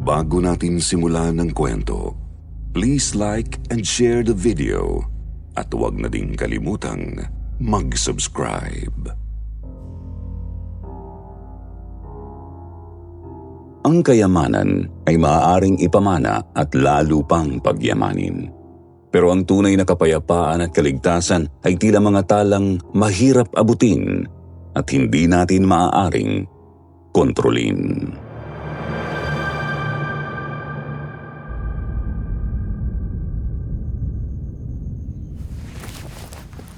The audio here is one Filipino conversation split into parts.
Bago natin simulan ang kwento, please like and share the video at huwag na ding kalimutang mag-subscribe. Ang kayamanan ay maaaring ipamana at lalo pang pagyamanin. Pero ang tunay na kapayapaan at kaligtasan ay tila mga talang mahirap abutin at hindi natin maaaring kontrolin.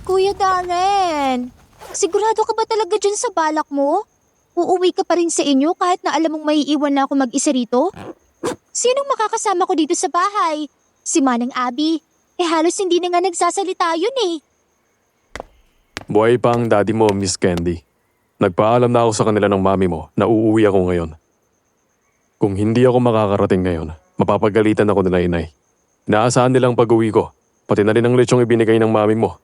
Kuya Darren, sigurado ka ba talaga dyan sa balak mo? Uuwi ka pa rin sa inyo kahit na alam mong maiiwan na ako mag-isa rito? Sinong makakasama ko dito sa bahay? Si Manang Abby. Halos hindi na nga nagsasalita yun eh. Buhay pa ang daddy mo, Miss Candy. Nagpaalam na ako sa kanila ng mami mo na uuwi ako ngayon. Kung hindi ako makakarating ngayon, mapapagalitan ako nila inay. Inaasahan nilang pag-uwi ko, pati na rin ang lechong ibinigay ng mami mo.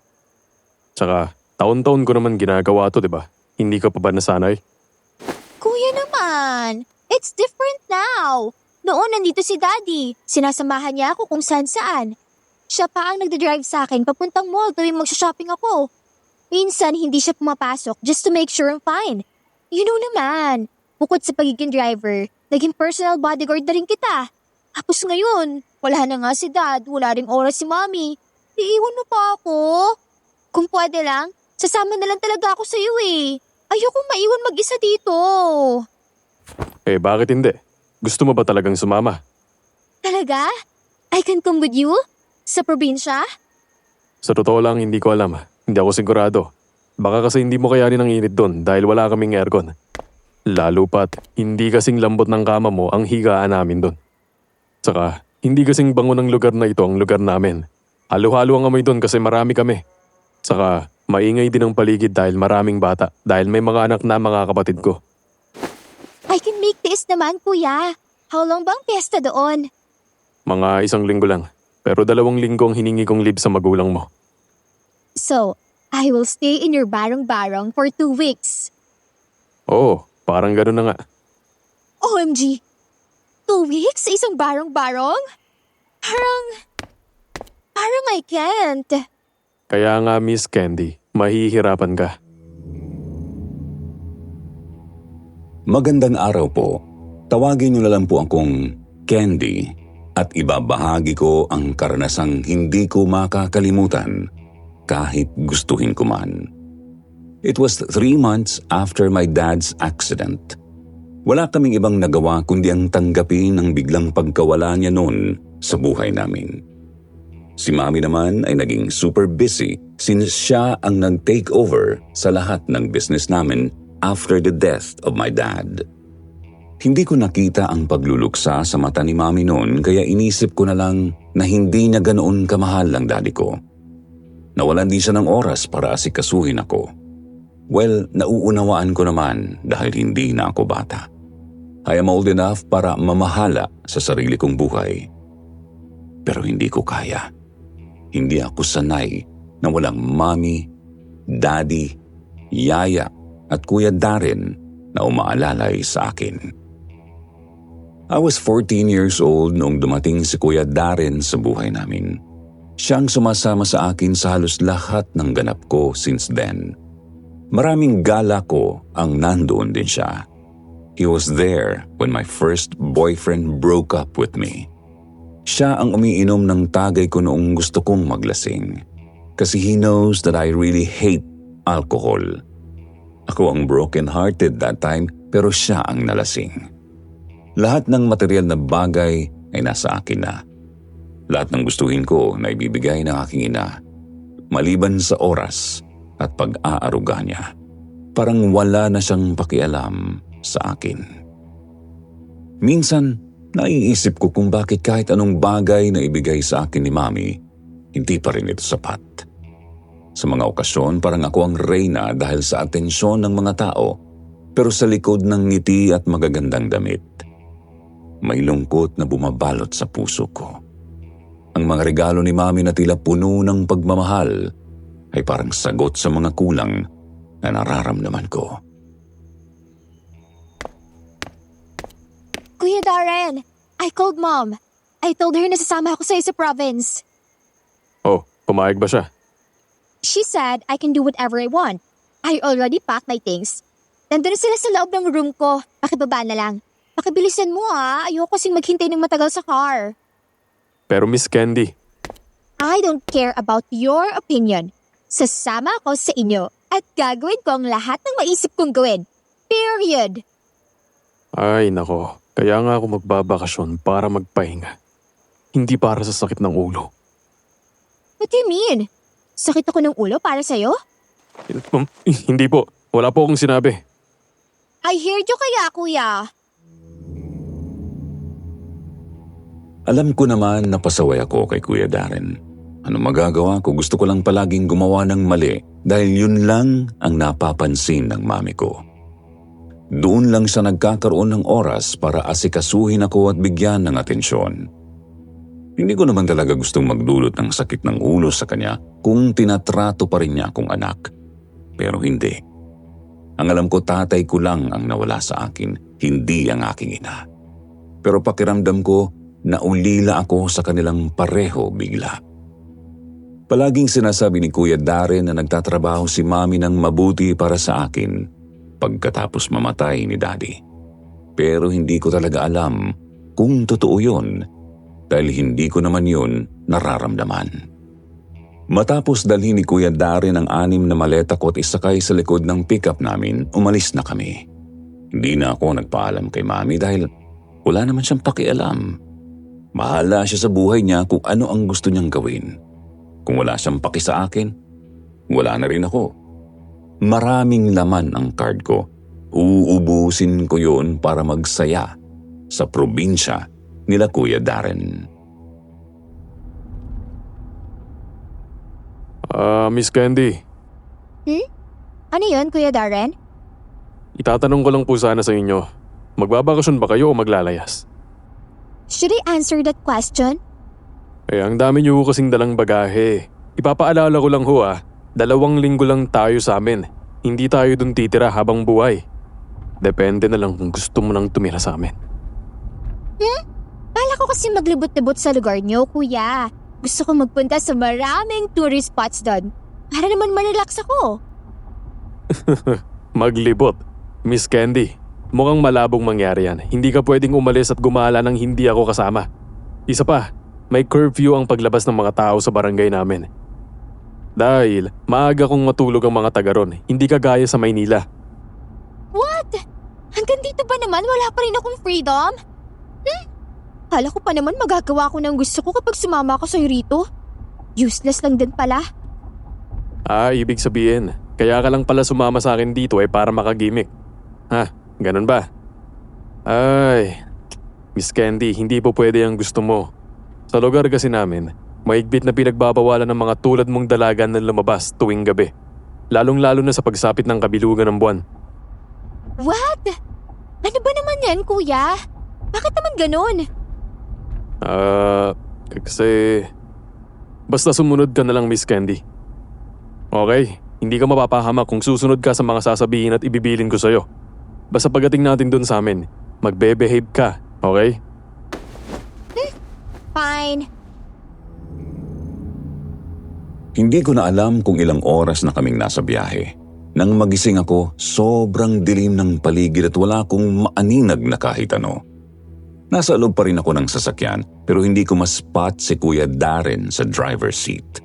Tsaka, taon-taon ko naman ginagawa to, di ba? Hindi ka pa ba nasanay? Kuya naman, it's different now. Noon nandito si Daddy, sinasamahan niya ako kung saan-saan. Siya pa ang nagdadrive sa akin papuntang mall tuwing magsha-shopping ako. Minsan hindi siya pumapasok just to make sure I'm fine. You know naman, bukod sa pagiging driver, naging personal bodyguard na rin kita. Tapos ngayon, wala na nga si Dad, wala ring oras si Mommy. Iiwan mo pa ako? Kung pwede lang, sasama na lang talaga ako sa iyo eh. Ayokong maiwan mag-isa dito. Bakit hindi? Gusto mo ba talagang sumama? Talaga? I can come with you? Sa probinsya? Sa totoo lang, hindi ko alam. Hindi ako sigurado. Baka kasi hindi mo kayanin ang init doon dahil wala kaming aircon. Lalo pat, hindi kasing lambot ng kama mo ang higaan namin doon. Saka, hindi kasing bango ng lugar na ito ang lugar namin. Halo-halo ang amoy doon kasi marami kami. Saka, maingay din ang paligid dahil maraming bata dahil may mga anak na mga kapatid ko. I can make this naman, kuya. How long bang piyesta doon? Mga 1 linggo lang. Pero 2 linggo ang hiningi kong leave sa magulang mo. So, I will stay in your barong-barong for 2 weeks. Oo, parang gano'n na nga. OMG! 2 weeks sa isang barong-barong? Parang I can't. Kaya nga Miss Candy, mahihirapan ka. Magandang araw po. Tawagin niyo na lang po akong Candy at ibabahagi ko ang karanasang hindi ko makakalimutan kahit gustuhin ko man. It was 3 months after my dad's accident. Wala kaming ibang nagawa kundi ang tanggapin ang biglang pagkawala niya noon sa buhay namin. Si Mami naman ay naging super busy since siya ang nag-take over sa lahat ng business namin after the death of my dad. Hindi ko nakita ang pagluluksa sa mata ni Mami noon kaya inisip ko na lang na hindi niya ganoon kamahal ang daddy ko. Nawalan din siya ng oras para asikasuhin ako. Well, nauunawaan ko naman dahil hindi na ako bata. I am old enough para mamahala sa sarili kong buhay. Pero hindi ko kaya. Hindi ako sanay na walang Mami, Daddy, Yaya at Kuya Darren na umaalalay sa akin. I was 14 years old noong dumating si Kuya Darren sa buhay namin. Siyang sumasama sa akin sa halos lahat ng ganap ko since then. Maraming gala ko ang nandoon din siya. He was there when my first boyfriend broke up with me. Siya ang umiinom ng tagay ko noong gusto kong maglasing. Kasi he knows that I really hate alcohol. Ako ang broken-hearted that time pero siya ang nalasing. Lahat ng material na bagay ay nasa akin na. Lahat ng gustuhin ko na ibibigay ng aking ina. Maliban sa oras at pag-aaruga niya. Parang wala na siyang pakialam sa akin. Minsan, naiisip ko kung bakit kahit anong bagay na ibigay sa akin ni Mami, hindi pa rin ito sapat. Sa mga okasyon, parang ako ang reyna dahil sa atensyon ng mga tao, pero sa likod ng ngiti at magagandang damit. May lungkot na bumabalot sa puso ko. Ang mga regalo ni Mami na tila puno ng pagmamahal ay parang sagot sa mga kulang na nararamdaman ko. Kuya Darren, I called Mom. I told her na sasama ako sa'yo sa province. Oh, pumayag ba siya? She said I can do whatever I want. I already packed my things. Nandun na sila sa loob ng room ko. Pakibaba na lang. Pakibilisan mo ha. Ayoko kasing maghintay ng matagal sa car. Pero Miss Candy, I don't care about your opinion. Sasama ako sa inyo at gagawin ko ang lahat ng maisip kong gawin. Period. ay nako, kaya nga ako magbabakasyon para magpahinga. Hindi para sa sakit ng ulo. What do you mean? Sakit ako ng ulo para sa'yo? Hindi po, wala po akong sinabi. I heard you kaya, kuya. Alam ko naman na pasaway ako kay Kuya Darren. Ano magagawa ko? Gusto ko lang palaging gumawa ng mali dahil yun lang ang napapansin ng mami ko. Doon lang siya nagkakaroon ng oras para asikasuhin ako at bigyan ng atensyon. Hindi ko naman talaga gustong magdulot ng sakit ng ulo sa kanya kung tinatrato pa rin niya akong anak. Pero hindi. Ang alam ko, tatay ko lang ang nawala sa akin, hindi ang aking ina. Pero pakiramdam ko, naulila ako sa kanilang pareho bigla. Palaging sinasabi ni Kuya Darren na nagtatrabaho si Mami ng mabuti para sa akin pagkatapos mamatay ni Daddy. Pero hindi ko talaga alam kung totoo yun dahil hindi ko naman yun nararamdaman. Matapos dalhin ni Kuya Darren ang 6 na maleta ko at isakay sa likod ng pickup namin, umalis na kami. Hindi na ako nagpaalam kay Mami dahil wala naman siyang pakialam. Bahala siya sa buhay niya kung ano ang gusto niyang gawin. Kung wala siyang paki sa akin, wala na rin ako. Maraming laman ang card ko. Uubusin ko yun para magsaya sa probinsya nila Kuya Darren. Miss Candy, Ano yun, Kuya Darren? itatanong ko lang po sana sa inyo. Magbabakasyon ba kayo o maglalayas? Should I answer that question? Ang dami niyo kasing dalang bagahe. Ipapaalala ko lang 2 linggo lang tayo sa amin. Hindi tayo dun titira habang buhay. Depende na lang kung gusto mo nang tumira sa amin. Kala ko kasi maglibot-libot sa lugar niyo, kuya. Gusto ko magpunta sa maraming tourist spots doon. Para naman ma-relax ako. Maglibot. Miss Candy, mukhang malabong mangyari yan. Hindi ka pwedeng umalis at gumala nang hindi ako kasama. Isa pa, may curfew ang paglabas ng mga tao sa barangay namin. Dahil maaga kong matulog ang mga taga ron, hindi kagaya sa Maynila. What? Hanggang dito ba naman wala pa rin akong freedom? Kala ko pa naman magagawa ko ng gusto ko kapag sumama ako sa'yo rito. Useless lang din pala. Ibig sabihin, kaya ka lang pala sumama sa akin dito para makagimik. Ganun ba? Miss Candy, hindi po pwede ang gusto mo. Sa lugar kasi namin, mahigpit na pinagbabawalan ng mga tulad mong dalagan na lumabas tuwing gabi. Lalong-lalo na sa pagsapit ng kabilugan ng buwan. What? Ano ba naman yan, kuya? Bakit naman ganun? Kasi... Basta sumunod ka na lang, Miss Candy. Okay, hindi ka mapapahamak kung susunod ka sa mga sasabihin at ibibilin ko sa'yo. Basta pagdating natin dun sa amin, magbe-behave ka, okay? Fine. Hindi ko na alam kung ilang oras na kaming nasa biyahe. Nang magising ako, sobrang dilim ng paligid at wala akong maaninag na kahit ano. Nasa loob pa rin ako ng sasakyan pero hindi ko ma-spot si Kuya Darren sa driver's seat.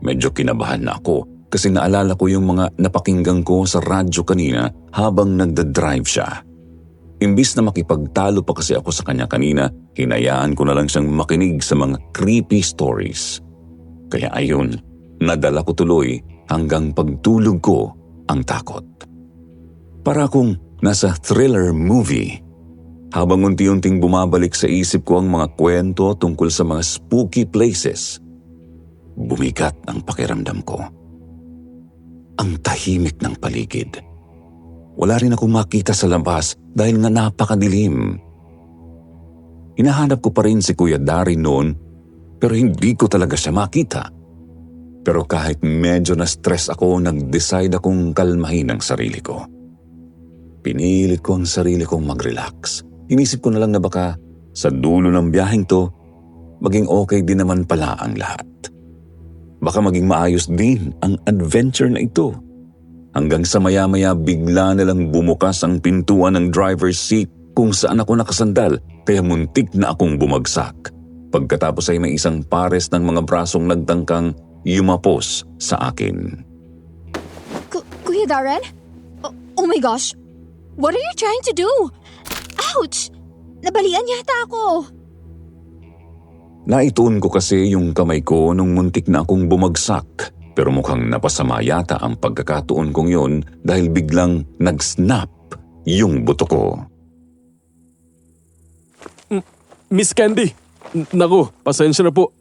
Medyo kinabahan na ako kasi naalala ko yung mga napakinggan ko sa radyo kanina habang nagda-drive siya. Imbis na makipagtalo pa kasi ako sa kanya kanina, hinayaan ko na lang siyang makinig sa mga creepy stories. Kaya ayun, nadala ko tuloy hanggang pagtulog ko ang takot. Para akong nasa thriller movie. Habang unti-unting bumabalik sa isip ko ang mga kwento tungkol sa mga spooky places, bumigat ang pakiramdam ko. Ang tahimik ng paligid. Wala rin akong makita sa labas dahil nga napakadilim. Hinahanap ko pa rin si Kuya Darren noon pero hindi ko talaga siya makita. Pero kahit medyo na-stress ako, nag-decide akong kalmahin ang sarili ko. Pinilit ko ang sarili kong mag-relax. Inisip ko na lang na baka sa dulo ng biyaheng to, maging okay din naman pala ang lahat. Baka maging maayos din ang adventure na ito. Hanggang sa maya-maya bigla na lang bumukas ang pintuan ng driver's seat kung saan ako nakasandal, kaya muntik na akong bumagsak. Pagkatapos ay may isang pares ng mga brasong nagtangkang yumapos sa akin. Kuya Darren? Oh my gosh! What are you trying to do? Ouch! Nabalian yata ako. Naituon ko kasi yung kamay ko nung muntik na akong bumagsak. Pero mukhang napasama yata ang pagkakatuon kong yun dahil biglang nag-snap yung buto ko. Miss Candy! Naku, pasensya na po.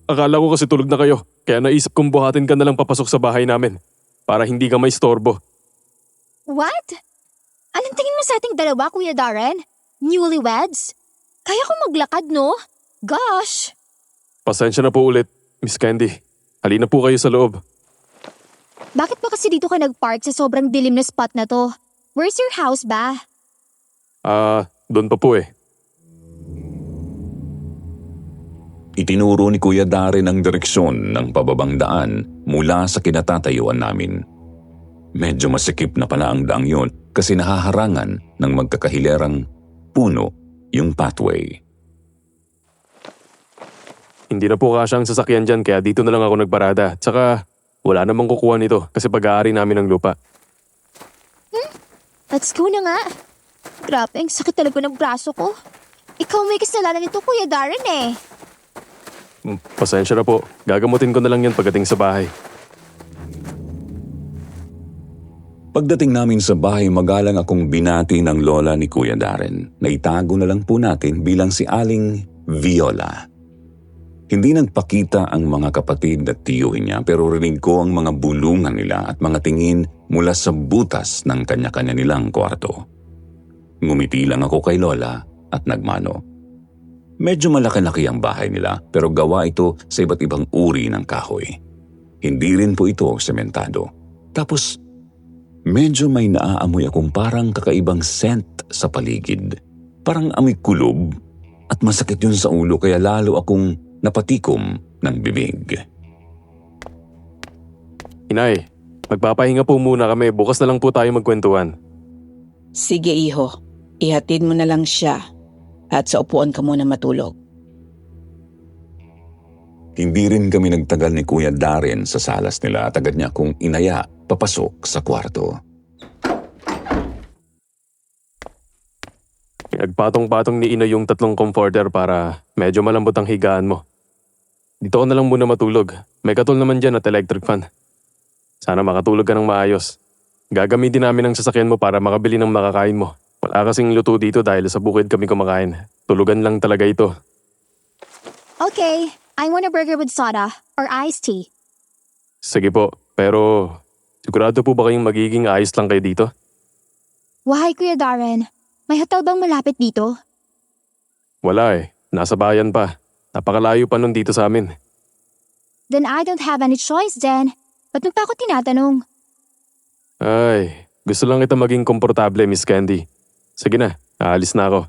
Akala ko kasi tulog na kayo. Kaya naisip kong buhatin ka na lang papasok sa bahay namin. Para hindi ka maistorbo. What? Anong tingin mo sa ating dalawa, Kuya Darren? Newlyweds? Kaya ko maglakad, no? Gosh! Pasensya na po ulit, Miss Candy. Halina po kayo sa loob. Bakit ba kasi dito ka nag-park sa sobrang dilim na spot na to? Where's your house ba? Doon pa po eh. Itinuro ni Kuya Darren ang direksyon ng pababang daan mula sa kinatatayuan namin. Medyo masikip na pala ang daang yun kasi nahaharangan ng magkakahilerang puno yung pathway. Hindi na po kasya ang sasakyan dyan kaya dito na lang ako nagparada. Tsaka wala namang kukuha nito kasi pag-aari namin ng lupa. Let's go na nga. Grabe, ang sakit talaga ng braso ko. Ikaw may kasalanan nito, Kuya Darren eh. Pasensya na po. Gagamutin ko na lang yan pagdating sa bahay. Pagdating namin sa bahay, magalang akong binati ng lola ni Kuya Darren. Naitago na lang po natin bilang si Aling Viola. Hindi nagpakita ang mga kapatid at tiyuhin niya pero rinig ko ang mga bulungan nila at mga tingin mula sa butas ng kanya-kanya nilang kwarto. Ngumiti lang ako kay Lola at nagmano. Medyo malaki-laki ang bahay nila pero gawa ito sa iba't ibang uri ng kahoy. Hindi rin po ito sementado. Tapos medyo may naaamoy akong parang kakaibang scent sa paligid. Parang amoy kulob at masakit yun sa ulo kaya lalo akong napatikom ng bibig. Inay, magpapahinga po muna kami. Bukas na lang po tayo magkwentuhan. Sige iho, ihatid mo na lang siya at sa upuan ka muna matulog. Hindi rin kami nagtagal ni Kuya Darren sa salas nila at agad niya akong inaya papasok sa kwarto. Nagpatong-patong ni Ina yung 3 comforter para medyo malambot ang higaan mo. Dito ka na lang muna matulog. May katol naman dyan at electric fan. Sana makatulog ka ng maayos. Gagamitin namin ang sasakyan mo para makabili ng makakain mo. Wala kasing luto dito dahil sa bukid kami kumakain. Tulugan lang talaga ito. Okay, I want a burger with soda or iced tea. Sige po, pero sigurado po ba kayong magiging ayos lang kayo dito? Why, Kuya Darren? May hotel bang malapit dito? Wala eh. Nasa bayan pa. Napakalayo pa nun dito sa amin. Then I don't have any choice then. Ba't mo pa ako tinatanong? Ay, gusto lang kita maging komportable, Miss Candy. Sige na, aalis na ako.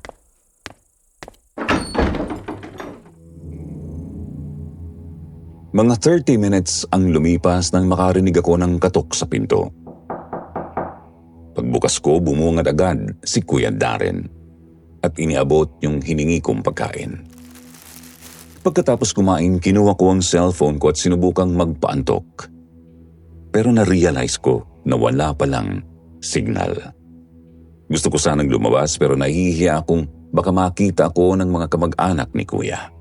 Mga 30 minutes ang lumipas nang makarinig ako ng katok sa pinto. Pagbukas ko, bumungad agad si Kuya Darren at iniabot yung hiningi kong pagkain. Pagkatapos kumain, kinuha ko ang cellphone ko at sinubukang magpaantok. Pero na-realize ko na wala palang signal. Gusto ko sanang lumabas pero nahihiya akong baka makita ako ng mga kamag-anak ni Kuya.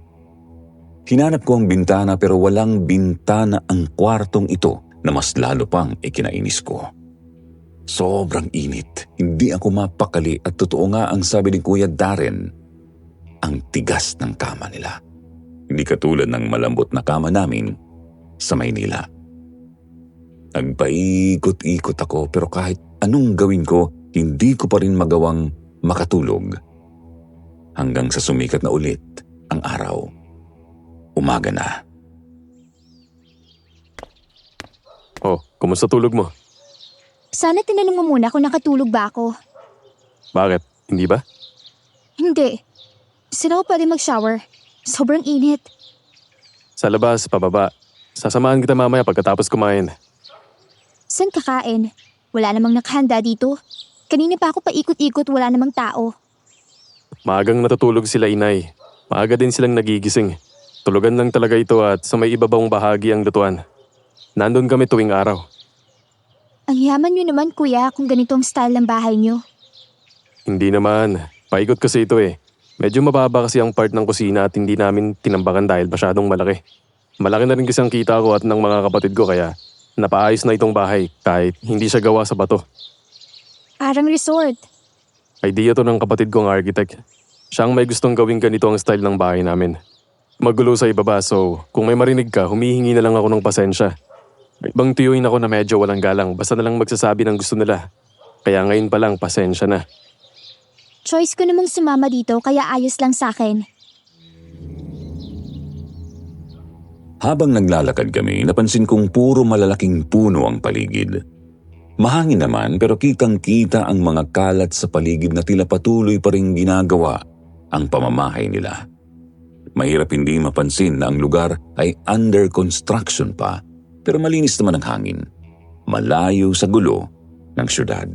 Hinanap ko ang bintana pero walang bintana ang kwartong ito na mas lalo pang ikinainis ko. Sobrang init, hindi ako mapakali at totoo nga ang sabi ni Kuya Darren, ang tigas ng kama nila. Hindi katulad ng malambot na kama namin sa Maynila. Nagpaikot-ikot ako pero kahit anong gawin ko, hindi ko pa rin magawang makatulog. Hanggang sa sumikat na ulit ang araw. Umaga na. Oh, kumusta tulog mo? Sana tinanong mo muna kung nakatulog ba ako. Bakit? Hindi ba? Hindi. Saan ako pwede mag-shower? Sobrang init. Sa labas, pababa. Sasamahan kita mamaya pagkatapos kumain. Saan kakain? Wala namang nakahanda dito. Kanina pa ako paikot-ikot, wala namang tao. Maagang natutulog sila, inay. Maaga din silang nagigising. Tulugan lang talaga ito at sa may ibabang bahagi ang lutuan. Nandun kami tuwing araw. Ang yaman nyo naman kuya kung ganito ang style ng bahay nyo. Hindi naman. Paikot kasi ito eh. Medyo mababa kasi ang part ng kusina at hindi namin tinambakan dahil masyadong malaki. Malaki na rin kasi ang kita ko at ng mga kapatid ko kaya napaayos na itong bahay kahit hindi siya gawa sa bato. Parang resort. Idea to ng kapatid kong architect. Siya ang may gustong gawing ganito ang style ng bahay namin. Magulo sa ibaba so kung may marinig ka, humihingi na lang ako ng pasensya. May ibang tiyuin ako na medyo walang galang basta na lang magsasabi ng gusto nila. Kaya ngayon pa lang pasensya na. Choice ko namang sumama dito kaya ayos lang sa akin. Habang naglalakad kami, napansin kong puro malalaking puno ang paligid. Mahangin naman pero kitang-kita ang mga kalat sa paligid na tila patuloy pa ring ginagawa ang pamamahay nila. Mahirap hindi mapansin na ang lugar ay under construction pa pero malinis naman ang hangin. Malayo sa gulo ng syudad.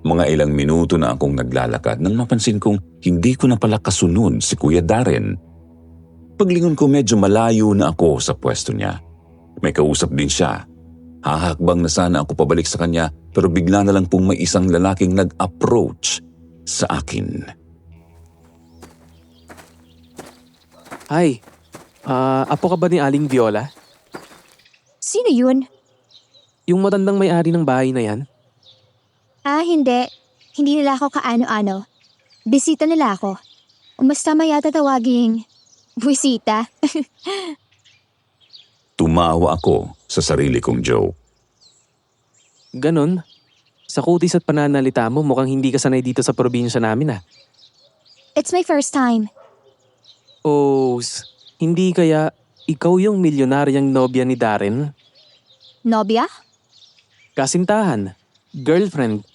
Mga ilang minuto na akong naglalakad nang mapansin kong hindi ko na pala kasunod si Kuya Darren. Paglingon ko medyo malayo na ako sa pwesto niya. May kausap din siya. Hahakbang na sana ako pabalik sa kanya pero bigla na lang pong may isang lalaking nag-approach sa akin. Hi, apo ka ba ni Aling Viola? Sino yun? Yung matandang may-ari ng bahay na yan? Hindi. Hindi nila ako kaano-ano. Bisita nila ako. Mas tama yata tawaging bisita. Tumawa ako sa sarili kong joke. Ganon? Sa kutis at pananalita mo, mukhang hindi ka sanay dito sa probinsya namin ah. It's my first time. Oh, hindi kaya ikaw yung milyonaryang nobya ni Darren? Nobya? Kasintahan? Girlfriend?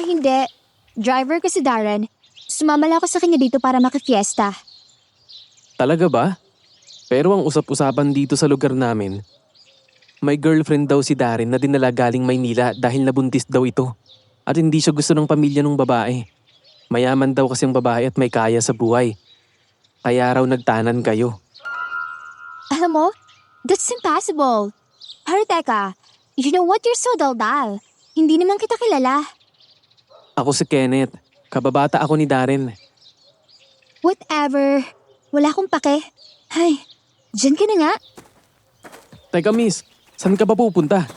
Hindi. Driver ko si Darren. Sumama lang ako sa kanya dito para makifiesta. Talaga ba? Pero ang usap-usapan dito sa lugar namin, may girlfriend daw si Darren na dinala galing Maynila dahil nabuntis daw ito. At hindi siya gusto ng pamilya ng babae. Mayaman daw kasi ang babae at may kaya sa buhay. Kaya raw nagtanan kayo. Alam mo, that's impossible. Pero teka, you know what? You're so daldal. Hindi naman kita kilala. Ako si Kenneth. Kababata ako ni Darren. Whatever. Wala akong pake. Ay, dyan ka na nga. Teka miss, saan ka pa pupunta?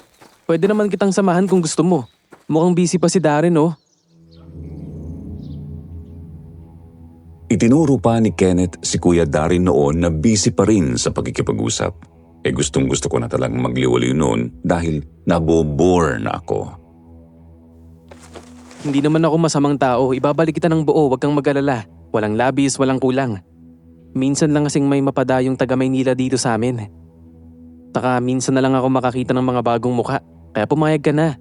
Pwede naman kitang samahan kung gusto mo. Mukhang busy pa si Darren oh. Itinuro pa ni Kenneth si Kuya Darren noon na busy pa rin sa pagkikipag-usap. Gustong-gusto ko na talagang magliwaliw noon dahil nabobore na ako. Hindi naman ako masamang tao. Ibabalik kita ng buo, wag kang mag-alala. Walang labis, walang kulang. Minsan lang kasing may mapadayong taga Maynila dito sa amin. Saka minsan na lang ako makakita ng mga bagong mukha. Kaya pumayag ka na.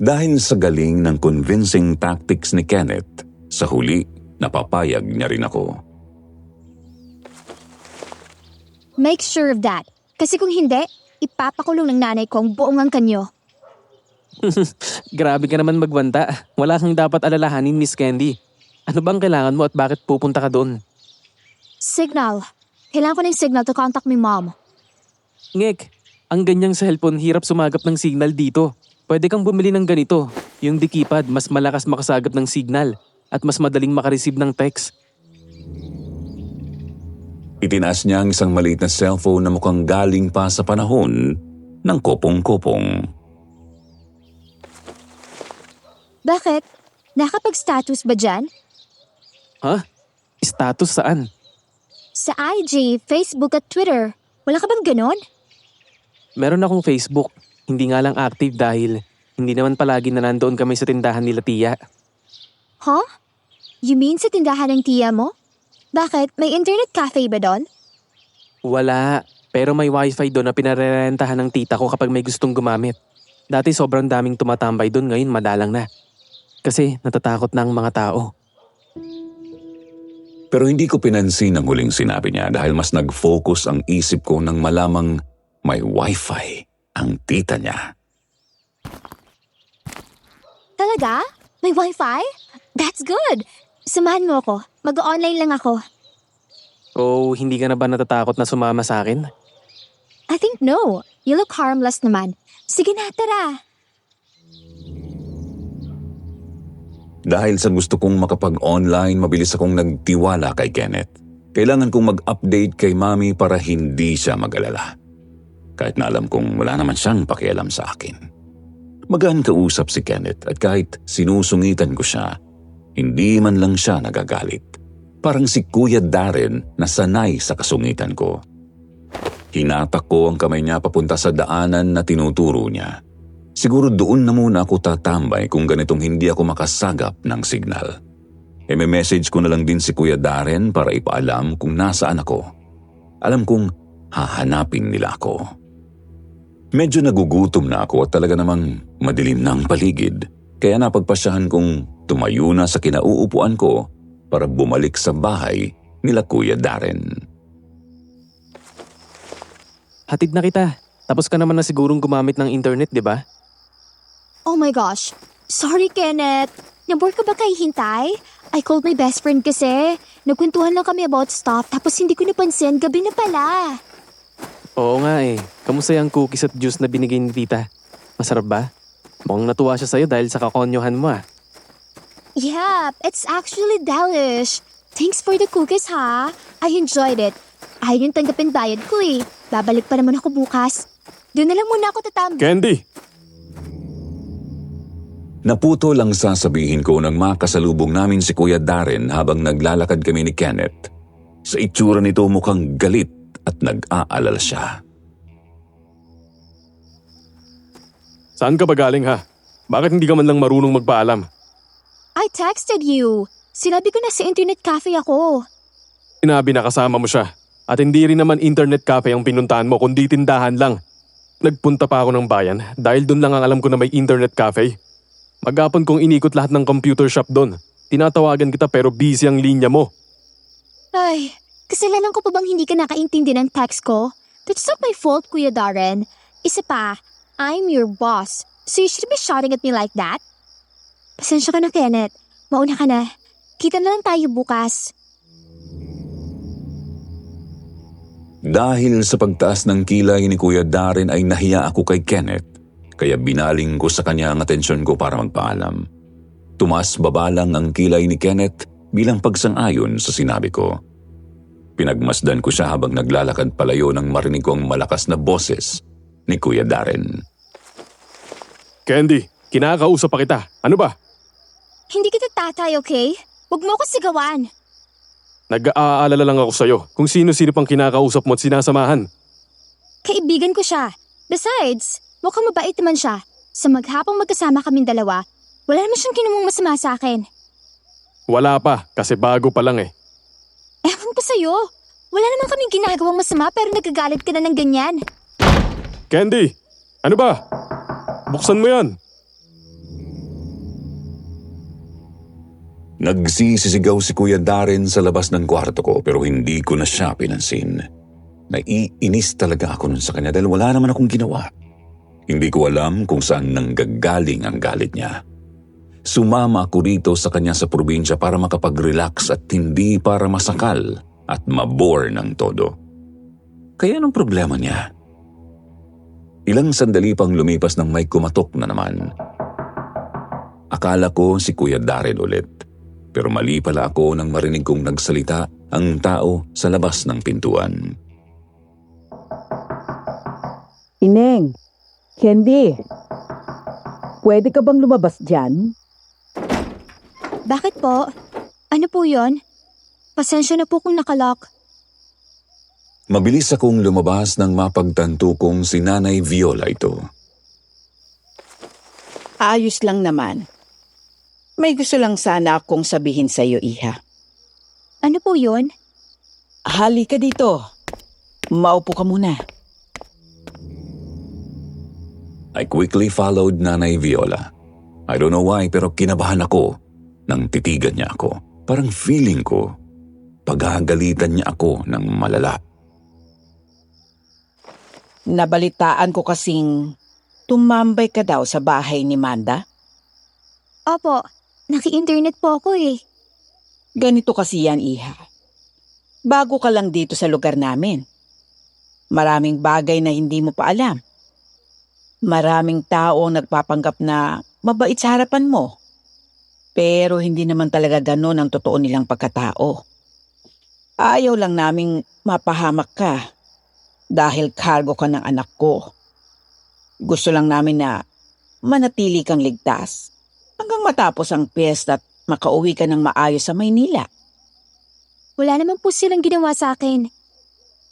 Dahil sa galing ng convincing tactics ni Kenneth, sa huli, napapayag niya rin ako. Make sure of that. Kasi kung hindi, ipapakulong ng nanay ko ang buong angkanyo. Grabe ka naman magbanta. Wala kang dapat alalahanin, Miss Candy. Ano bang kailangan mo at bakit pupunta ka doon? Signal. Kailangan ko ng signal to contact my mom. Ngek, ang ganyang cellphone hirap sumagap ng signal dito. Pwede kang bumili ng ganito. Yung dikipad, mas malakas makasagap ng signal at mas madaling makareceive ng text. Itinaas niya ang isang maliit na cellphone na mukhang galing pa sa panahon ng kopong-kopong. Bakit? Nakapag-status ba dyan? Ha? Status saan? Sa IG, Facebook at Twitter. Wala ka bang ganon? Meron akong Facebook. Hindi nga lang active dahil hindi naman palagi na nandoon kami sa tindahan nila tiya. Huh? You mean sa tindahan ng tiya mo? Bakit? May internet cafe ba doon? Wala. Pero may wifi doon na pinarerentahan ng tita ko kapag may gustong gumamit. Dati sobrang daming tumatambay doon, ngayon madalang na. Kasi natatakot na ang mga tao. Pero hindi ko pinansin ang huling sinabi niya dahil mas nag-focus ang isip ko nang malamang may wifi ang tita niya. Talaga? May wifi? That's good. Samahan mo ako. Mag-online lang ako. O hindi ka na ba natatakot na sumama sa akin? I think no. You look harmless naman. Sige na, tara. Dahil sa gusto kong makapag-online, mabilis akong nagtiwala kay Kenneth. Kailangan kong mag-update kay Mami para hindi siya mag-alala. Kahit na alam kong wala naman siyang pakialam sa akin. Magaan kausap si Kenneth at kahit sinusungitan ko siya, hindi man lang siya nagagalit. Parang si Kuya Darren na sanay sa kasungitan ko. Hinatak ko ang kamay niya papunta sa daanan na tinuturo niya. Siguro doon na muna ako tatambay kung ganitong hindi ako makasagap ng signal. May message ko na lang din si Kuya Darren para ipaalam kung nasaan ako. Alam kong hahanapin nila ako. Medyo nagugutom na ako at talaga namang madilim na ang paligid. Kaya napagpasyahan kong tumayo na sa kinauupuan ko para bumalik sa bahay nila Kuya Darren. Hatid na kita. Tapos ka naman na sigurong gumamit ng internet, di ba? Oh my gosh. Sorry, Kenneth. Nabore ka ba kay hintay? I called my best friend kasi. Nagkwentuhan lang kami about stuff tapos hindi ko napansin. Gabi na pala. Oo nga eh. Kamusta yung cookies at juice na binigay ni tita? Masarap ba? Mukhang natuwa siya sa'yo dahil sa kakonyohan mo ah. Yeah, it's actually delish. Thanks for the cookies, ha? I enjoyed it. Ayaw yung tanggapin bayad ko eh. Babalik pa naman ako bukas. Doon na lang muna ako tatambay. Candy! Naputo lang sasabihin ko nang makasalubong namin si Kuya Darren habang naglalakad kami ni Kenneth. Sa itsura nito mukhang galit at nag-aalala siya. Saan ka ba galing ha? Bakit hindi ka man lang marunong magpaalam? I texted you. Sinabi ko na sa internet cafe ako. Sinabi na kasama mo siya. At hindi rin naman internet cafe ang pinuntahan mo kundi tindahan lang. Nagpunta pa ako ng bayan dahil doon lang ang alam ko na may internet cafe. Maghapon kong inikot lahat ng computer shop doon. Tinatawagan kita pero busy ang linya mo. Ay, kasalanan ko pa bang hindi ka nakaintindi ng text ko? That's not my fault, Kuya Darren. Isa pa, I'm your boss. So you should be shouting at me like that? Pasensya ka na, Kenneth. Mauna ka na. Kita na lang tayo bukas. Dahil sa pagtaas ng kilay ni Kuya Darren ay nahiya ako kay Kenneth, kaya binaling ko sa kanya ang atensyon ko para magpaalam. Tumaas-baba lang ang kilay ni Kenneth bilang pagsang-ayon sa sinabi ko. Pinagmasdan ko siya habang naglalakad palayo nang marinig ko ang malakas na boses ni Kuya Darren. Candy, kinakausap pa kita. Ano ba? Hindi kita tatay, okay? Huwag mo ako sigawan. Nag-aalala lang ako sa'yo kung sino-sino pang kinakausap mo at sinasamahan. Kaibigan ko siya. Besides, mukhang mabait naman siya. Sa maghapong magkasama kaming dalawa, wala naman siyang ginawang masama sa akin. Wala pa kasi bago pa lang eh. Ewan ko sa'yo. Wala naman kaming ginagawang masama pero nagagalit ka na ng ganyan. Candy, ano ba? Buksan mo yan. Nagsisisigaw si Kuya Darren sa labas ng kwarto ko pero hindi ko na siya pinansin. Naiinis talaga ako nun sa kanya dahil wala naman akong ginawa. Hindi ko alam kung saan nanggagaling ang galit niya. Sumama ako rito sa kanya sa probinsya para makapag-relax at hindi para masakal at mabore ng todo. Kaya anong problema niya? Ilang sandali pang lumipas nang may kumatok na naman. Akala ko si Kuya Darren ulit. Pero mali pala ako nang marinig kong nagsalita ang tao sa labas ng pintuan. Ineng, Candy, pwede ka bang lumabas dyan? Bakit po? Ano po yon? Pasensya na po kung nakalock. Mabilis akong lumabas nang mapagtanto kong si Nanay Viola ito. Ayos lang naman. May gusto lang sana akong sabihin sa iyo, Iha. Ano po yon? Halika dito. Maupo ka muna. I quickly followed Nanay Viola. I don't know why pero kinabahan ako nang titigan niya ako. Parang feeling ko, pagagalitan niya ako ng malala. Nabalitaan ko kasing tumambay ka daw sa bahay ni Manda. Opo, naki-internet po ako eh. Ganito kasi yan, Iha. Bago ka lang dito sa lugar namin. Maraming bagay na hindi mo pa alam. Maraming tao ang nagpapanggap na mabait sa harapan mo. Pero hindi naman talaga ganon ang totoo nilang pagkatao. Ayaw lang naming mapahamak ka dahil cargo ka ng anak ko. Gusto lang namin na manatili kang ligtas hanggang matapos ang piyesta at makauwi ka ng maayos sa Maynila. Wala naman po silang ginawa sa akin.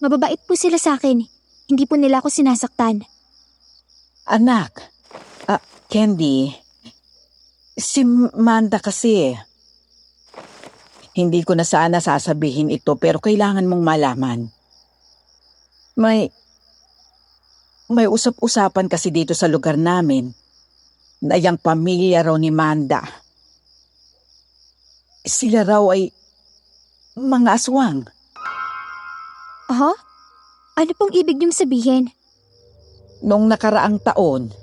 Mababait po sila sa akin. Hindi po nila ako sinasaktan. Anak, Candy, si Manda kasi. Hindi ko na sana sasabihin ito pero kailangan mong malaman. May usap-usapan kasi dito sa lugar namin na yung pamilya raw ni Manda. Sila raw ay mga aswang. Aha? Ano pong ibig niyong sabihin? Noong nakaraang taon,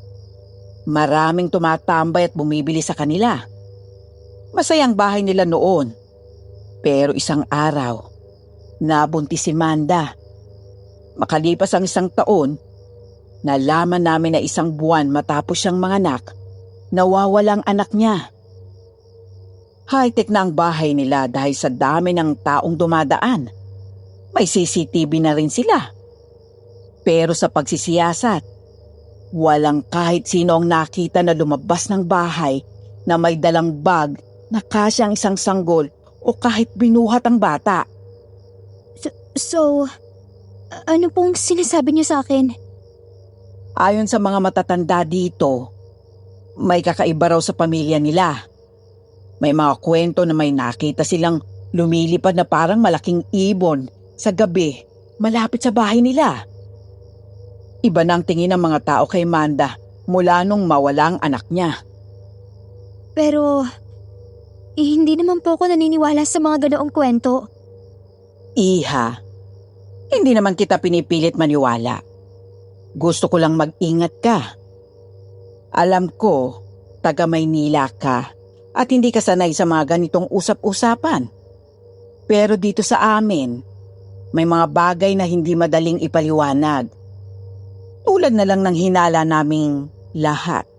maraming tumatambay at bumibili sa kanila. Masayang bahay nila noon. Pero isang araw, nabuntis si Manda. Makalipas ang isang taon, nalaman namin na isang buwan matapos siyang manganak, nawawalang anak niya. High-tech na ang bahay nila dahil sa dami ng taong dumadaan. May CCTV na rin sila. Pero sa pagsisiyasat, walang kahit sino ang nakita na lumabas ng bahay na may dalang bag na kasyang isang sanggol o kahit binuhat ang bata. So, ano pong sinasabi niyo sa akin? Ayon sa mga matatanda dito, may kakaiba raw sa pamilya nila. May mga kwento na may nakita silang lumilipad na parang malaking ibon sa gabi malapit sa bahay nila. Iba na ang tingin ng mga tao kay Manda mula nung mawala ang anak niya. Pero, hindi naman po ako naniniwala sa mga ganoong kwento. Iha, hindi naman kita pinipilit maniwala. Gusto ko lang mag-ingat ka. Alam ko, taga Maynila ka at hindi ka sanay sa mga ganitong usap-usapan. Pero dito sa amin, may mga bagay na hindi madaling ipaliwanag. Tulad na lang ng hinala naming lahat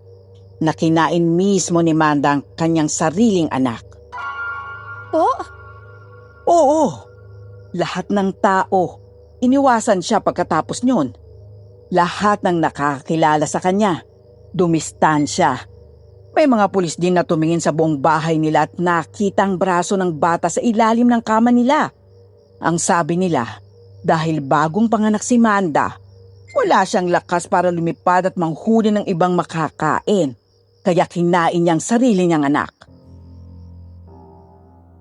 na kinain mismo ni Manda ang kanyang sariling anak. Po? Oo, lahat ng tao, iniwasan siya pagkatapos nyon. Lahat ng nakakilala sa kanya, dumistansya. May mga pulis din na tumingin sa buong bahay nila at nakita ang braso ng bata sa ilalim ng kama nila. Ang sabi nila, dahil bagong panganak si Manda, wala siyang lakas para lumipad at manghuli ng ibang makakain. Kaya kinain niyang sarili niyang anak.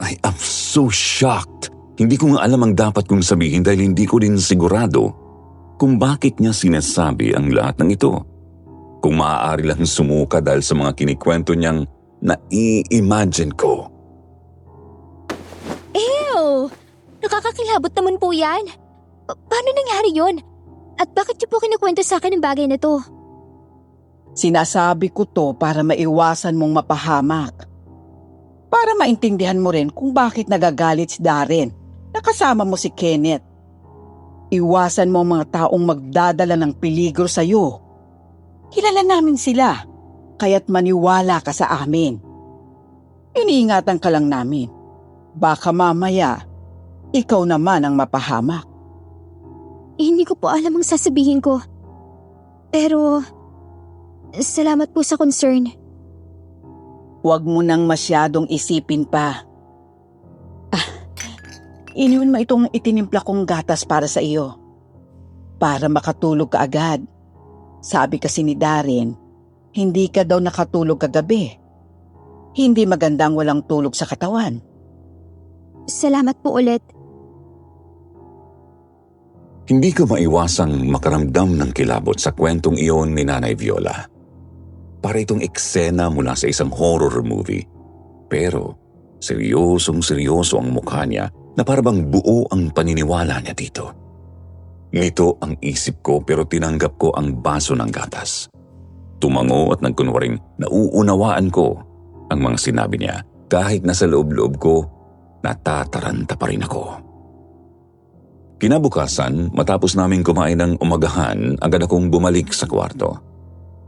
I am so shocked. Hindi ko nga alam ang dapat kong sabihin dahil hindi ko din sigurado kung bakit niya sinasabi ang lahat ng ito. Kung maaari lang sumuka dahil sa mga kinikwento niyang nai-imagine ko. Ew! Nakakakilabot naman po yan. Paano nangyari yun? At bakit niyo po kinikwento sa akin ang bagay na to? Sinasabi ko to para maiwasan mong mapahamak. Para maintindihan mo rin kung bakit nagagalit si Darren na kasama mo si Kenneth. Iwasan mo ang mga taong magdadala ng peligro sa iyo. Kilala namin sila, kaya't maniwala ka sa amin. Iniingatan ka lang namin. Baka mamaya, ikaw naman ang mapahamak. Hindi ko po alam ang sasabihin ko. Pero, salamat po sa concern. Huwag mo nang masyadong isipin pa. Iniwan mo itong itinimpla kong gatas para sa iyo. Para makatulog ka agad. Sabi kasi ni Darren, hindi ka daw nakatulog kagabi. Hindi magandang walang tulog sa katawan. Salamat po ulit. Hindi ko maiwasang makaramdam ng kilabot sa kwentong iyon ni Nanay Viola. para itong eksena mula sa isang horror movie. Pero seryosong-seryoso ang mukha niya na parabang buo ang paniniwala niya dito. Nito ang isip ko pero tinanggap ko ang baso ng gatas. Tumango at nagkunwaring nauunawaan ko ang mga sinabi niya kahit nasa loob-loob ko natataranta pa rin ako. Kinabukasan, matapos naming kumain ng umagahan, agad akong bumalik sa kwarto.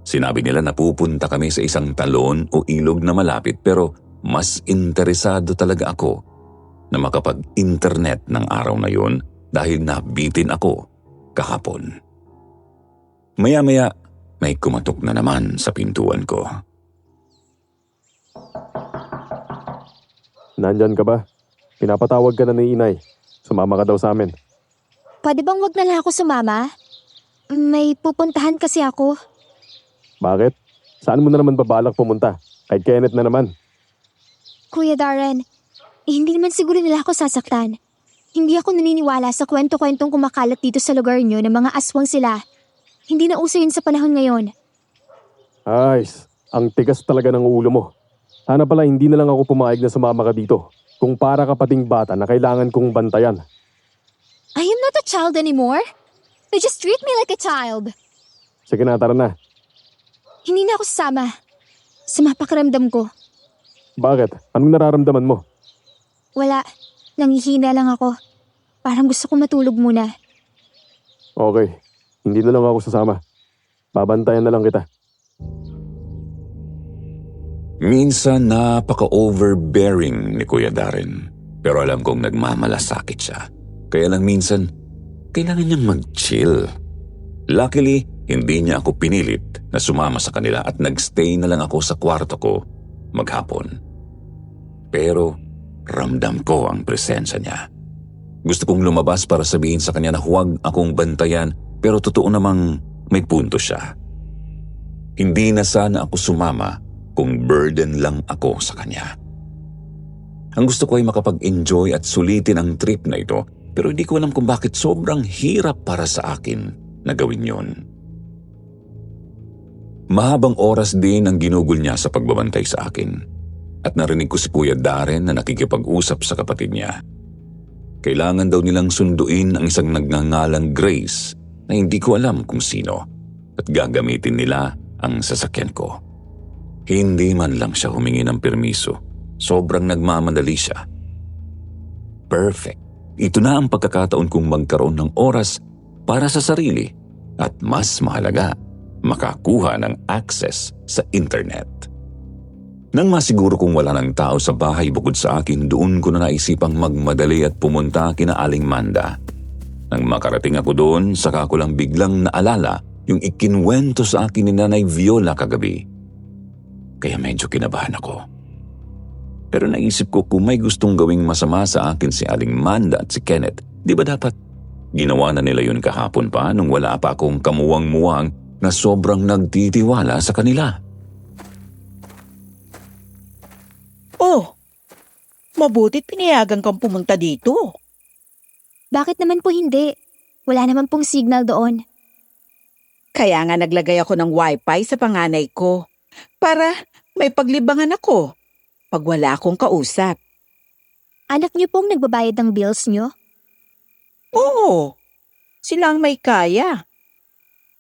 Sinabi nila na pupunta kami sa isang talon o ilog na malapit pero mas interesado talaga ako na makapag-internet ng araw na yun dahil nabitin ako kahapon. Maya-maya, may kumatok na naman sa pintuan ko. Nandyan ka ba? Pinapatawag ka na ni Inay. Sumama ka daw sa amin. Pwede bang wag na lang ako sumama? May pupuntahan kasi ako. Bakit? Saan mo na naman babalak pumunta? Kay Kenneth na naman. Kuya Darren, hindi naman siguro nila ako sasaktan. Hindi ako naniniwala sa kwento-kwentong kumakalat dito sa lugar nyo na mga aswang sila. Hindi na uso yun sa panahon ngayon. Ay, ang tigas talaga ng ulo mo. Sana pala hindi na lang ako pumayag na sumama ka dito. Kung para ka pating bata na kailangan kong bantayan. I am not a child anymore. They just treat me like a child. Sige na, tara na. Hindi na ako sasama. Sama pakiramdam ko. Bakit? Anong nararamdaman mo? Wala. Nangihina lang ako. Parang gusto ko matulog muna. Okay, hindi na lang ako sasama. Babantayan na lang kita. Minsan napaka-overbearing ni Kuya Darren. Pero alam kong nagmamalasakit siya. Kaya lang minsan, kailangan niyang mag-chill. Luckily, hindi niya ako pinilit na sumama sa kanila at nagstay na lang ako sa kwarto ko maghapon. Pero ramdam ko ang presensya niya. Gusto kong lumabas para sabihin sa kanya na huwag akong bantayan pero totoo namang may punto siya. Hindi na sana ako sumama kung burden lang ako sa kanya. Ang gusto ko ay makapag-enjoy at sulitin ang trip na ito pero hindi ko alam kung bakit sobrang hirap para sa akin na gawin yon. Mahabang oras din ang ginugol niya sa pagbabantay sa akin at narinig ko si Kuya Darren na nakikipag-usap sa kapatid niya. Kailangan daw nilang sunduin ang isang nagngangalang Grace na hindi ko alam kung sino at gagamitin nila ang sasakyan ko. Hindi man lang siya humingi ng permiso. Sobrang nagmamadali siya. Perfect. Ito na ang pagkakataon kong magkaroon ng oras para sa sarili at mas mahalaga, makakuha ng access sa internet. Nang masiguro kong wala ng tao sa bahay bukod sa akin, doon ko na naisipang magmadali at pumunta kina Aling Manda. Nang makarating ako doon, saka ko lang biglang naalala yung ikinwento sa akin ni Nanay Viola kagabi. Kaya medyo kinabahan ako. Pero naisip ko kung may gustong gawing masama sa akin si Aling Manda at si Kenneth, di ba dapat ginawa na nila yun kahapon pa nung wala pa akong kamuwang-muwang na sobrang nagtitiwala sa kanila? Oh, mabutit pinayagan kang pumunta dito. Bakit naman po hindi? Wala naman pong signal doon. Kaya nga naglagay ako ng wifi sa panganay ko para may paglibangan ako pag wala akong kausap. Anak niyo pong nagbabayad ng bills niyo? Oo, sila ang may kaya.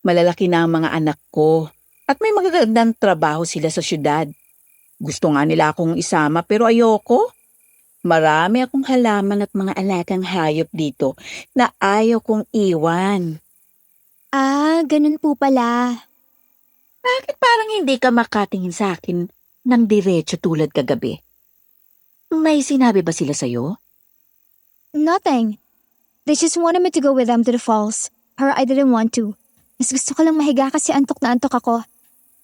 Malalaki na ang mga anak ko at may magagandang trabaho sila sa syudad. Gusto nga nila akong isama pero ayoko. Marami akong halaman at mga alagang hayop dito na ayaw kong iwan. Ah, ganun po pala. Bakit parang hindi ka makatingin sa akin ng diretso tulad kagabi? May sinabi ba sila sa'yo? Nothing. They just wanted me to go with them to the falls. Pero I didn't want to. Mas gusto ko lang mahiga kasi antok na antok ako.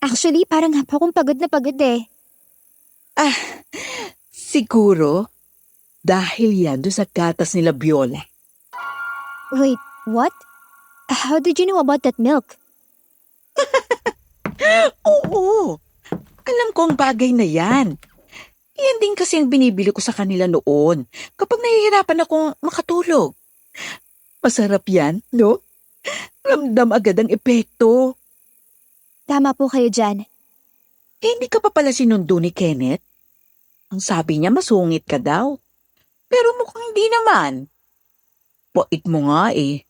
Actually, parang hapa akong pagod na pagod eh. Siguro, dahil yan doon sa gatas nila Viola. Wait, what? How did you know about that milk? Oo, alam ko ang bagay na yan. Yan din kasi ang binibili ko sa kanila noon kapag nahihirapan akong makatulog. Masarap yan, no? Ramdam agad ang epekto. Tama po kayo dyan. hindi ka pa pala sinundo ni Kenneth? Ang sabi niya masungit ka daw. Pero mukhang hindi naman. Pait mo nga eh.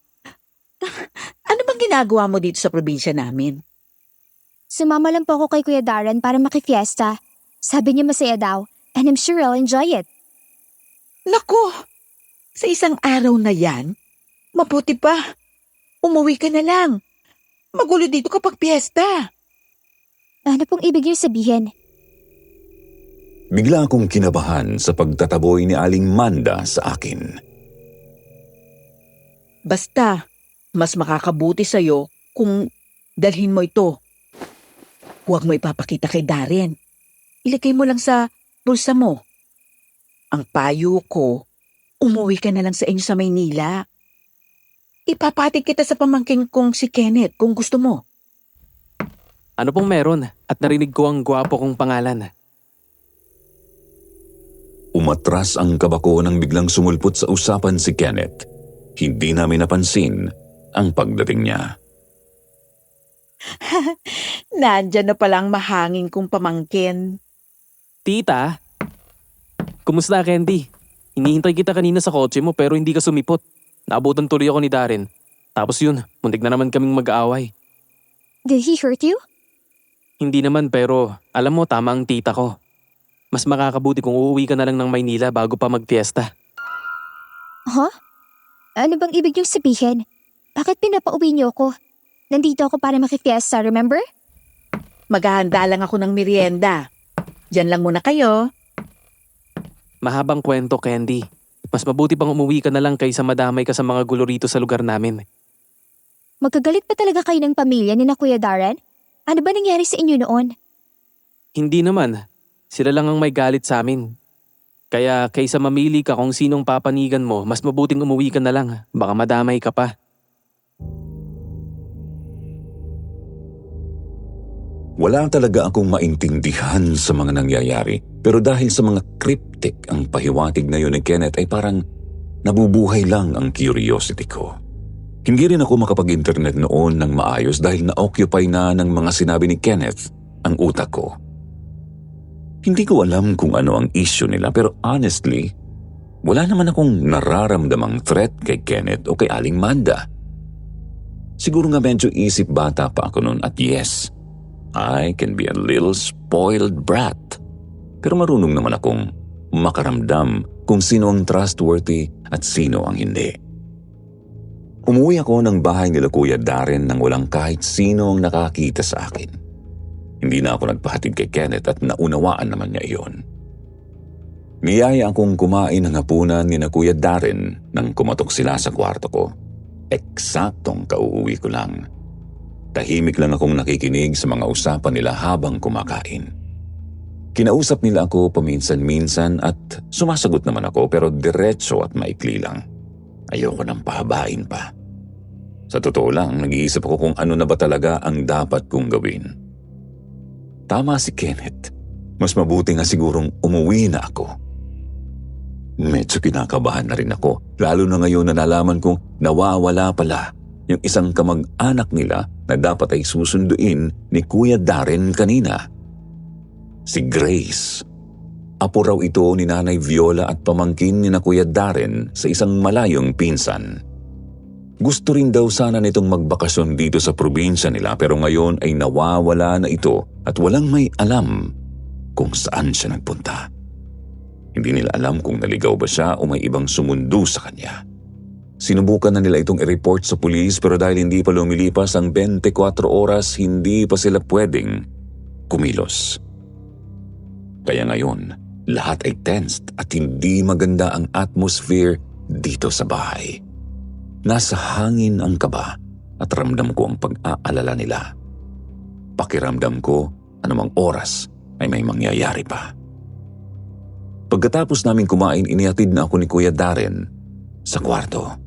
Ano bang ginagawa mo dito sa probinsya namin? Sumama lang po ako kay Kuya Darren para makifiesta. Sabi niya masaya daw, and I'm sure I'll enjoy it. Nako, sa isang araw na yan, mabuti pa. Umuwi ka na lang. Magulo dito kapag piyesta. Ano pong ibig niyo sabihin? Bigla akong kinabahan sa pagtataboy ni Aling Manda sa akin. Basta, mas makakabuti sa'yo kung dalhin mo ito. Huwag mo ipapakita kay Darren. Ilagay mo lang sa bulsa mo. Ang payo ko, umuwi ka na lang sa inyo sa Maynila. Ipapatig kita sa pamangkin kong si Kenneth kung gusto mo. Ano pong meron? At narinig ko ang gwapo kong pangalan. Umatras ang kaba ko nang biglang sumulpot sa usapan si Kenneth. Hindi namin napansin ang pagdating niya. Nandyan na palang mahangin kong pamangkin. Tita? Kumusta, Candy? Hinihintay kita kanina sa kotse mo pero hindi ka sumipot. Naabutan tuloy ako ni Darren. Tapos yun, muntik na naman kaming mag-aaway. Did he hurt you? Hindi naman pero alam mo tama ang tita ko. Mas makakabuti kung uuwi ka na lang ng Maynila bago pa magfiesta. Huh? Ano bang ibig niyong sabihin? Bakit pinapauwi niyo ako? Nandito ako para makifiesta, remember? Maghahanda lang ako ng merienda. Diyan lang muna kayo. Mahabang kwento, Candy. Mas mabuti pang umuwi ka na lang kaysa madamay ka sa mga gulo rito sa lugar namin. Magkagalit pa talaga kayo ng pamilya ni na Kuya Darren? Ano ba nangyari sa inyo noon? Hindi naman. Sila lang ang may galit sa amin. Kaya kaysa mamili ka kung sinong papanigan mo, mas mabuting umuwi ka na lang. Baka madamay ka pa. Wala talaga akong maintindihan sa mga nangyayari. Pero dahil sa mga cryptic ang pahiwatig na yun ni Kenneth ay parang nabubuhay lang ang curiosity ko. Hindi rin ako makapag-internet noon ng maayos dahil na-occupy na ng mga sinabi ni Kenneth ang utak ko. Hindi ko alam kung ano ang issue nila pero honestly, wala naman akong nararamdamang threat kay Kenneth o kay Aling Manda. Siguro nga medyo isip bata pa ako noon at yes, I can be a little spoiled brat. Pero marunong naman akong makaramdam kung sino ang trustworthy at sino ang hindi. Umuwi ako ng bahay nila Kuya Darren nang walang kahit sino ang nakakita sa akin. Hindi na ako nagpahatid kay Kenneth at naunawaan naman niya iyon. Niyaya akong kumain ng hapunan ni na Kuya Darren nang kumatok sila sa kwarto ko. Eksaktong kauuwi ko lang. Tahimik lang akong nakikinig sa mga usapan nila habang kumakain. Kinausap nila ako paminsan-minsan at sumasagot naman ako pero diretso at maikli lang. Ayoko nang pahabain pa. Sa totoo lang, nag-iisip ako kung ano na ba talaga ang dapat kong gawin. Tama si Kenneth. Mas mabuti nga sigurong umuwi na ako. Medyo kinakabahan na rin ako, lalo na ngayon na nalaman kong nawawala pala yung isang kamag-anak nila na dapat ay susunduin ni Kuya Darren kanina. Si Grace. Apo raw ito ni Nanay Viola at pamangkin ni na Kuya Darren sa isang malayong pinsan. Gusto rin daw sana nitong magbakasyon dito sa probinsya nila pero ngayon ay nawawala na ito at walang may alam kung saan siya nagpunta. Hindi nila alam kung naligaw ba siya o may ibang sumundo sa kanya. Sinubukan na nila itong i-report sa pulis pero dahil hindi pa lumilipas ang 24 oras, hindi pa sila pwedeng kumilos. Kaya ngayon, lahat ay tensed at hindi maganda ang atmosphere dito sa bahay. Nasa hangin ang kaba at ramdam ko ang pag-aalala nila. Pakiramdam ko anumang oras ay may mangyayari pa. Pagkatapos namin kumain, inihatid na ako ni Kuya Darren sa kwarto.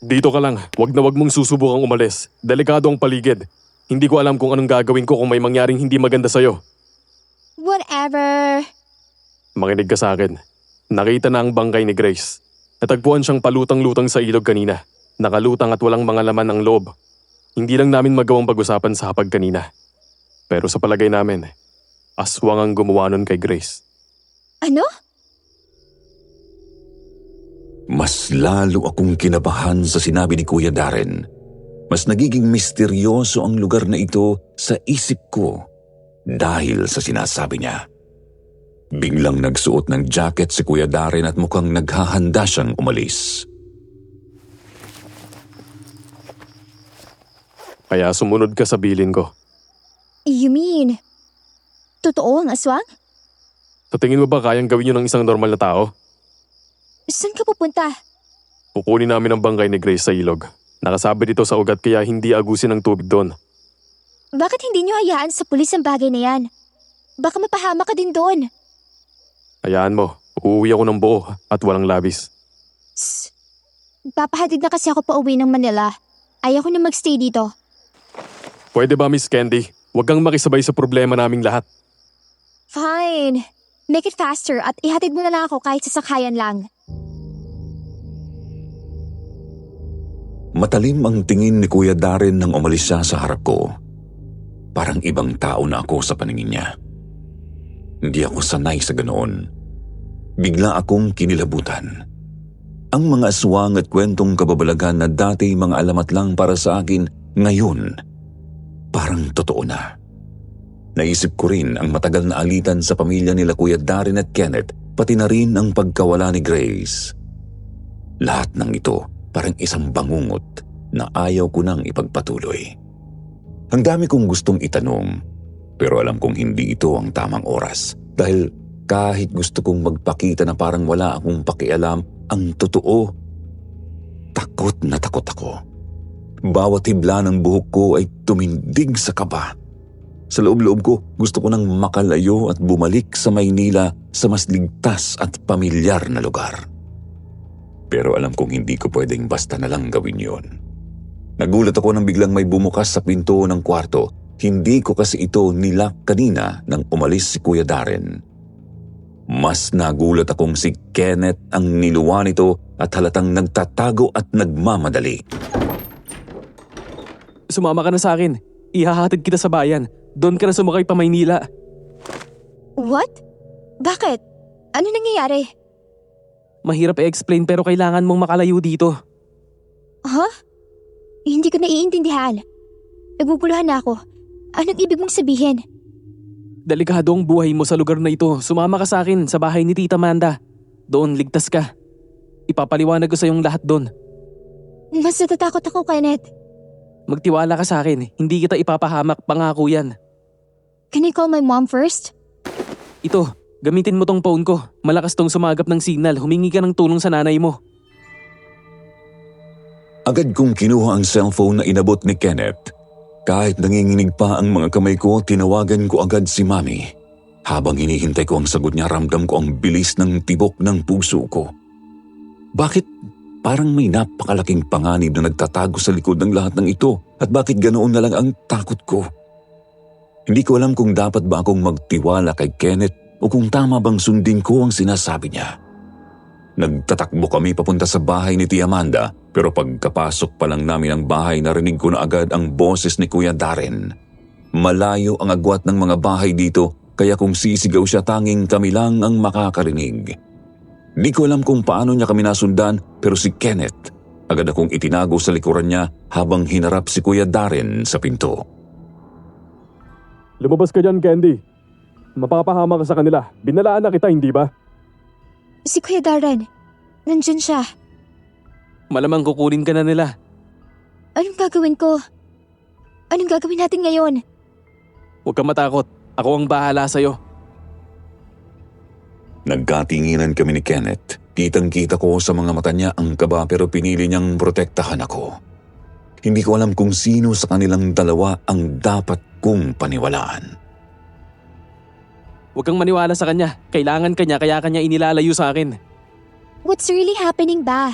Dito ka lang. Wag na wag mong susubukang umalis. Delikado ang paligid. Hindi ko alam kung anong gagawin ko kung may mangyaring hindi maganda sa'yo. Whatever. Makinig ka sa akin. Nakita na ang bangkay ni Grace. Natagpuan siyang palutang-lutang sa ilog kanina. Nakalutang at walang mga laman ang loob. Hindi lang namin magawang pag-usapan sa hapag kanina. Pero sa palagay namin, aswang ang gumawa nun kay Grace. Ano? Mas lalo akong kinabahan sa sinabi ni Kuya Darren. Mas nagiging misteryoso ang lugar na ito sa isip ko dahil sa sinasabi niya. Biglang nagsuot ng jacket si Kuya Darren at mukhang naghahanda siyang umalis. Kaya sumunod ka sa bilin ko. You mean, totoo ang aswang? Sa tingin mo ba kayang gawin yun ng isang normal na tao? Saan ka pupunta? Kukunin namin ang bangkay ni Grace sa ilog. Nakasabi dito sa ugat kaya hindi agusin ang tubig doon. Bakit hindi niyo hayaan sa pulis ang bagay na yan? Baka mapahama ka din doon. Hayaan mo, uuwi ako ng buo at walang labis. Tss. Papahatid na kasi ako pa uwi ng Manila. Ayaw ko na magstay dito. Pwede ba, Miss Candy? Huwag kang makisabay sa problema naming lahat. Fine. Make it faster at ihatid mo na lang ako kahit sasakayan lang. Matalim ang tingin ni Kuya Darren nang umalis siya sa harap ko. Parang ibang tao na ako sa paningin niya. Hindi ako sanay sa ganoon. Bigla akong kinilabutan. Ang mga aswang at kwentong kababalagan na dati mga alamat lang para sa akin, ngayon, parang totoo na. Naisip ko rin ang matagal na alitan sa pamilya nila Kuya Darren at Kenneth, pati na rin ang pagkawala ni Grace. Lahat ng ito parang isang bangungot na ayaw ko nang ipagpatuloy. Ang dami kong gustong itanong, pero alam kong hindi ito ang tamang oras dahil kahit gusto kong magpakita na parang wala akong pakialam, ang totoo, takot na takot ako. Bawat hibla ng buhok ko ay tumindig sa kaba. Sa loob-loob ko, gusto ko nang makalayo at bumalik sa Maynila sa mas ligtas at pamilyar na lugar. Pero alam kong hindi ko pwedeng basta na lang gawin yon. Nagulat ako nang biglang may bumukas sa pinto ng kwarto. Hindi ko kasi ito nilock kanina nang umalis si Kuya Darren. Mas nagulat akong si Kenneth ang niluwa nito at halatang nagtatago at nagmamadali. Sumama ka na sa akin. Ihahatid kita sa bayan. Doon ka na sumakay pa Maynila. What? Bakit? Ano nangyayari? Mahirap i-explain pero kailangan mong makalayo dito. Huh? Hindi ko naiintindihan. Naguguluhan na ako. Anong ibig mong sabihin? Delikado ang buhay mo sa lugar na ito. Sumama ka sa akin sa bahay ni Tita Amanda. Doon ligtas ka. Ipapaliwanag ko sa iyong lahat doon. Mas natatakot ako, Kenneth. Magtiwala ka sa akin. Hindi kita ipapahamak. Pangako yan. Can I call my mom first? Ito, gamitin mo tong phone ko. Malakas tong sumagap ng signal. Humingi ka ng tulong sa nanay mo. Agad kong kinuha ang cellphone na inabot ni Kenneth. Kahit nanginginig pa ang mga kamay ko, tinawagan ko agad si Mami. Habang hinihintay ko ang sagot niya, ramdam ko ang bilis ng tibok ng puso ko. Bakit parang may napakalaking panganib na nagtatago sa likod ng lahat ng ito? At bakit ganoon na lang ang takot ko? Hindi ko alam kung dapat ba akong magtiwala kay Kenneth o kung tama bang sundin ko ang sinasabi niya. Nagtatakbo kami papunta sa bahay ni Tia Amanda, pero pagkapasok pa lang namin ang bahay, narinig ko na agad ang boses ni Kuya Darren. Malayo ang agwat ng mga bahay dito, kaya kung sisigaw siya, tanging kami lang ang makakarinig. Di ko alam kung paano niya kami nasundan, pero si Kenneth, agad akong itinago sa likuran niya habang hinarap si Kuya Darren sa pinto. Lumabas ka dyan, Candy. Mapapahama ka sa kanila. Binalaan na kita, hindi ba? Si Kuya Darren. Nandyan siya. Malamang kukunin ka na nila. Anong gagawin ko? Anong gagawin natin ngayon? Huwag kang matakot. Ako ang bahala sa'yo. Nagkatinginan kami ni Kenneth. Kitang-kita ko sa mga mata niya ang kaba, pero pinili niyang protektahan ako. Hindi ko alam kung sino sa kanilang dalawa ang dapat kong paniwalaan. Huwag kang maniwala sa kanya. Kailangan kanya kaya kanya inilalayo sa akin. What's really happening ba?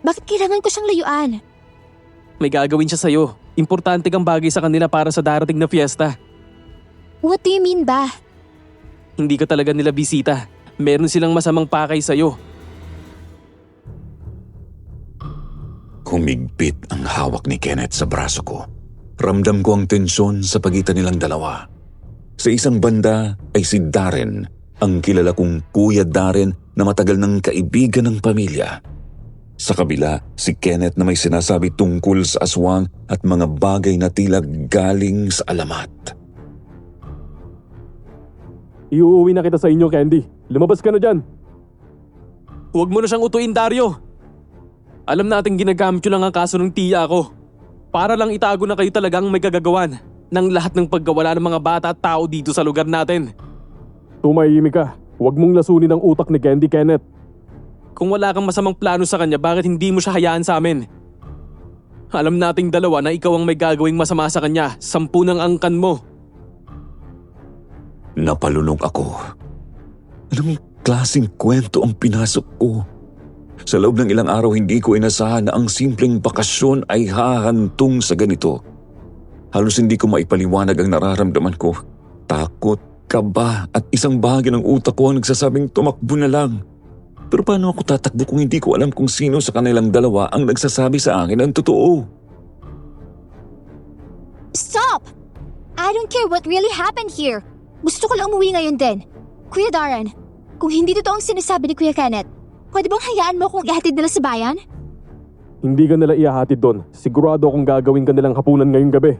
Bakit kailangan ko siyang layuan? May gagawin siya sa'yo. Importante kang bagay sa kanila para sa darating na fiesta. What do you mean ba? Hindi ka talaga nila bisita. Meron silang masamang pakay sa'yo. Humigpit ang hawak ni Kenneth sa braso ko. Ramdam ko ang tensyon sa pagitan nilang dalawa. Sa isang banda ay si Darren, ang kilala kong Kuya Darren na matagal ng kaibigan ng pamilya. Sa kabila, si Kenneth na may sinasabi tungkol sa aswang at mga bagay na tila galing sa alamat. Iuuwi na kita sa inyo, Candy. Lumabas ka na dyan. Huwag mo na siyang utuin, Dario. Alam nating ginagamit yun lang ang kaso ng tiya ko. Para lang itago na kayo talagang may kagagawan ng lahat ng pagkawala ng mga bata at tao dito sa lugar natin. Tumahimik ka. Huwag mong lasunin ang utak ni Candy, Kenneth. Kung wala kang masamang plano sa kanya, bakit hindi mo siya hayaan sa amin? Alam nating dalawa na ikaw ang may gagawing masama sa kanya. 10 ng angkan mo. Napalunok ako. Anong klaseng kwento ang pinasok ko? Sa loob ng ilang araw hindi ko inasahan na ang simpleng bakasyon ay hahantong sa ganito. Halos hindi ko maipaliwanag ang nararamdaman ko. Takot, kaba at isang bahagi ng utak ko ang nagsasabing tumakbo na lang. Pero paano ako tatakbo kung hindi ko alam kung sino sa kanilang dalawa ang nagsasabi sa akin ang totoo? Stop! I don't care what really happened here. Gusto ko lang umuwi ngayon din. Kuya Darren, kung hindi totoo ang sinasabi ni Kuya Kenneth, pwede bang hayaan mo kung ihatid nila sa bayan? Hindi ka nila ihahatid doon. Sigurado akong gagawin ka nilang hapunan ngayong gabi.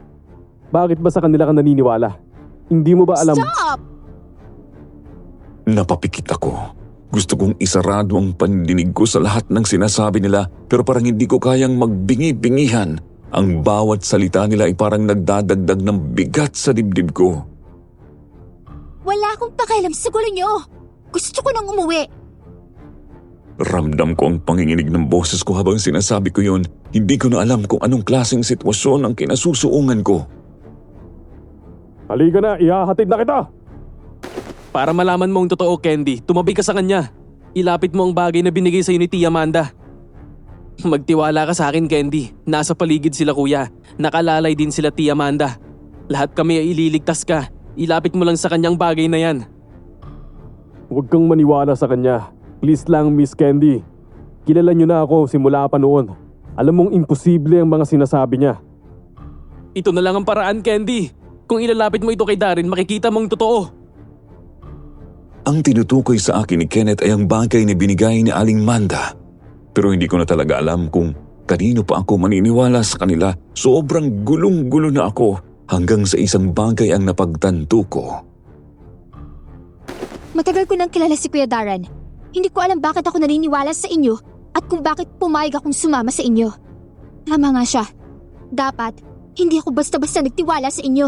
Bakit ba sa kanila ka naniniwala? Hindi mo ba alam? Stop! Napapikit ako. Gusto kong isarado ang pandinig ko sa lahat ng sinasabi nila pero parang hindi ko kayang magbingi-bingihan. Ang bawat salita nila ay parang nagdadagdag ng bigat sa dibdib ko. Wala akong pakialam sa gulo niyo. Gusto ko nang umuwi. Ramdam ko ang panginginig ng boses ko habang sinasabi ko yun. Hindi ko na alam kung anong klaseng sitwasyon ang kinasusuungan ko. Halika na, ihahatid na kita! Para malaman mo ang totoo, Candy, tumabi ka sa kanya. Ilapit mo ang bagay na binigay sa ni Tia Amanda. Magtiwala ka sa akin, Candy. Nasa paligid sila, kuya. Nakalalay din sila, Tia Amanda. Lahat kami ay ililigtas ka. Ilapit mo lang sa kanyang bagay na yan. Huwag kang maniwala sa kanya. Please lang, Miss Candy. Kilala niyo na ako simula pa noon. Alam mong imposible ang mga sinasabi niya. Ito na lang ang paraan, Candy. Kung ilalapit mo ito kay Darren, makikita mong totoo. Ang tinutukoy sa akin ni Kenneth ay ang bagay na binigay ni Aling Manda. Pero hindi ko na talaga alam kung kanino pa ako maniniwala sa kanila. Sobrang gulong-gulo na ako hanggang sa isang bagay ang napagtanto ko. Matagal ko nang kilala si Kuya Darren. Hindi ko alam bakit ako naniniwala sa inyo at kung bakit pumayag akong sumama sa inyo. Tama nga siya. Dapat, hindi ako basta-basta nagtiwala sa inyo.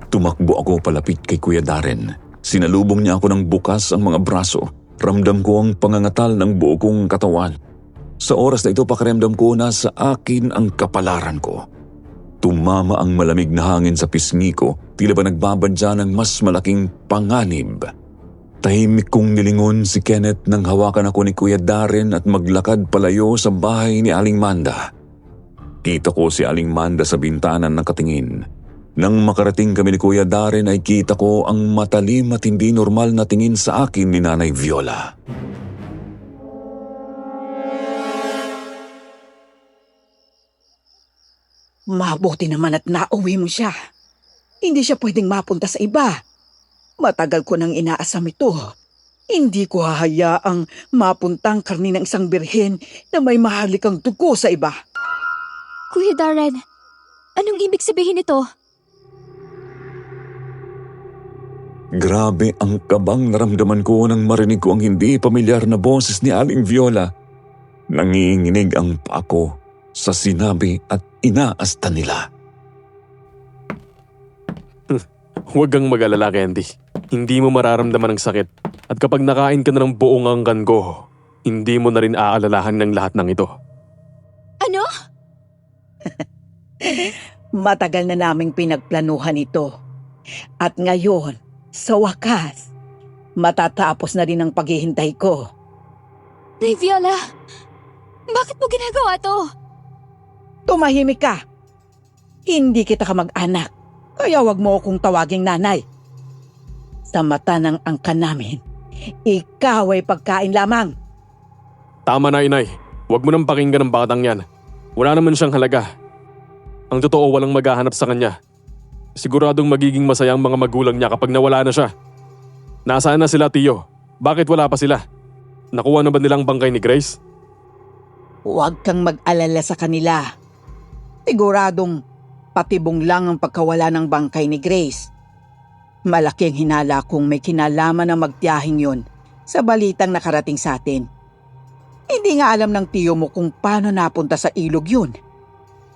Tumakbo ako palapit kay Kuya Darren. Sinalubong niya ako ng bukas ang mga braso. Ramdam ko ang pangangatal ng buo kong katawan. Sa oras na ito pakiramdam ko na sa akin ang kapalaran ko. Tumama ang malamig na hangin sa pisngi ko, tila ba nagbabadya ng mas malaking panganib. Tahimik kong nilingon si Kenneth nang hawakan ako ni Kuya Darren at maglakad palayo sa bahay ni Aling Manda. Kita ko si Aling Manda sa bintanan nakatingin. Nang makarating kami ni Kuya Darren ay kita ko ang matalim at hindi normal na tingin sa akin ni Nanay Viola. Mabuti naman at nauwi mo siya. Hindi siya pwedeng mapunta sa iba. Matagal ko nang inaasam ito. Hindi ko hahayaang mapuntang karni ng isang birhen na may mahalikang dugo sa iba. Kuya Darren, anong ibig sabihin nito? Grabe ang kabang naramdaman ko nang marinig ko ang hindi pamilyar na boses ni Aling Viola. Nanginginig ang paa ko sa sinabi at inaasta nila. Huwag kang mag-alala, Candy. Hindi mo mararamdaman ang sakit. At kapag nakain ka na ng buong angkan ko, hindi mo na rin aalalahan ng lahat ng ito. Ano? Matagal na naming pinagplanuhan ito. At ngayon, sa wakas, matatapos na rin ang paghihintay ko. Nay Viola, bakit mo ginagawa to? Tumahimik ka. Hindi kita kamag-anak, kaya wag mo akong tawaging nanay. Sa mata ng angkan namin, ikaw ay pagkain lamang. Tama na, inay. Huwag mo nang pakinggan ng batang yan. Wala naman siyang halaga. Ang totoo, walang maghahanap sa kanya. Siguradong magiging masaya ang mga magulang niya kapag nawala na siya. Nasaan na sila, Tio? Bakit wala pa sila? Nakuha na ba nilang bangkay ni Grace? Huwag kang mag-alala sa kanila. Siguradong patibong lang ang pagkawala ng bangkay ni Grace. Malaki ang hinala kung may kinalaman ng magtiyahing yon sa balitang nakarating sa atin. Hindi nga alam ng tiyo mo kung paano napunta sa ilog yun.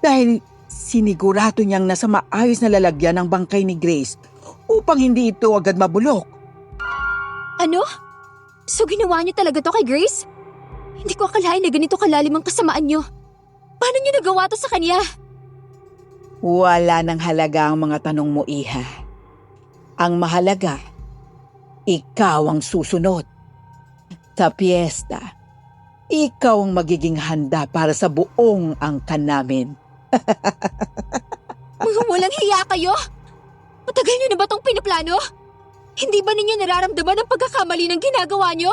Dahil sinigurado niyang nasa maayos na lalagyan ng bangkay ni Grace upang hindi ito agad mabulok. Ano? So ginawa niyo talaga to kay Grace? Hindi ko akalain na ganito kalalim ang kasamaan niyo. Paano niyo nagawa to sa kanya? Wala nang halaga ang mga tanong mo, Iha. Ang mahalaga, ikaw ang susunod. Sa piyesta, ikaw ang magiging handa para sa buong angkan namin. Mga walang hiya kayo? Matagal niyo na ba tong pinaplano? Hindi ba ninyo nararamdaman ang pagkakamali ng ginagawa niyo?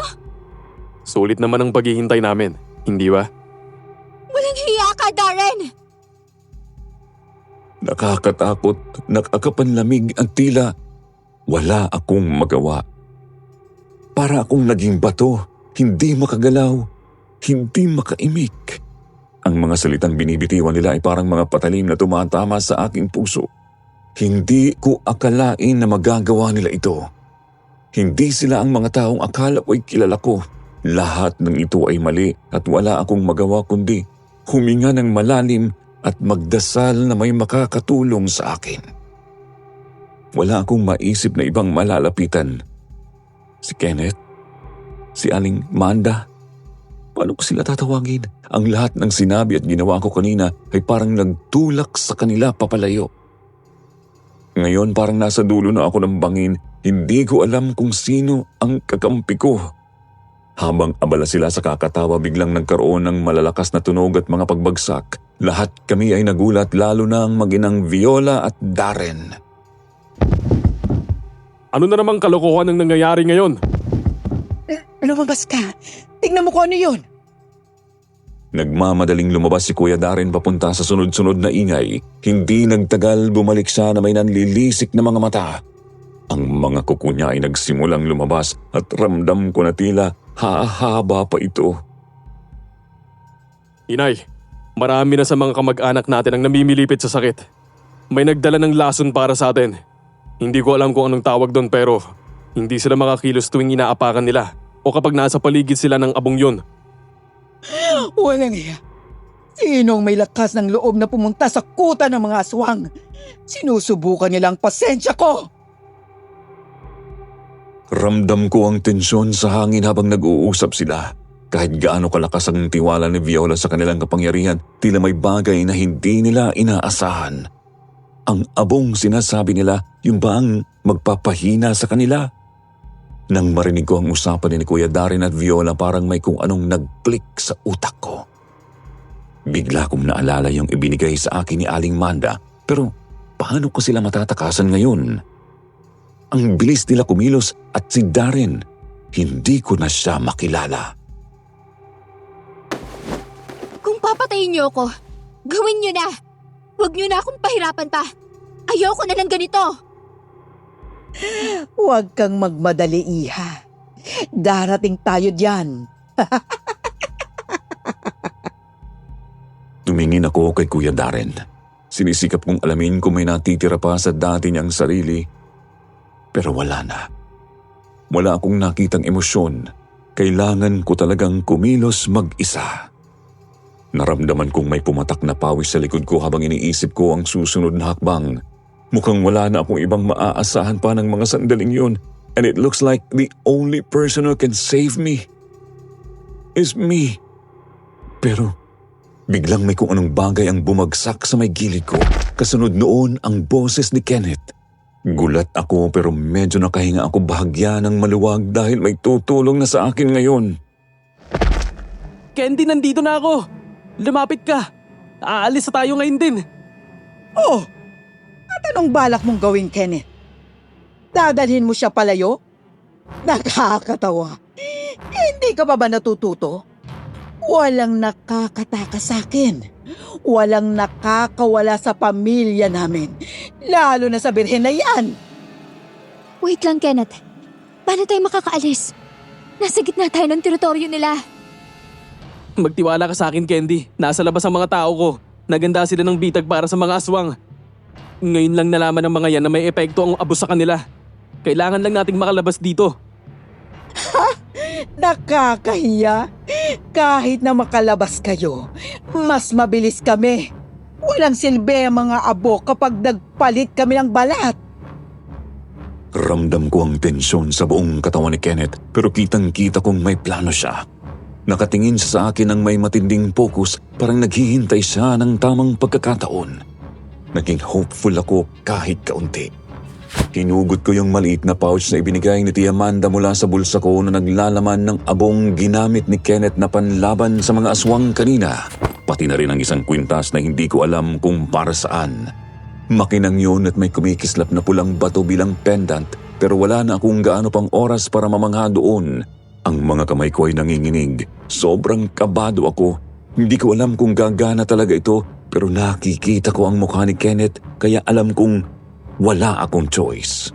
Sulit naman ang paghihintay namin, hindi ba? Walang hiya ka, Darren! Nakakatakot, nakakapanlamig at tila wala akong magawa. Para akong naging bato, hindi makagalaw, hindi makaimik. Ang mga salitang binibitiwan nila ay parang mga patalim na tumatama sa aking puso. Hindi ko akalain na magagawa nila ito. Hindi sila ang mga taong akala ko'y kilala ko. Lahat ng ito ay mali at wala akong magawa kundi huminga ng malalim at magdasal na may makakatulong sa akin. Wala akong maisip na ibang malalapitan. Si Kenneth? Si Aling Manda? Paano ko sila tatawagin? Ang lahat ng sinabi at ginawa ko kanina ay parang nagtulak sa kanila papalayo. Ngayon parang nasa dulo na ako ng bangin, hindi ko alam kung sino ang kakampi ko. Habang abala sila sa kakatawa, biglang nagkaroon ng malalakas na tunog at mga pagbagsak. Lahat kami ay nagulat, lalo na ang maginang Viola at Darren. Ano na namang kalokohan ang nangyayari ngayon? Lumabas ka. Tingnan mo kung ano yun. Nagmamadaling lumabas si Kuya Darren papunta sa sunod-sunod na ingay. Hindi nagtagal, bumalik siya na may nanlilisik na mga mata. Ang mga kuko niya ay nagsimulang lumabas at ramdam ko na tila hahaba pa ito. Inay, marami na sa mga kamag-anak natin ang namimilipit sa sakit. May nagdala ng lason para sa atin. Hindi ko alam kung anong tawag doon pero hindi sila makakilos tuwing inaapakan nila o kapag nasa paligid sila ng abong yun. Walang iya. Sinong may lakas ng loob na pumunta sa kuta ng mga aswang? Sinusubukan nilang pasensya ko. Ramdam ko ang tensyon sa hangin habang nag-uusap sila. Kahit gaano kalakas ang tiwala ni Viola sa kanilang kapangyarihan, tila may bagay na hindi nila inaasahan. Ang abong sinasabi nila, yung ba ang magpapahina sa kanila? Nang marinig ko ang usapan ni Kuya Darren at Viola, parang may kung anong nag-click sa utak ko. Bigla kong naalala yung ibinigay sa akin ni Aling Manda, pero paano ko sila matatakasan ngayon? Ang bilis nila kumilos at si Darren, hindi ko na siya makilala. Kung papatayin niyo ako, gawin niyo na! Huwag niyo na akong pahirapan pa! Ayoko na ng ganito! Huwag kang magmadali, Iha. Darating tayo diyan. Tumingin ako kay Kuya Darren. Sinisikap kong alamin kung may natitira pa sa dati niyang sarili. Pero wala na. Wala akong nakitang emosyon. Kailangan ko talagang kumilos mag-isa. Naramdaman kong may pumatak na pawis sa likod ko habang iniisip ko ang susunod na hakbang. Mukhang wala na akong ibang maaasahan pa ng mga sandaling yun, and it looks like the only person who can save me is me. Pero biglang may kung anong bagay ang bumagsak sa may gilid ko. Kasunod noon ang boses ni Kenneth. Gulat ako pero medyo nakahinga ako bahagya ng maluwag dahil may tutulong na sa akin ngayon. Candy, nandito na ako! Lumapit ka! Aalis na tayo ngayon din! Oh! At anong balak mong gawin, Kenneth? Dadalhin mo siya palayo? Nakakatawa. Hindi ka pa ba natututo? Walang nakakatakas sa akin. Walang nakakawala sa pamilya namin. Lalo na sa birhen na yan. Wait lang, Kenneth. Paano tayo makakaalis? Nasa gitna tayo ng teritoryo nila. Magtiwala ka sa akin, Candy. Nasa labas ang mga tao ko. Naganda sila ng bitag para sa mga aswang. Ngayon lang nalaman ng mga yan na may epekto ang abo sa kanila. Kailangan lang nating makalabas dito. Nakakahiya. Kahit na makalabas kayo, mas mabilis kami. Walang silbi ang mga abo kapag nagpalit kami ng balat. Ramdam ko ang tensyon sa buong katawan ni Kenneth pero kitang-kita kong may plano siya. Nakatingin siya sa akin ng may matinding focus, parang naghihintay siya ng tamang pagkakataon. Naging hopeful ako kahit kaunti. Hinugot ko yung maliit na pouch na ibinigay ni Tia Amanda mula sa bulsa ko na naglalaman ng abong ginamit ni Kenneth na panlaban sa mga aswang kanina. Pati na rin ang isang kwintas na hindi ko alam kung para saan. Makinang yun at may kumikislap na pulang bato bilang pendant pero wala na akong gaano pang oras para mamangha doon. Ang mga kamay ko ay nanginginig. Sobrang kabado ako. Hindi ko alam kung gagana talaga ito pero nakikita ko ang mukha ni Kenneth kaya alam kong wala akong choice.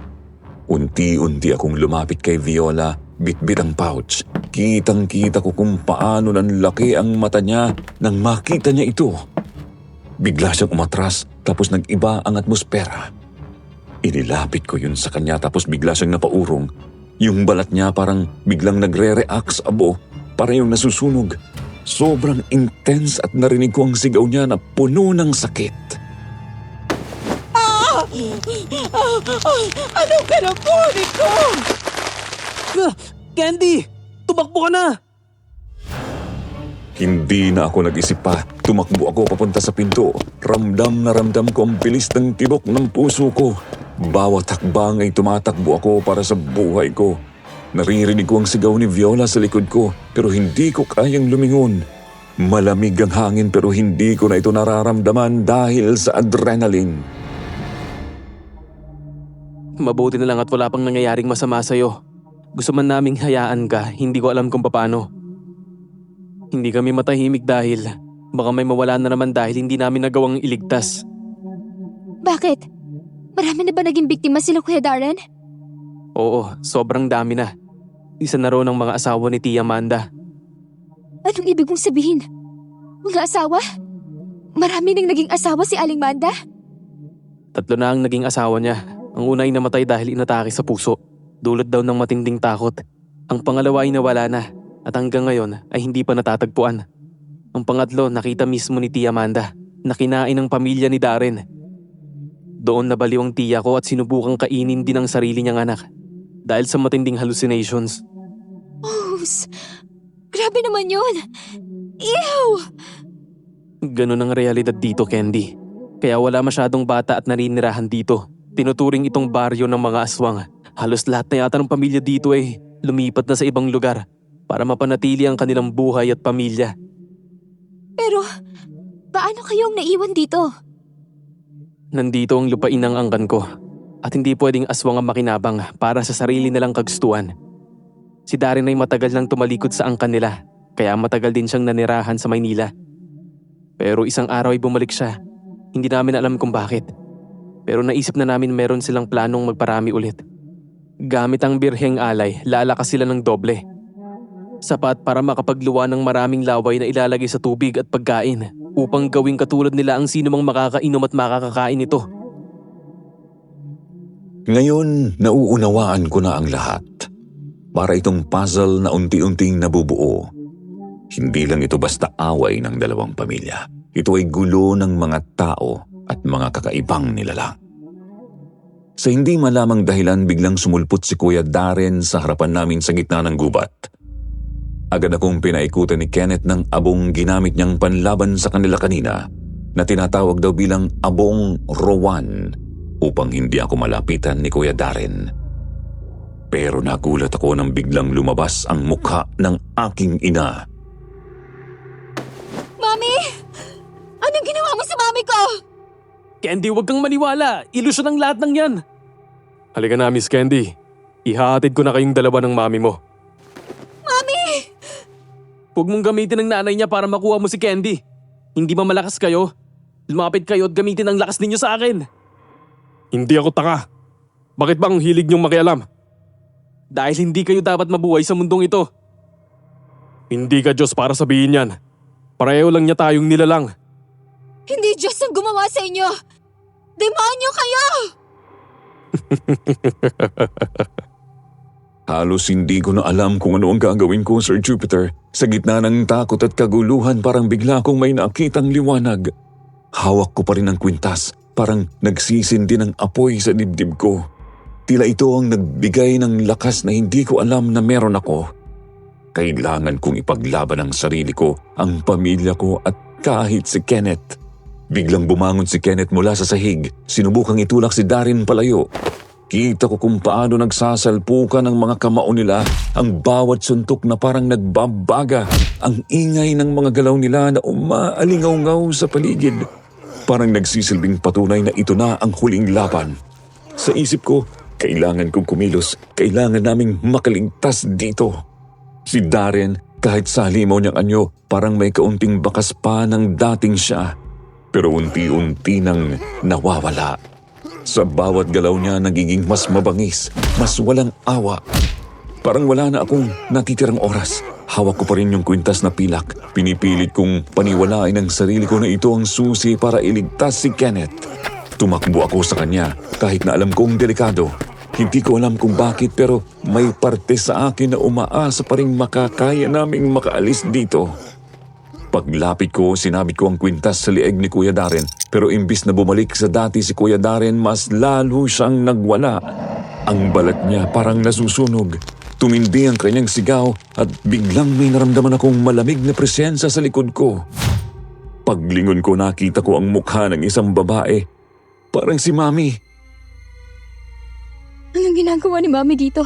Unti-unti akong lumapit kay Viola, bitbit ang pouch. Kitang-kita ko kung paano nanlaki ang mata niya nang makita niya ito. Bigla siyang umatras tapos nag-iba ang atmosfera. Inilapit ko yun sa kanya tapos bigla siyang napaurong. Yung balat niya parang biglang nagre-react sa abo, para yung nasusunog. Sobrang intense at narinig ko ang sigaw niya na puno ng sakit. Ano ka na po, Rico? Candy! Tumakbo ka na! Hindi na ako nag-isip pa. Tumakbo ako papunta sa pinto. Ramdam na ramdam ko ang bilis ng tibok ng puso ko. Bawat hakbang ay tumatakbo ako para sa buhay ko. Naririnig ko ang sigaw ni Viola sa likod ko pero hindi ko kayang lumingon. Malamig ang hangin pero hindi ko na ito nararamdaman dahil sa adrenaline. Mabuti na lang at wala pang nangyayaring masama sa'yo. Gusto man naming hayaan ka, hindi ko alam kung paano. Hindi kami matahimik dahil baka may mawala na naman dahil hindi namin nagawang iligtas. Bakit? Marami na ba naging biktima sila, Kuya Darren? Oo, sobrang dami na. Isa na raw ng mga asawa ni Tia Amanda. Anong ibig mong sabihin? Mga asawa? Marami nang naging asawa si Aling Manda? 3 na ang naging asawa niya. Ang una ay namatay dahil inatake sa puso. Dulot daw ng matinding takot. Ang pangalawa ay nawala na at hanggang ngayon ay hindi pa natatagpuan. Ang pangatlo nakita mismo ni Tia Amanda na kinain ng pamilya ni Darren. Doon nabaliw ang tiya ko at sinubukang kainin din ang sarili niyang anak dahil sa matinding hallucinations. Oh, grabe naman yun! Ew! Ganun ang realidad dito, Candy. Kaya wala masyadong bata at naninirahan dito. Tinuturing itong baryo ng mga aswang. Halos lahat na yata ng pamilya dito ay lumipat na sa ibang lugar para mapanatili ang kanilang buhay at pamilya. Pero, paano kayong naiwan dito? Nandito ang lupain ng angkan ko at hindi pwedeng aswang ang makinabang para sa sarili nilang kagustuhan. Si Darren ay matagal nang tumalikod sa angkan nila kaya matagal din siyang nanirahan sa Maynila. Pero isang araw ay bumalik siya. Hindi namin alam kung bakit. Pero naisip na namin meron silang planong magparami ulit. Gamit ang birheng alay, lalakas sila ng doble. Sapat para makapagluwa ng maraming laway na ilalagay sa tubig at pagkain upang gawing katulad nila ang sino mang makakainom at makakakain nito. Ngayon, nauunawaan ko na ang lahat. Para itong puzzle na unti-unting nabubuo. Hindi lang ito basta away ng dalawang pamilya. Ito ay gulo ng mga tao at mga kakaibang nilalang. Sa hindi malamang dahilan biglang sumulpot si Kuya Darren sa harapan namin sa gitna ng gubat. Agad akong pinaikutan ni Kenneth ng abong ginamit niyang panlaban sa kanila kanina na tinatawag daw bilang abong Rowan upang hindi ako malapitan ni Kuya Darren. Pero nagulat ako nang biglang lumabas ang mukha ng aking ina. Mami! Anong ginawa mo sa mami ko? Candy, huwag kang maniwala! Ilusyon ang lahat ng yan! Halika na, Miss Candy. Ihahatid ko na kayong dalawa ng mami mo. Mami! Huwag mong gamitin ng nanay niya para makuha mo si Candy. Hindi ba malakas kayo? Lumapit kayo at gamitin ang lakas ninyo sa akin. Hindi ako tanga. Bakit ba ang hilig niyong makialam? Dahil hindi kayo dapat mabuhay sa mundong ito. Hindi ka Diyos para sabihin yan. Pareho lang niya tayong nilalang. Hindi Diyos ang gumawa sa inyo! Demonyo kayo! Halos hindi ko na alam kung ano ang gagawin ko, Sir Jupiter. Sa gitna ng takot at kaguluhan, parang bigla akong may nakitang liwanag. Hawak ko pa rin ang kwintas, parang nagsisindi ng apoy sa dibdib ko. Tila ito ang nagbigay ng lakas na hindi ko alam na meron ako. Kailangan kong ipaglaban ang sarili ko, ang pamilya ko at kahit si Kenneth. Biglang bumangon si Kenneth mula sa sahig. Sinubukang itulak si Darren palayo. Kita ko kung paano nagsasalpukan ang mga kamao nila, ang bawat suntok na parang nagbabaga, ang ingay ng mga galaw nila na umaalingaw-ngaw sa paligid. Parang nagsisilbing patunay na ito na ang huling laban. Sa isip ko, kailangan kong kumilos, kailangan naming makaligtas dito. Si Darren, kahit sa halimaw niyang anyo, parang may kaunting bakas pa ng dating siya. Pero unti-unti nang nawawala. Sa bawat galaw niya nagiging mas mabangis, mas walang awa. Parang wala na akong natitirang oras. Hawak ko pa rin yung kwintas na pilak. Pinipilit kong paniwalain ang sarili ko na ito ang susi para iligtas si Kenneth. Tumakbo ako sa kanya kahit na alam kong delikado. Hindi ko alam kung bakit pero may parte sa akin na umaasa pa rin makakaya naming makaalis dito. Paglapit ko, sinabit ko ang kwintas sa lieg ni Kuya Darren pero imbis na bumalik sa dati si Kuya Darren, mas lalo siyang nagwala. Ang balat niya parang nasusunog. Tumindi ang kanyang sigaw at biglang may naramdaman akong malamig na presensya sa likod ko. Paglingon ko, nakita ko ang mukha ng isang babae. Parang si Mami. Anong ginagawa ni Mami dito?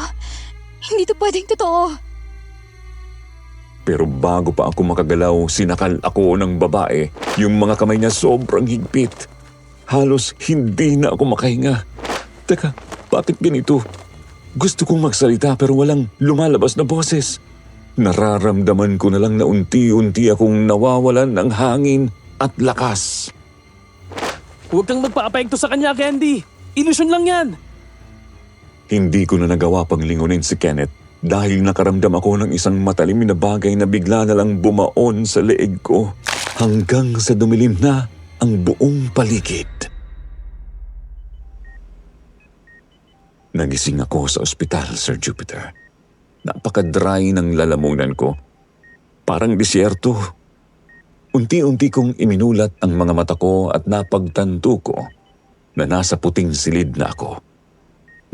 Hindi to pwedeng totoo. Pero bago pa ako makagalaw, sinakal ako ng babae. Yung mga kamay niya sobrang higpit. Halos hindi na ako makahinga. Teka, bakit ganito? Gusto kong magsalita pero walang lumalabas na boses. Nararamdaman ko na lang na unti-unti akong nawawalan ng hangin at lakas. Huwag kang magpa-apekto sa kanya, Candy. Ilusyon lang yan. Hindi ko na nagawa pang lingunin si Kenneth dahil nakaramdam ako ng isang matalim na bagay na bigla na lang bumaon sa leeg ko hanggang sa dumilim na ang buong paligid. Nagising ako sa ospital, Sir Jupiter. Napaka-dry ng lalamunan ko. Parang disyerto. Unti-unti kong iminulat ang mga mata ko at napagtanto ko na nasa puting silid na ako.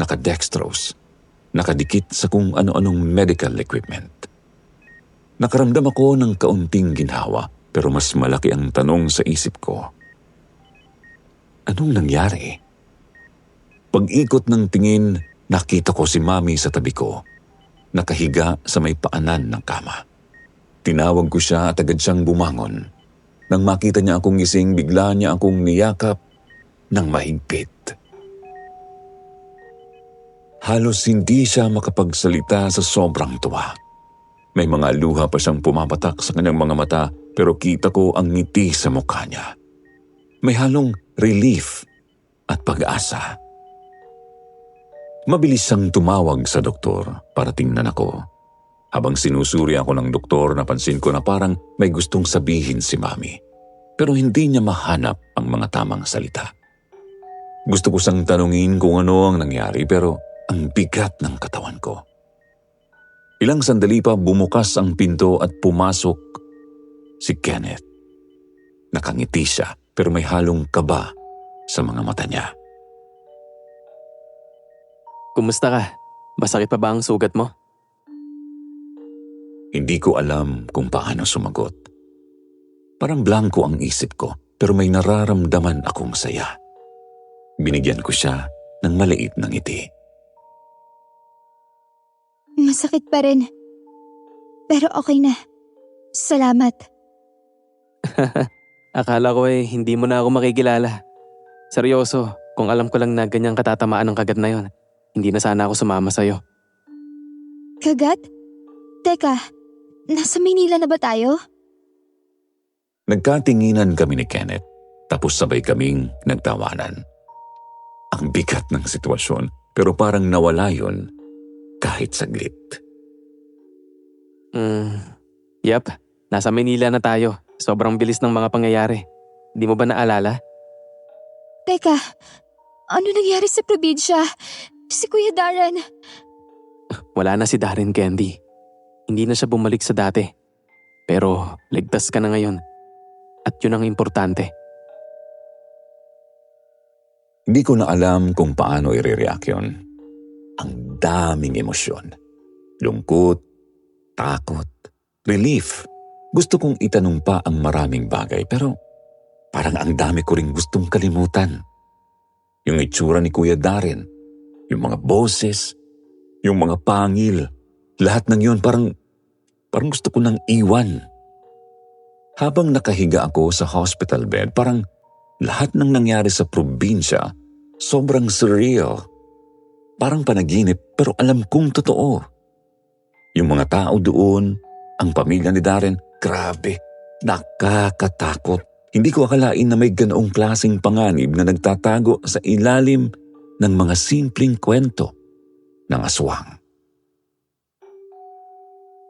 Naka-dextrose. Nakadikit sa kung ano-anong medical equipment. Nakaramdam ako ng kaunting ginhawa pero mas malaki ang tanong sa isip ko. Anong nangyari? Pag-ikot ng tingin, nakita ko si Mami sa tabi ko, nakahiga sa may paanan ng kama. Tinawag ko siya at agad siyang bumangon. Nang makita niya akong gising, bigla niya akong niyakap ng mahigpit. Halos hindi siya makapagsalita sa sobrang tuwa. May mga luha pa siyang pumapatak sa kanyang mga mata pero kita ko ang ngiti sa mukha niya. May halong relief at pag-asa. Mabilis siyang tumawag sa doktor para tingnan ako. Habang sinusuri ako ng doktor, napansin ko na parang may gustong sabihin si Mami. Pero hindi niya mahanap ang mga tamang salita. Gusto ko siyang tanungin kung ano ang nangyari pero ang bigat ng katawan ko. Ilang sandali pa bumukas ang pinto at pumasok si Kenneth. Nakangiti siya pero may halong kaba sa mga mata niya. Kumusta ka? Masakit pa ba ang sugat mo? Hindi ko alam kung paano sumagot. Parang blanko ang isip ko pero may nararamdaman akong saya. Binigyan ko siya ng maliit na ngiti. Masakit pa rin. Pero okay na. Salamat. Akala ko hindi mo na ako makikilala. Seryoso, kung alam ko lang na ganyang katatamaan ng kagat na yon, hindi na sana ako sumama sa'yo. Kagat? Teka, nasa Maynila na ba tayo? Nagkatinginan kami ni Kenneth, tapos sabay kaming nagtawanan. Ang bigat ng sitwasyon, pero parang nawala yun kahit saglit. Yap, nasa Manila na tayo. Sobrang bilis ng mga pangyayari. Di mo ba naalala? Teka, ano nangyari sa probinsya? Si Kuya Darren. Wala na si Darren, Candy. Hindi na siya bumalik sa dati. Pero ligtas ka na ngayon. At yun ang importante. Hindi ko na alam kung paano i-react yun. Ang daming emosyon. Lungkot, takot, relief. Gusto kong itanong pa ang maraming bagay pero parang ang dami ko ring gustong kalimutan. Yung itsura ni Kuya Darren, yung mga boses, yung mga pangil, lahat ng yun parang gusto ko nang iwan. Habang nakahiga ako sa hospital bed, parang lahat ng nangyari sa probinsya, sobrang surreal. Parang panaginip pero alam kong totoo. Yung mga tao doon, ang pamilya ni Darren, grabe, nakakatakot. Hindi ko akalain na may ganoong klaseng panganib na nagtatago sa ilalim ng mga simpleng kwento ng aswang.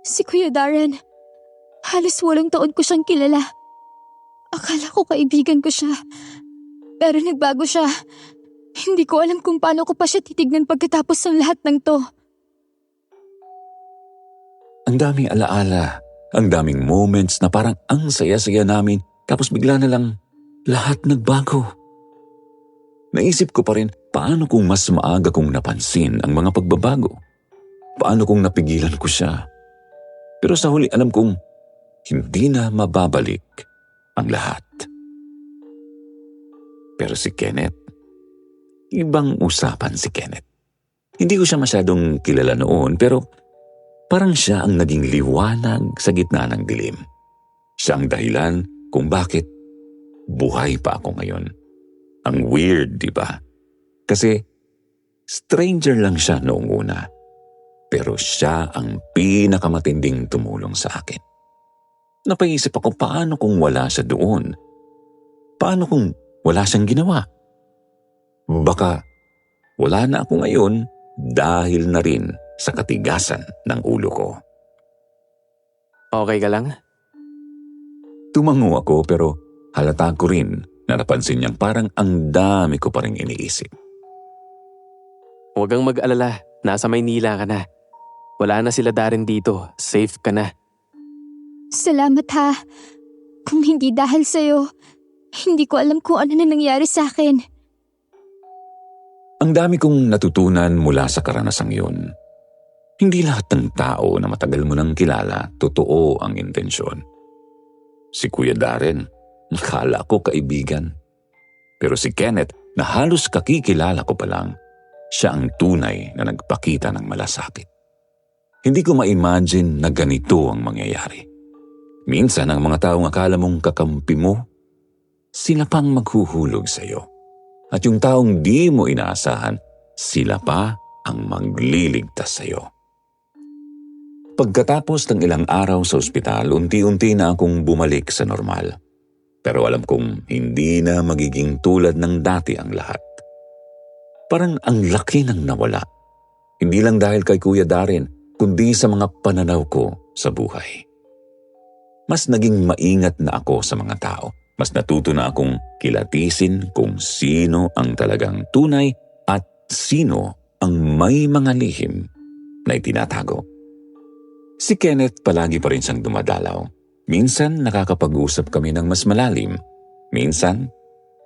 Si Kuya Darren. Halos 8 taon ko siyang kilala. Akala ko kaibigan ko siya. Pero nagbago siya. Hindi ko alam kung paano ko pa siya titignan pagkatapos ng lahat ng to. Ang daming alaala, ang daming moments na parang ang saya-saya namin tapos bigla na lang lahat nagbago. Naisip ko pa rin paano kung mas maaga kong napansin ang mga pagbabago. Paano kung napigilan ko siya. Pero sa huli alam kong hindi na mababalik ang lahat. Pero si Kenneth, ibang usapan si Kenneth. Hindi ko siya masyadong kilala noon pero parang siya ang naging liwanag sa gitna ng dilim. Siya ang dahilan kung bakit buhay pa ako ngayon. Ang weird, di ba? Kasi stranger lang siya noong una. Pero siya ang pinakamatinding tumulong sa akin. Napaisip ako paano kung wala siya doon? Paano kung wala siyang ginawa? Baka wala na ako ngayon dahil na rin sa katigasan ng ulo ko. Okay ka lang? Tumango ako pero halata ko rin na napansin niyang parang ang dami ko pa rin iniisip. Huwag kang mag-alala. Nasa Maynila ka na. Wala na sila Darren dito. Safe ka na. Salamat ha. Kung hindi dahil sa'yo, hindi ko alam kung ano na nangyari sa akin. Ang dami kong natutunan mula sa karanasang yun. Hindi lahat ng tao na matagal mo nang kilala, totoo ang intensyon. Si Kuya Darren, nakala ko kaibigan. Pero si Kenneth, na halos kakikilala ko pa lang, siya ang tunay na nagpakita ng malasakit. Hindi ko ma-imagine na ganito ang mangyayari. Minsan ang mga taong akala mong kakampi mo, sila pang maghuhulog sa iyo. At yung taong di mo inaasahan, sila pa ang magliligtas sa iyo. Pagkatapos ng ilang araw sa ospital, unti-unti na akong bumalik sa normal. Pero alam kong hindi na magiging tulad ng dati ang lahat. Parang ang laki ng nawala. Hindi lang dahil kay Kuya Darren, kundi sa mga pananaw ko sa buhay. Mas naging maingat na ako sa mga tao. Mas natuto na akong kilatisin kung sino ang talagang tunay at sino ang may mga lihim na itinatago. Si Kenneth palagi pa rin siyang dumadalaw. Minsan nakakapag-usap kami ng mas malalim. Minsan,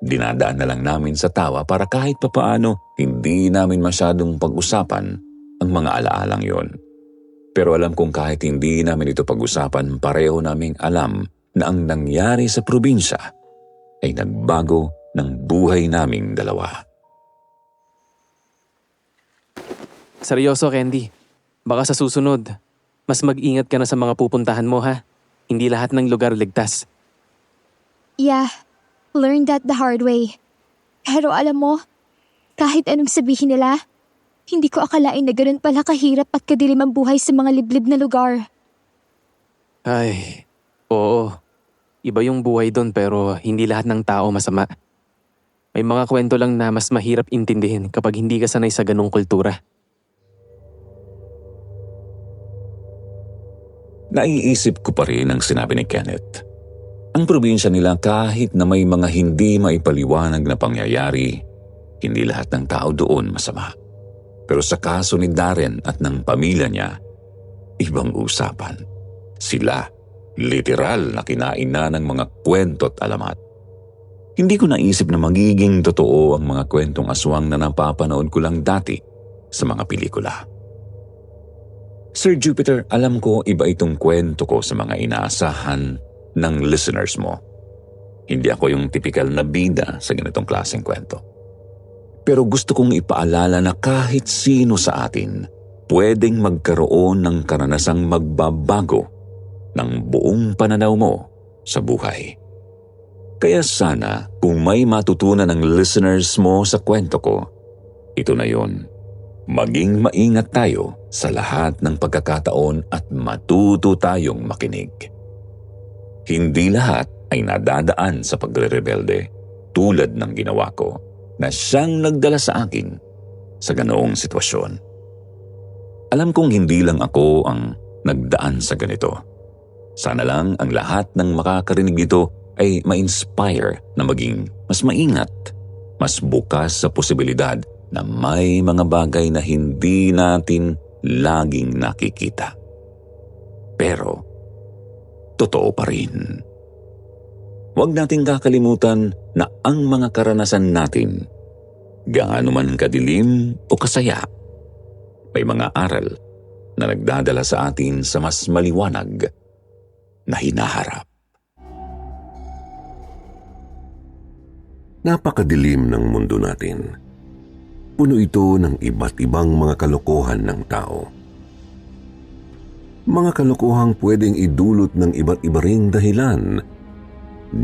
dinadaan na lang namin sa tawa para kahit papaano hindi namin masyadong pag-usapan ang mga alaalang yon. Pero alam kong kahit hindi namin ito pag-usapan, pareho naming alam na ang nangyari sa probinsya ay nagbago ng buhay naming dalawa. Seryoso, Candy. Baka sa susunod, mas mag-ingat ka na sa mga pupuntahan mo ha. Hindi lahat ng lugar ligtas. Yeah, learned that the hard way. Pero alam mo, kahit anong sabihin nila, hindi ko akalain na ganun pala kahirap at kadilim ang buhay sa mga liblib na lugar. Ay, oo. Iba yung buhay doon pero hindi lahat ng tao masama. May mga kwento lang na mas mahirap intindihin kapag hindi ka sanay sa ganong kultura. Naiisip ko pa rin ang sinabi ni Kenneth. Ang probinsya nila kahit na may mga hindi maipaliwanag na pangyayari, hindi lahat ng tao doon masama. Pero sa kaso ni Darren at ng pamilya niya, ibang usapan. Sila, literal na kinain na ng mga kwento at alamat. Hindi ko naisip na magiging totoo ang mga kwentong aswang na napapanood ko lang dati sa mga pelikula. Sir Jupiter, alam ko iba itong kwento ko sa mga inaasahan ng listeners mo. Hindi ako yung typical na bida sa ganitong klaseng kwento. Pero gusto kong ipaalala na kahit sino sa atin pwedeng magkaroon ng karanasang magbabago ng buong pananaw mo sa buhay. Kaya sana kung may matutunan ng listeners mo sa kwento ko, ito na yon. Maging maingat tayo sa lahat ng pagkakataon at matuto tayong makinig. Hindi lahat ay nadadaan sa pagre-rebelde tulad ng ginawa ko na siyang nagdala sa akin sa ganoong sitwasyon. Alam kong hindi lang ako ang nagdaan sa ganito. Sana lang ang lahat ng makakarinig nito ay ma-inspire na maging mas maingat, mas bukas sa posibilidad na may mga bagay na hindi natin laging nakikita. Pero, totoo pa rin. Huwag nating kakalimutan na ang mga karanasan natin, gaano man kadilim o kasaya, may mga aral na nagdadala sa atin sa mas maliwanag na hinaharap. Napakadilim ng mundo natin. Puno ito ng iba't ibang mga kalokohan ng tao. Mga kalokohang pwedeng idulot ng iba't iba ring dahilan,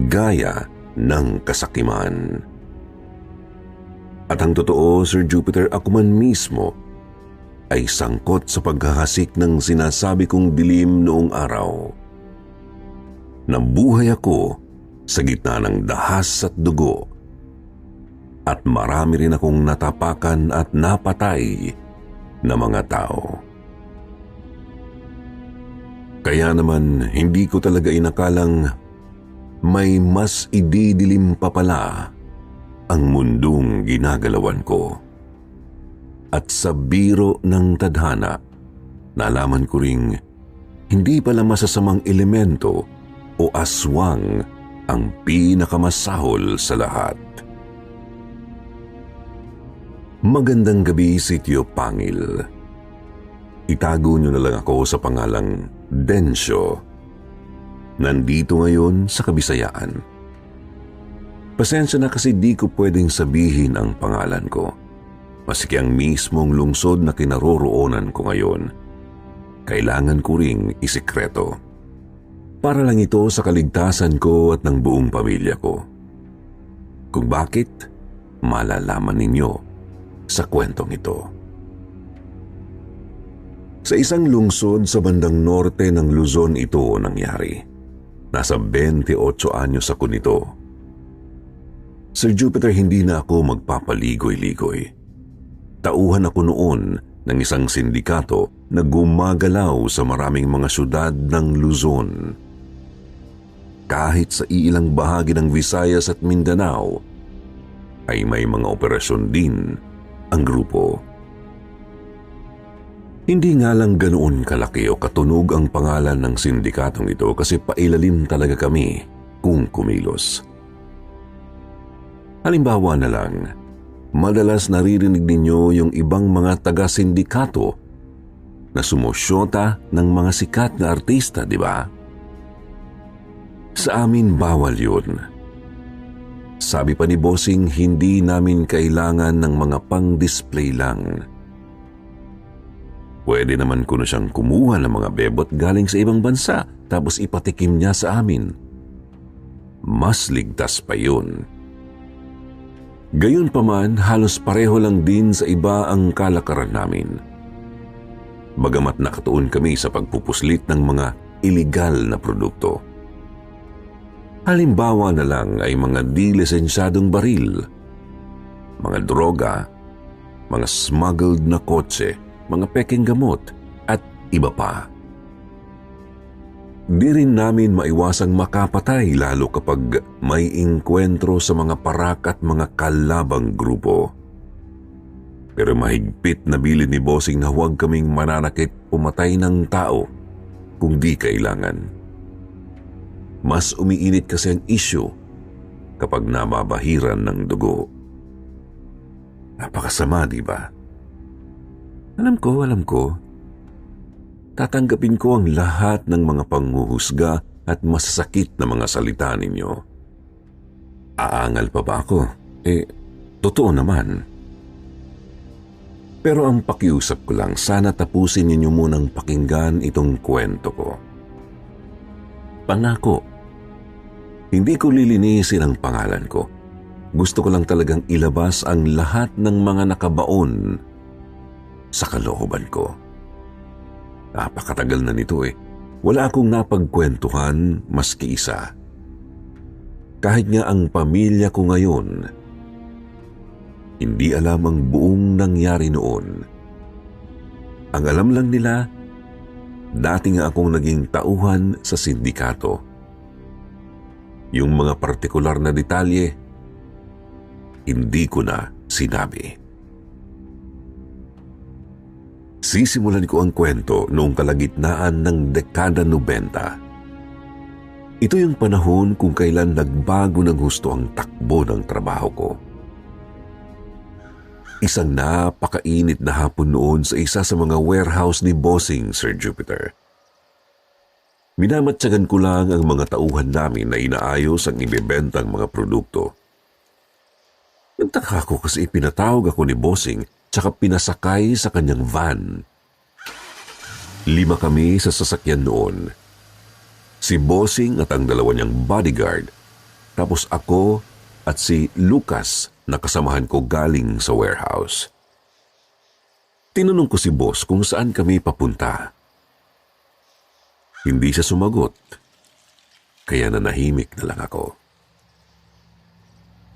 gaya ng kasakiman. At ang totoo, Sir Jupiter, ako man mismo ay sangkot sa paghahasik ng sinasabi kong dilim noong araw. Nabuhay ako sa gitna ng dahas at dugo. At marami rin akong natapakan at napatay na mga tao. Kaya naman hindi ko talaga inakalang may mas ididilim pa pala ang mundong ginagalawan ko. At sa biro ng tadhana, nalaman ko ring hindi pala masasamang elemento o aswang ang pinakamasahol sa lahat. Magandang gabi, Sitio Pangil. Itago niyo na lang ako sa pangalang Densyo. Nandito ngayon sa Kabisayaan. Pasensya na kasi di ko pwedeng sabihin ang pangalan ko. Maski ang mismong lungsod na kinaroroonan ko ngayon. Kailangan ko ring isikreto. Para lang ito sa kaligtasan ko at ng buong pamilya ko. Kung bakit, malalaman ninyo sa kwentong ito. Sa isang lungsod sa bandang norte ng Luzon ito nangyari. Nasa 28 anyos ako nito. Sir Jupiter, hindi na ako magpapaligoy-ligoy. Tauhan ako noon ng isang sindikato na gumagalaw sa maraming mga syudad ng Luzon. Kahit sa ilang bahagi ng Visayas at Mindanao, ay may mga operasyon din ang grupo. Hindi nga lang ganoon kalaki o katunog ang pangalan ng sindikatong ito kasi pailalim talaga kami kung kumilos. Halimbawa na lang, madalas naririnig ninyo yung ibang mga taga-sindikato na sumusyota ng mga sikat na artista, di ba? Sa amin bawal yun. Sabi pa ni Bossing, hindi namin kailangan ng mga pang-display lang. Pwede naman ko na siyang kumuha ng mga bebot galing sa ibang bansa tapos ipatikim niya sa amin. Mas ligtas pa yun. Gayunpaman, halos pareho lang din sa iba ang kalakaran namin. Bagamat nakatuon kami sa pagpupuslit ng mga iligal na produkto. Halimbawa na lang ay mga di lisensyadong baril, mga droga, mga smuggled na kotse, mga peking gamot, at iba pa. Di rin namin maiwasang makapatay lalo kapag may inkwentro sa mga parak at mga kalabang grupo. Pero mahigpit na bilin ni Bossing na huwag kaming mananakit pumatay ng tao kung di kailangan. Mas umiinit kasi ang issue kapag nababahiran ng dugo. Napakasama, di ba? Alam ko. Tatanggapin ko ang lahat ng mga panghuhusga at masasakit na mga salita ninyo. Aangal pa ba ako? Totoo naman. Pero ang pakiusap ko lang, sana tapusin ninyo munang pakinggan itong kwento ko. Pangako, hindi ko lilinisin ang pangalan ko. Gusto ko lang talagang ilabas ang lahat ng mga nakabaon sa kalooban ko. Napakatagal na nito Wala akong napagkwentuhan maski isa. Kahit nga ang pamilya ko ngayon, hindi alam ang buong nangyari noon. Ang alam lang nila, dati nga akong naging tauhan sa sindikato. Yung mga partikular na detalye, hindi ko na sinabi. Sisimulan ko ang kwento noong kalagitnaan ng dekada 90. Ito yung panahon kung kailan nagbago ng husto ang takbo ng trabaho ko. Isang napakainit na hapon noon sa isa sa mga warehouse ni Bossing, Sir Jupiter. Minamatsagan ko lang ang mga tauhan namin na inaayos ang ibebentang mga produkto. Nagtaka ko kasi ipinatawag ako ni Bossing tsaka pinasakay sa kanyang van. 5 kami sa sasakyan noon. Si Bossing at ang 2 niyang bodyguard, tapos ako at si Lucas na kasamahan ko galing sa warehouse. Tinanong ko si Boss kung saan kami papunta. Hindi siya sumagot, kaya nanahimik na lang ako.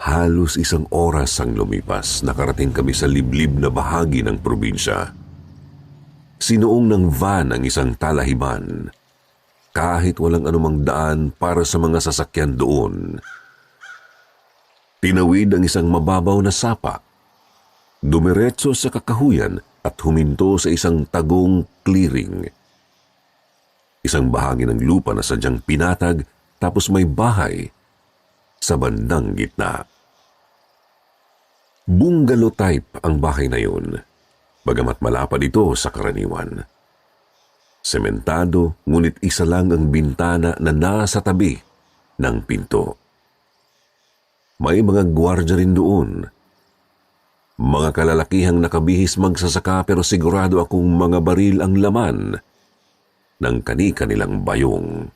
Halos 1 oras ang lumipas, nakarating kami sa liblib na bahagi ng probinsya. Sinuong ng van ang isang talahiban, kahit walang anumang daan para sa mga sasakyan doon. Tinawid ang isang mababaw na sapa, dumiretso sa kakahuyan at huminto sa isang tagong clearing. Isang bahagi ng lupa na sadyang pinatag tapos may bahay sa bandang gitna. Bungalow type ang bahay na yun, bagamat malapad ito sa karaniwan. Sementado, ngunit isa lang ang bintana na nasa tabi ng pinto. May mga gwardiya rin doon. Mga kalalakihang nakabihis magsasaka pero sigurado akong mga baril ang laman ng kani-kanilang bayong.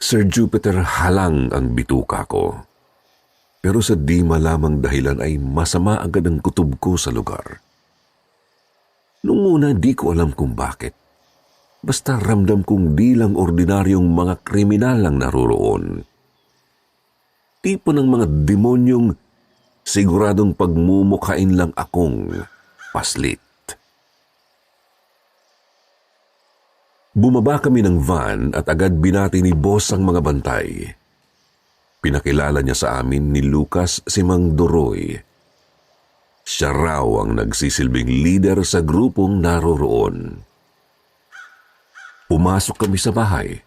Sir Jupiter, halang ang bituka ko. Pero sa di malamang dahilan ay masama agad ang kutob ko sa lugar. Noong una di ko alam kung bakit. Basta ramdam kong di lang ordinaryong mga kriminal ang naroroon. Tipo ng mga demonyong siguradong pagmumukhain lang akong paslit. Bumaba kami ng van at agad binati ni Boss ang mga bantay. Pinakilala niya sa amin ni Lucas si Mang Doroy. Siya raw ang nagsisilbing leader sa grupong naroroon. Pumasok kami sa bahay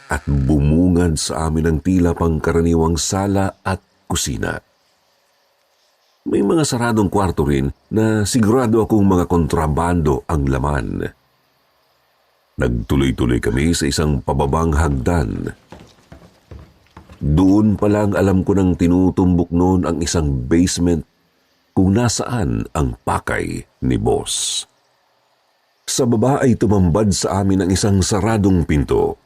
at bumungad sa amin ang tila pangkaraniwang sala at kusina. May mga saradong kwarto rin na sigurado akong mga kontrabando ang laman. Nagtuloy-tuloy kami sa isang pababang hagdan. Doon pa lang alam ko nang tinutumbok noon ang isang basement kung nasaan ang pakay ni Boss. Sa baba ay tumambad sa amin ang isang saradong pinto.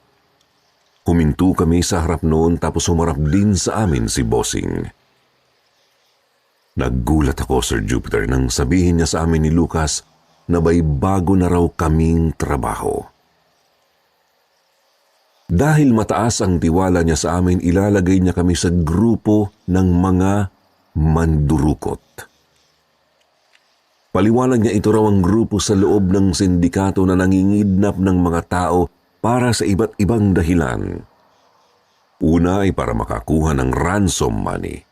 Huminto kami sa harap noon tapos humarap din sa amin si Bossing. Naggulat ako, Sir Jupiter, nang sabihin niya sa amin ni Lucas na may bago na raw kaming trabaho. Dahil mataas ang tiwala niya sa amin, ilalagay niya kami sa grupo ng mga mandurukot. Paliwanag niya ito raw ang grupo sa loob ng sindikato na nangingidnap ng mga tao para sa iba't ibang dahilan. Una ay para makakuha ng ransom money.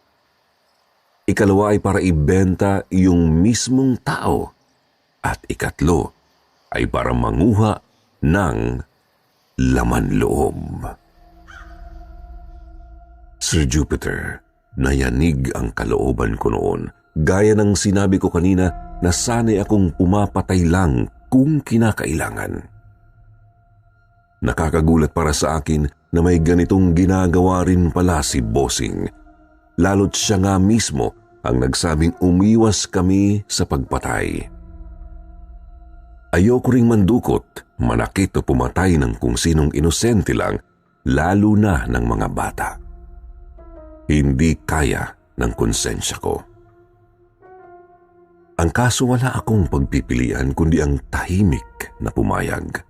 Ikalawa ay para ibenta yung mismong tao. At ikatlo ay para manguha ng laman loob. Sir Jupiter, nayanig ang kalooban ko noon. Gaya ng sinabi ko kanina na sana'y akong pumapatay lang kung kinakailangan. Nakakagulat para sa akin na may ganitong ginagawa rin pala si Bossing. Lalo't siya nga mismo ang nagsabing umiwas kami sa pagpatay. Ayoko ring mandukot, manakit o pumatay ng kung sinong inosente lang, lalo na ng mga bata. Hindi kaya ng konsensya ko. Ang kaso wala akong pagpipilian kundi ang tahimik na pumayag.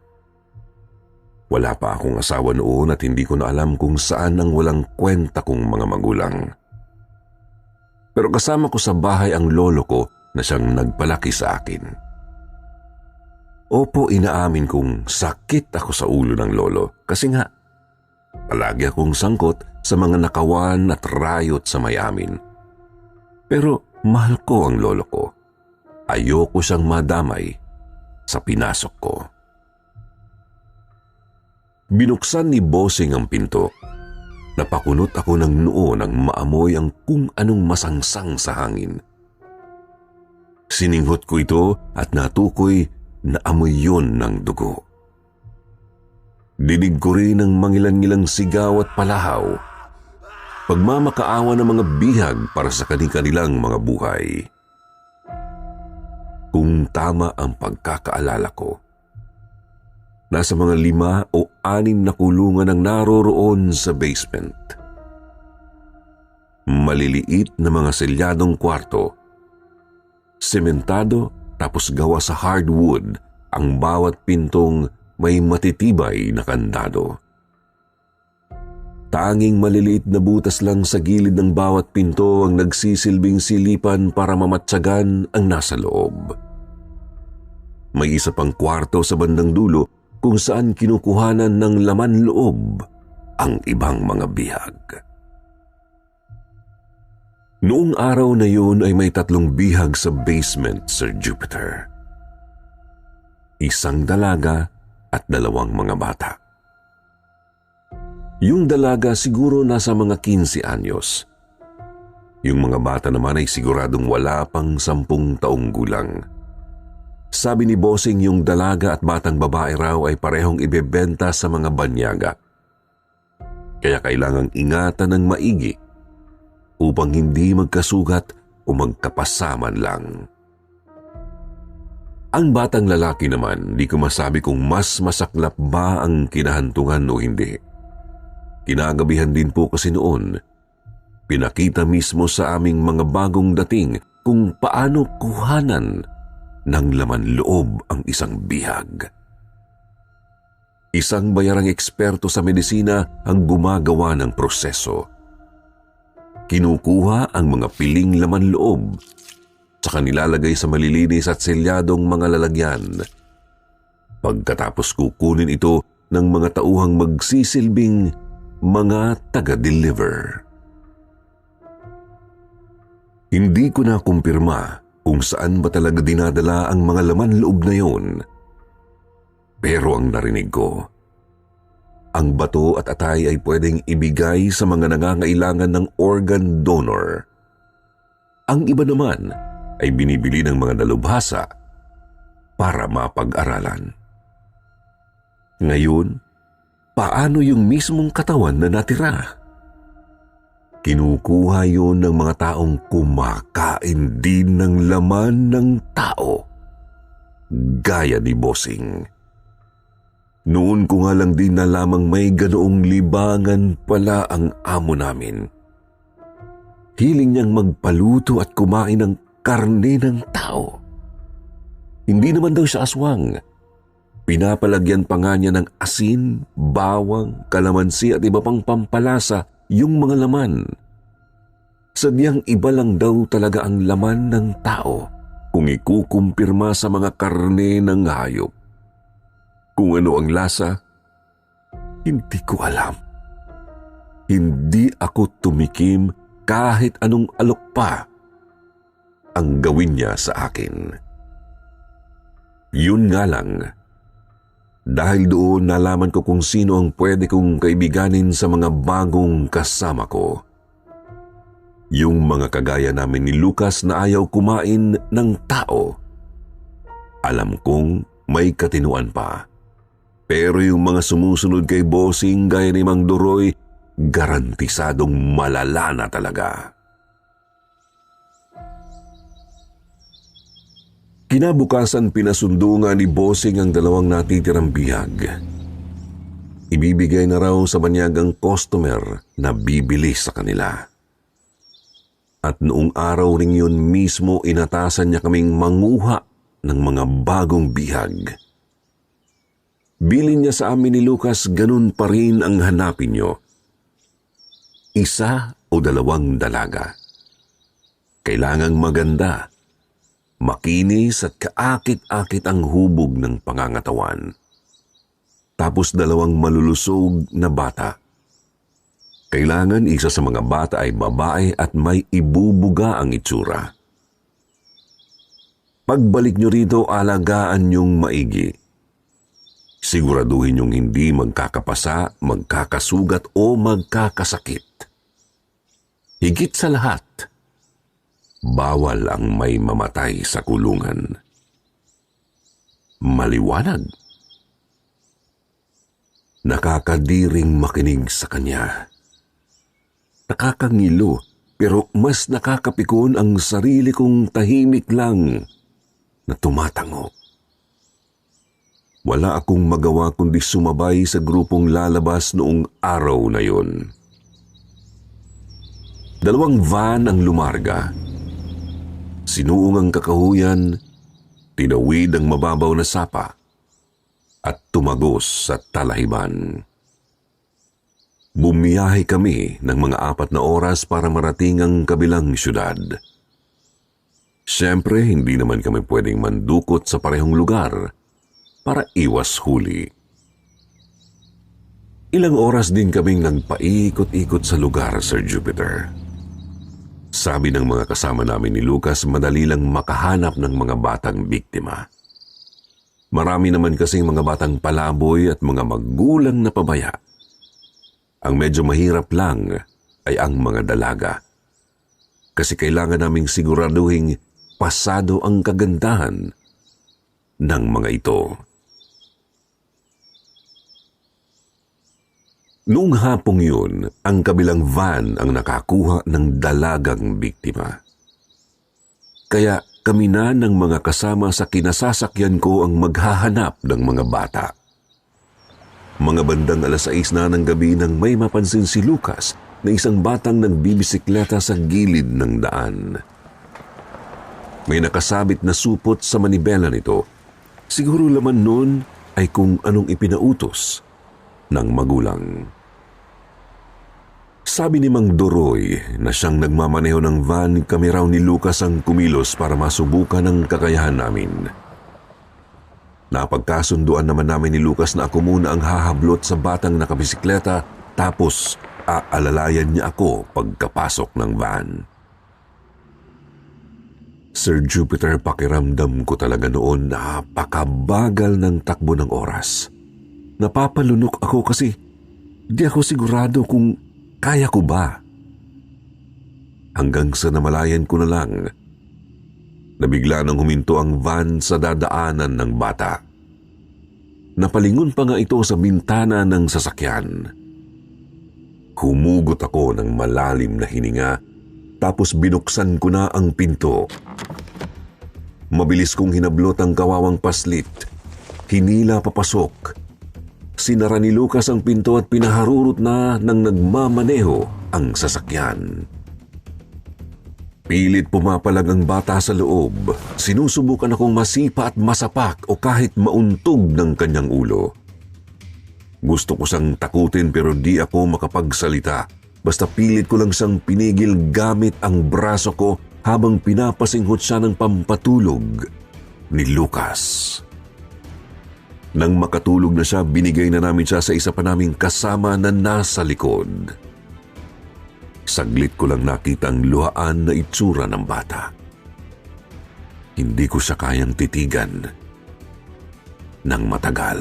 Wala pa akong asawa noon at hindi ko na alam kung saan ang walang kwenta kong mga magulang. Pero kasama ko sa bahay ang lolo ko na siyang nagpalaki sa akin. Opo, inaamin kong sakit ako sa ulo ng lolo kasi nga palagi akong sangkot sa mga nakawan at rayot sa may amin. Pero mahal ko ang lolo ko. Ayoko siyang madamay sa pinasok ko. Binuksan ni Bossing ang pinto. Napakunot ako ng noo nang maamoy ang kung anong masangsang sa hangin. Sininghot ko ito at natukoy na amoy yun ng dugo. Dinig ko rin ang mangilan-ngilang sigaw at palahaw. Pagmamakaawa ng mga bihag para sa kanilang mga buhay. Kung tama ang pagkakaalala ko, nasa mga 5 o 6 na kulungan ang naroroon sa basement. Maliliit na mga selyadong kwarto. Sementado tapos gawa sa hardwood ang bawat pintong may matitibay na kandado. Tanging maliliit na butas lang sa gilid ng bawat pinto ang nagsisilbing silipan para mamatsagan ang nasa loob. May isa pang kwarto sa bandang dulo kung saan kinukuhanan ng laman loob ang ibang mga bihag. Noong araw na yun ay may 3 bihag sa basement, Sir Jupiter. 1 dalaga at 2 mga bata. Yung dalaga siguro nasa mga 15 anyos. Yung mga bata naman ay siguradong wala pang 10 taong gulang. Sabi ni Bossing yung dalaga at batang babae raw ay parehong ibebenta sa mga banyaga. Kaya kailangang ingatan ng maigi upang hindi magkasugat o magkapasaman lang. Ang batang lalaki naman, di ko masabi kung mas masaklap ba ang kinahantungan o hindi. Kinagabihan din po kasi noon, pinakita mismo sa aming mga bagong dating kung paano kuhanan ng laman loob ang isang bihag. Isang bayarang eksperto sa medisina ang gumagawa ng proseso. Kinukuha ang mga piling laman loob, tsaka nilalagay sa malilinis at selyadong mga lalagyan. Pagkatapos kukunin ito ng mga tauhang magsisilbing mga taga-deliver. Hindi ko na kumpirma kung saan ba talaga dinadala ang mga laman loob na yon. Pero ang narinig ko, ang bato at atay ay pwedeng ibigay sa mga nangangailangan ng organ donor. Ang iba naman ay binibili ng mga dalubhasa para mapag-aralan. Ngayon, paano yung mismong katawan na natira? Kinukuha yun ng mga taong kumakain din ng laman ng tao, gaya ni Bossing. Noon ko nga lang din na lamang may ganoong libangan pala ang amo namin. Hiling niyang magpaluto at kumain ng karne ng tao. Hindi naman daw siya aswang. Pinapalagyan pa nga niya ng asin, bawang, kalamansi at iba pang pampalasa yung mga laman. Sadyang iba lang daw talaga ang laman ng tao kung ikukumpirma sa mga karne ng hayop. Kung ano ang lasa, hindi ko alam. Hindi ako tumikim kahit anong alok pa ang gawin niya sa akin. Yun nga lang, dahil doon nalaman ko kung sino ang pwede kong kaibiganin sa mga bagong kasama ko. Yung mga kagaya namin ni Lucas na ayaw kumain ng tao. Alam kong may katinuan pa. Pero yung mga sumusunod kay Bossing gaya ni Mang Duroy, garantisadong malala na talaga. Kinabukasan pinasundo nga ni Bossing ang 2 natitirang bihag. Ibibigay na raw sa banyagang customer na bibili sa kanila. At noong araw ring yun mismo inatasan niya kaming manguha ng mga bagong bihag. Bilin niya sa amin ni Lucas, ganun pa rin ang hanapin niyo. 1 o 2 dalaga. Kailangang maganda, makinis at kaakit-akit ang hubog ng pangangatawan. Tapos 2 malulusog na bata. Kailangan isa sa mga bata ay babae at may ibubuga ang itsura. Pagbalik nyo rito, alagaan nyong maigi. Siguraduhin nyong hindi magkakapasa, magkakasugat o magkakasakit. Higit sa lahat, bawal ang may mamatay sa kulungan. Maliwanag. Nakakadiring makinig sa kanya. Nakakangilo, pero mas nakakapikon ang sarili kong tahimik lang na tumatango. Wala akong magawa kundi sumabay sa grupong lalabas noong araw na yun. 2 van ang lumarga. Sinuong ang kakahuyan, tinawid ang mababaw na sapa, at tumagos sa talahiban. Bumiyahe kami ng mga 4 na oras para marating ang kabilang syudad. Siyempre, hindi naman kami pwedeng mandukot sa parehong lugar para iwas huli. Ilang oras din kaming nagpaikot-ikot sa lugar, Sir Jupiter. Sabi ng mga kasama namin ni Lucas, madali lang makahanap ng mga batang biktima. Marami naman kasing mga batang palaboy at mga magulang na pabaya. Ang medyo mahirap lang ay ang mga dalaga. Kasi kailangan naming siguraduhin pasado ang kagandahan ng mga ito. Noong hapong yun, ang kabilang van ang nakakuha ng dalagang biktima. Kaya kami na ng mga kasama sa kinasasakyan ko ang maghahanap ng mga bata. Mga bandang 6:00 na ng gabi nang may mapansin si Lucas na isang batang nagbibisikleta sa gilid ng daan. May nakasabit na supot sa manibela nito. Siguro laman nun ay kung anong ipinautos ng magulang. Sabi ni Mang Duroy na siyang nagmamaneho ng van, kami raw ni Lucas ang kumilos para masubukan ang kakayahan namin. Napagkasunduan naman namin ni Lucas na ako muna ang hahablot sa batang nakabisikleta, tapos aalalayan niya ako pagkapasok ng van. Sir Jupiter, pakiramdam ko talaga noon napakabagal ng takbo ng oras. Napapalunok ako kasi di ako sigurado kung kaya ko ba. Hanggang sa namalayan ko na lang, nabigla nang huminto ang van sa dadaanan ng bata. Napalingon pa nga ito sa bintana ng sasakyan. Humugot ako ng malalim na hininga, tapos binuksan ko na ang pinto. Mabilis kong hinablot ang kawawang paslit. Hinila papasok. Sinara ni Lucas ang pinto at pinaharurot na ng nagmamaneho ang sasakyan. Pilit pumapalag ang bata sa loob. Sinusubukan akong masipa at masapak o kahit mauntog ng kanyang ulo. Gusto ko siyang takutin pero di ako makapagsalita. Basta pilit ko lang siyang pinigil gamit ang braso ko habang pinapasinghot siya ng pampatulog ni Lucas. Nang makatulog na siya, binigay na namin siya sa isa pa naming kasama na nasa likod. Saglit ko lang nakita ang luhaan na itsura ng bata. Hindi ko siya kayang titigan ng matagal.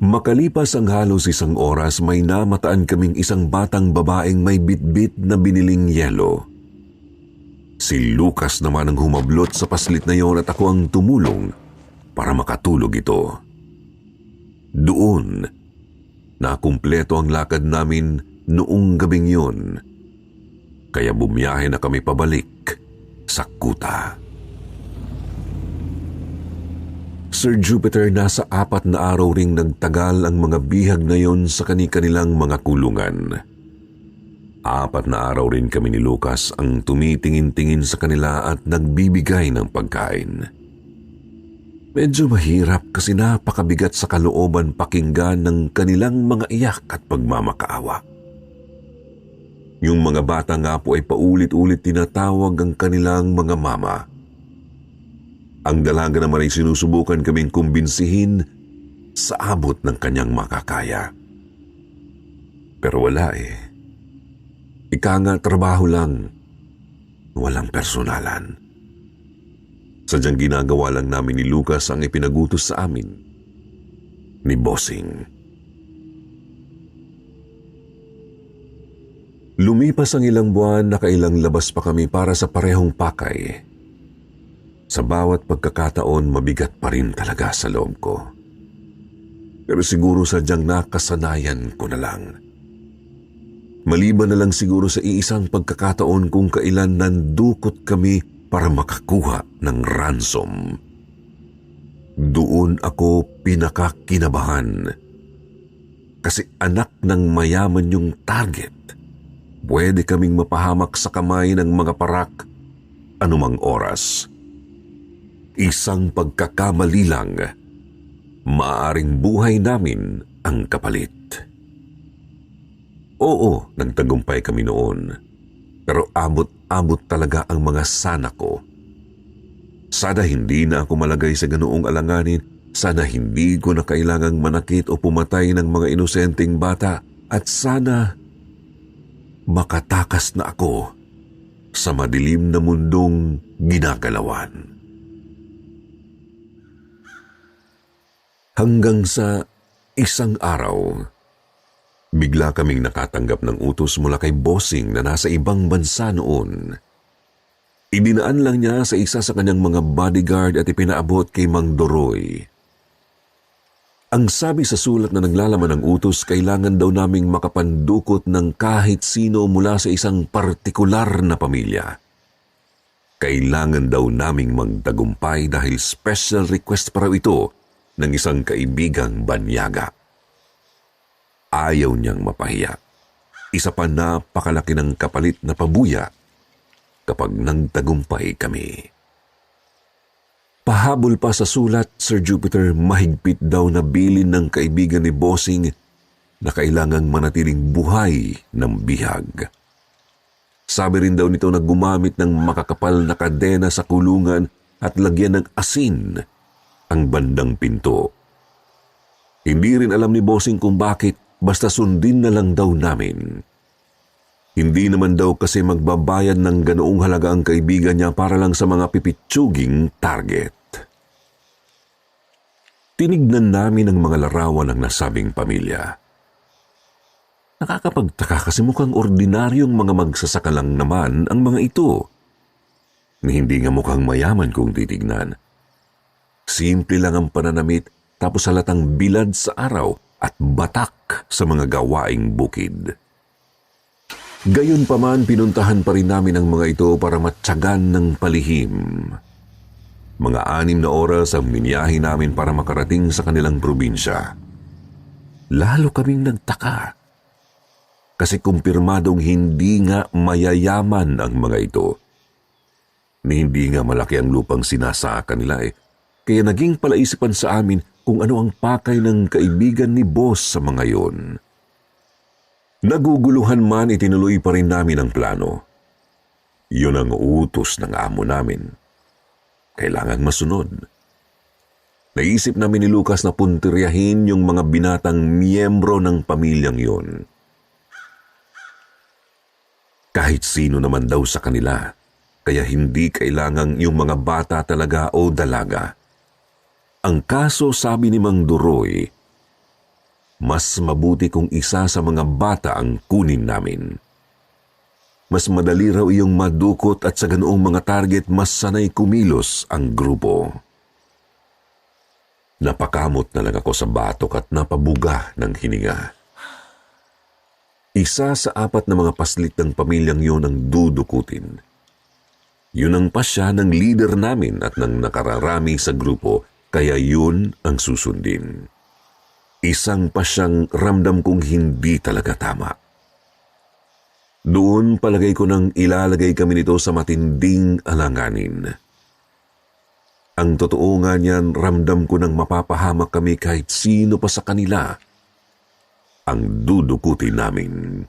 Makalipas ang halos 1 oras, may namataan kaming isang batang babaeng may bitbit na biniling yelo. Si Lucas naman ang humablot sa paslit na yon at ako ang tumulong para makatulog ito. Doon, nakumpleto ang lakad namin noong gabing yun. Kaya bumiyahe na kami pabalik sa kuta. Sir Jupiter, nasa 4 na araw ring nagtagal ang mga bihag na yon sa kani-kanilang mga kulungan. 4 na araw rin kami ni Lucas ang tumitingin-tingin sa kanila at nagbibigay ng pagkain. Medyo mahirap kasi napakabigat sa kalooban pakinggan ng kanilang mga iyak at pagmamakaawa. Yung mga bata nga po ay paulit-ulit tinatawag ang kanilang mga mama. Ang dalaga naman ay sinusubukan kaming kumbinsihin sa abot ng kanyang makakaya. Pero wala eh. Ika nga trabaho lang, walang personalan. Sadyang ginagawa lang namin ni Lucas ang ipinagutos sa amin ni Bossing. Lumipas ang ilang buwan, nakailang labas pa kami para sa parehong pakay. Sa bawat pagkakataon, mabigat pa rin talaga sa loob ko. Pero siguro sadyang nakasanayan ko na lang. Maliban na lang siguro sa iisang pagkakataon kung kailan nandukot kami para makakuha ng ransom. Doon ako pinakakinabahan. Kasi anak ng mayaman yung target. Pwede kaming mapahamak sa kamay ng mga parak anumang oras. Isang pagkakamali lang, maaaring buhay namin ang kapalit. Oo, nagtagumpay kami noon. Pero abot-abot talaga ang mga sana ko. Sana hindi na ako malagay sa ganoong alanganin. Sana hindi ko na kailangang manakit o pumatay ng mga inosenteng bata. At sana makatakas na ako sa madilim na mundong ginagalawan. Hanggang sa isang araw, bigla kaming nakatanggap ng utos mula kay Bossing na nasa ibang bansa noon. Idinaan lang niya sa isa sa kanyang mga bodyguard at ipinaabot kay Mang Doroy. Ang sabi sa sulat na naglalaman ng utos, kailangan daw naming makapandukot ng kahit sino mula sa isang partikular na pamilya. Kailangan daw naming magtagumpay dahil special request pa raw ito ng isang kaibigang banyaga. Ayaw niyang mapahiya. Isa pa napakalaki ng kapalit na pabuya kapag nagtagumpay kami. Pahabol pa sa sulat, Sir Jupiter, mahigpit daw na bilin ng kaibigan ni Bossing na kailangang manatiling buhay ng bihag. Sabi rin daw nito na gumamit ng makakapal na kadena sa kulungan at lagyan ng asin ang bandang pinto. Hindi rin alam ni Bossing kung bakit, basta sundin na lang daw namin. Hindi naman daw kasi magbabayad ng ganoong halaga ang kaibigan niya para lang sa mga pipitsuging target. Tinignan namin ang mga larawan ng nasabing pamilya. Nakakapagtaka kasi mukhang ordinaryong mga magsasaka lang naman ang mga ito. Hindi nga mukhang mayaman kung titignan. Simple lang ang pananamit tapos halatang bilad sa araw at batak sa mga gawaing bukid. Gayunpaman, pinuntahan pa rin namin ang mga ito para matyagan ng palihim. Mga 6 na oras ang biniyahe namin para makarating sa kanilang probinsya. Lalo kaming nagtaka. kasi kumpirmadong hindi nga mayayaman ang mga ito. Ni hindi nga malaki ang lupang sinasaka nila kaya naging palaisipan sa amin kung ano ang pakay ng kaibigan ni boss sa mga yon. Naguguluhan man, itinuloy pa rin namin ang plano. Yun ang utos ng amo namin. Kailangan masunod. Naisip namin ni Lucas na puntiryahin yung mga binatang miyembro ng pamilyang yon. Kahit sino naman daw sa kanila, kaya hindi kailangang yung mga bata talaga o dalaga. Ang kaso, sabi ni Mang Duroy, mas mabuti kung isa sa mga bata ang kunin namin. Mas madali raw iyong madukot at sa ganoong mga target mas sanay kumilos ang grupo. Napakamot na lang ako sa batok at napabuga ng hininga. Isa sa 4 na mga paslit ng pamilyang yun ang dudukutin. Yun ang pasya ng leader namin at ng nakararami sa grupo, kaya yun ang susundin. Isang pasyang ramdam kong hindi talaga tama. Doon palagay ko nang ilalagay kami nito sa matinding alanganin. Ang totoo nga niyan, ramdam ko nang mapapahamak kami kahit sino pa sa kanila ang dudukutin namin.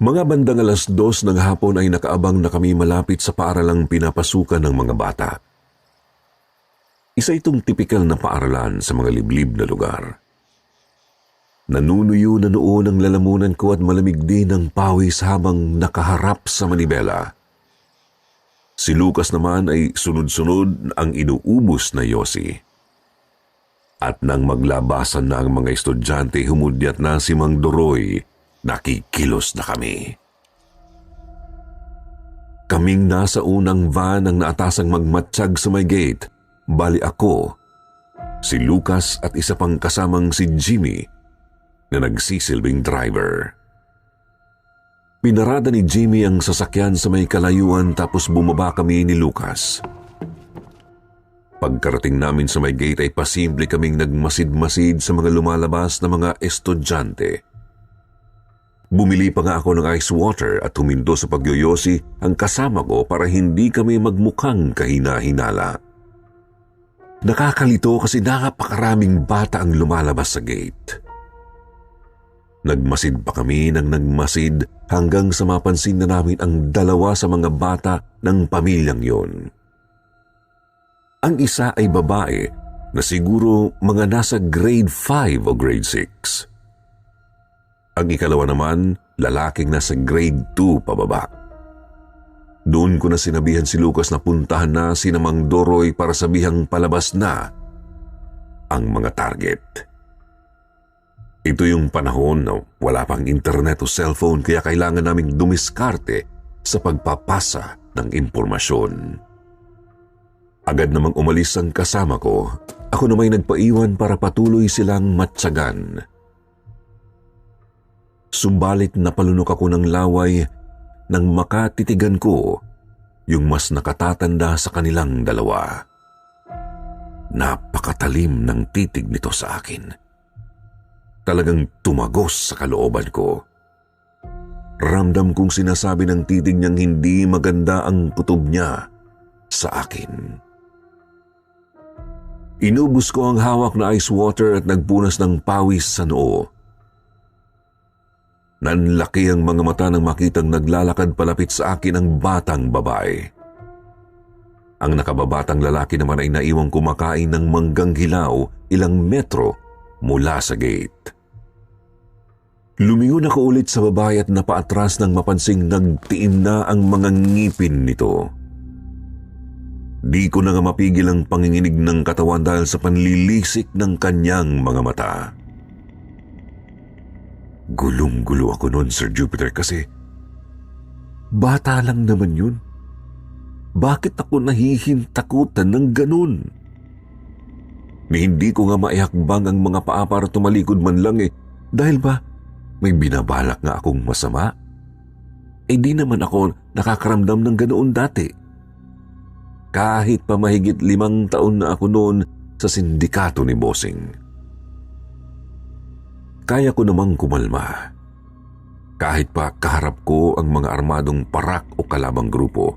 Mga bandang 2:00 ng hapon ay nakaabang na kami malapit sa paaralang pinapasukan ng mga bata. Isa itong tipikal na paaralan sa mga liblib na lugar. Nanunuyo na noon ang lalamunan ko at malamig din ang pawis habang nakaharap sa manibela. Si Lucas naman ay sunod-sunod ang inuubos na yosi. At nang maglabasan na ang mga estudyante, humudyat na si Mang Duroy, nakikilos na kami. Kaming nasa unang van ang naatasang magmatsyag sa may gate. Bali ako, si Lucas at isa pang kasamang si Jimmy na nagsisilbing driver. Pinarada ni Jimmy ang sasakyan sa may kalayuan tapos bumaba kami ni Lucas. Pagkarating namin sa may gate ay pasimple kaming nagmasid-masid sa mga lumalabas na mga estudyante. Bumili pa nga ako ng ice water at huminto sa pagyoyosi ang kasama ko para hindi kami magmukhang kahina-hinala. Nakakalito kasi napakaraming bata ang lumalabas sa gate. Nagmasid pa kami ng nagmasid hanggang sa mapansin na namin ang 2 sa mga bata ng pamilyang yon. Ang isa ay babae na siguro mga nasa grade 5 o grade 6. Ang ikalawa naman, lalaking nasa grade 2 pababa. Doon ko na sinabihan si Lucas na puntahan na si Mang Duroy para sabihang palabas na ang mga target. Ito yung panahon na wala pang internet o cellphone kaya kailangan naming dumiskarte sa pagpapasa ng impormasyon. Agad namang umalis ang kasama ko. Ako namay nagpaiwan para patuloy silang matyagan. Subalit napalunok ako ng laway nang makatitigan ko yung mas nakatatanda sa kanilang 2. Napakatalim ng titig nito sa akin. Talagang tumagos sa kalooban ko. Ramdam kong sinasabi ng titig niyang hindi maganda ang kutob niya sa akin. Inubos ko ang hawak na ice water at nagpunas ng pawis sa noo. Nanlaki ang mga mata nang makitang naglalakad palapit sa akin ang batang babae. Ang nakababatang lalaki naman ay naiwang kumakain ng manggang hilaw ilang metro mula sa gate. Lumingon ako ulit sa babae at napaatras nang mapansing nagtiin na ang mga ngipin nito. Di ko na nga mapigil ang panginginig ng katawan dahil sa panlilisik ng kanyang mga mata. Gulong-gulo ako noon, Sir Jupiter, kasi bata lang naman yun. Bakit ako nahihintakutan ng ganun? Hindi ko nga maihakbang ang mga paa para tumalikod man lang dahil ba may binabalak nga akong masama? Di naman ako nakakaramdam ng ganoon dati. Kahit pa mahigit 5 taon na ako noon sa sindikato ni Bossing. kaya ko namang kumalma. Kahit pa kaharap ko ang mga armadong parak o kalabang grupo.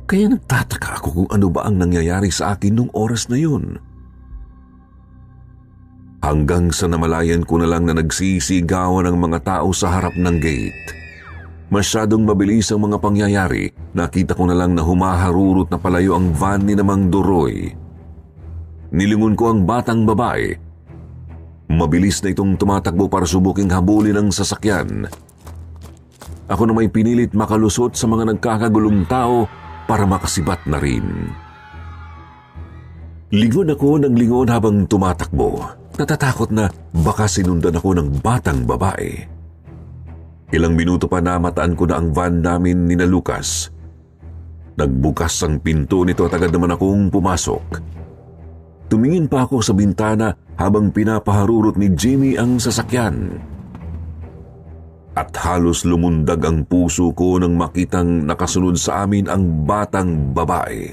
Kaya nagtataka ako kung ano ba ang nangyayari sa akin nung oras na yun. Hanggang sa namalayan ko na lang na nagsisigawan ang mga tao sa harap ng gate. Masyadong mabilis ang mga pangyayari, nakita ko na lang na humaharurot na palayo ang van ni Namang Duroy. Nilingon ko ang batang babae. Mabilis na itong tumatakbo para subuking habulin ang sasakyan. Ako na may pinilit makalusot sa mga nagkakagulong tao para makasibat na rin. Lingon ako ng lingon habang tumatakbo. Natatakot na baka sinundan ako ng batang babae. Ilang minuto pa namataan ko na ang van namin ni na Lucas. Nagbukas ang pinto nito at agad naman akong pumasok. Tumingin pa ako sa bintana habang pinapaharurot ni Jimmy ang sasakyan. At halos lumundag ang puso ko nang makitang nakasunod sa amin ang batang babae.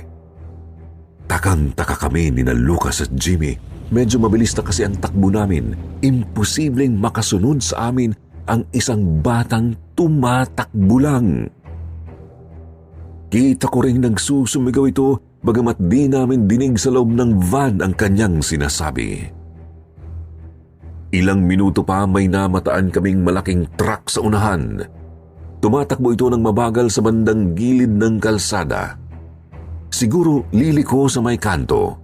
Takang-taka kami ni na Lucas at Jimmy. Medyo mabilis na kasi ang takbo namin. Imposibleng makasunod sa amin ang isang batang tumatakbo lang. Kita ko rin nagsusumigaw ito bagamat di namin dinig sa loob ng van ang kanyang sinasabi. Ilang minuto pa may namataan kaming malaking truck sa unahan. Tumatakbo ito ng mabagal sa bandang gilid ng kalsada. Siguro liliko sa may kanto.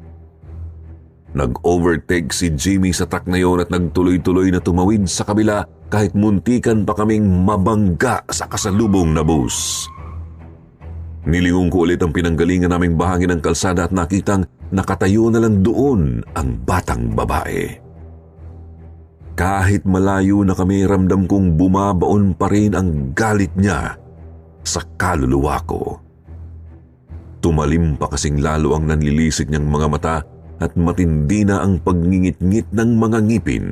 Nag-overtake si Jimmy sa truck na yon at nagtuloy-tuloy na tumawid sa kabila kahit muntikan pa kaming mabangga sa kasalubong na bus. Nilingon ko ulit ang pinanggalingan naming bahagi ng kalsada at nakitang nakatayo na lang doon ang batang babae. Kahit malayo na kami, ramdam kong bumabaon pa rin ang galit niya sa kaluluwa ko. Tumalim pa kasing lalo ang nanlilisik niyang mga mata at matindi na ang pagngingit-ngit ng mga ngipin.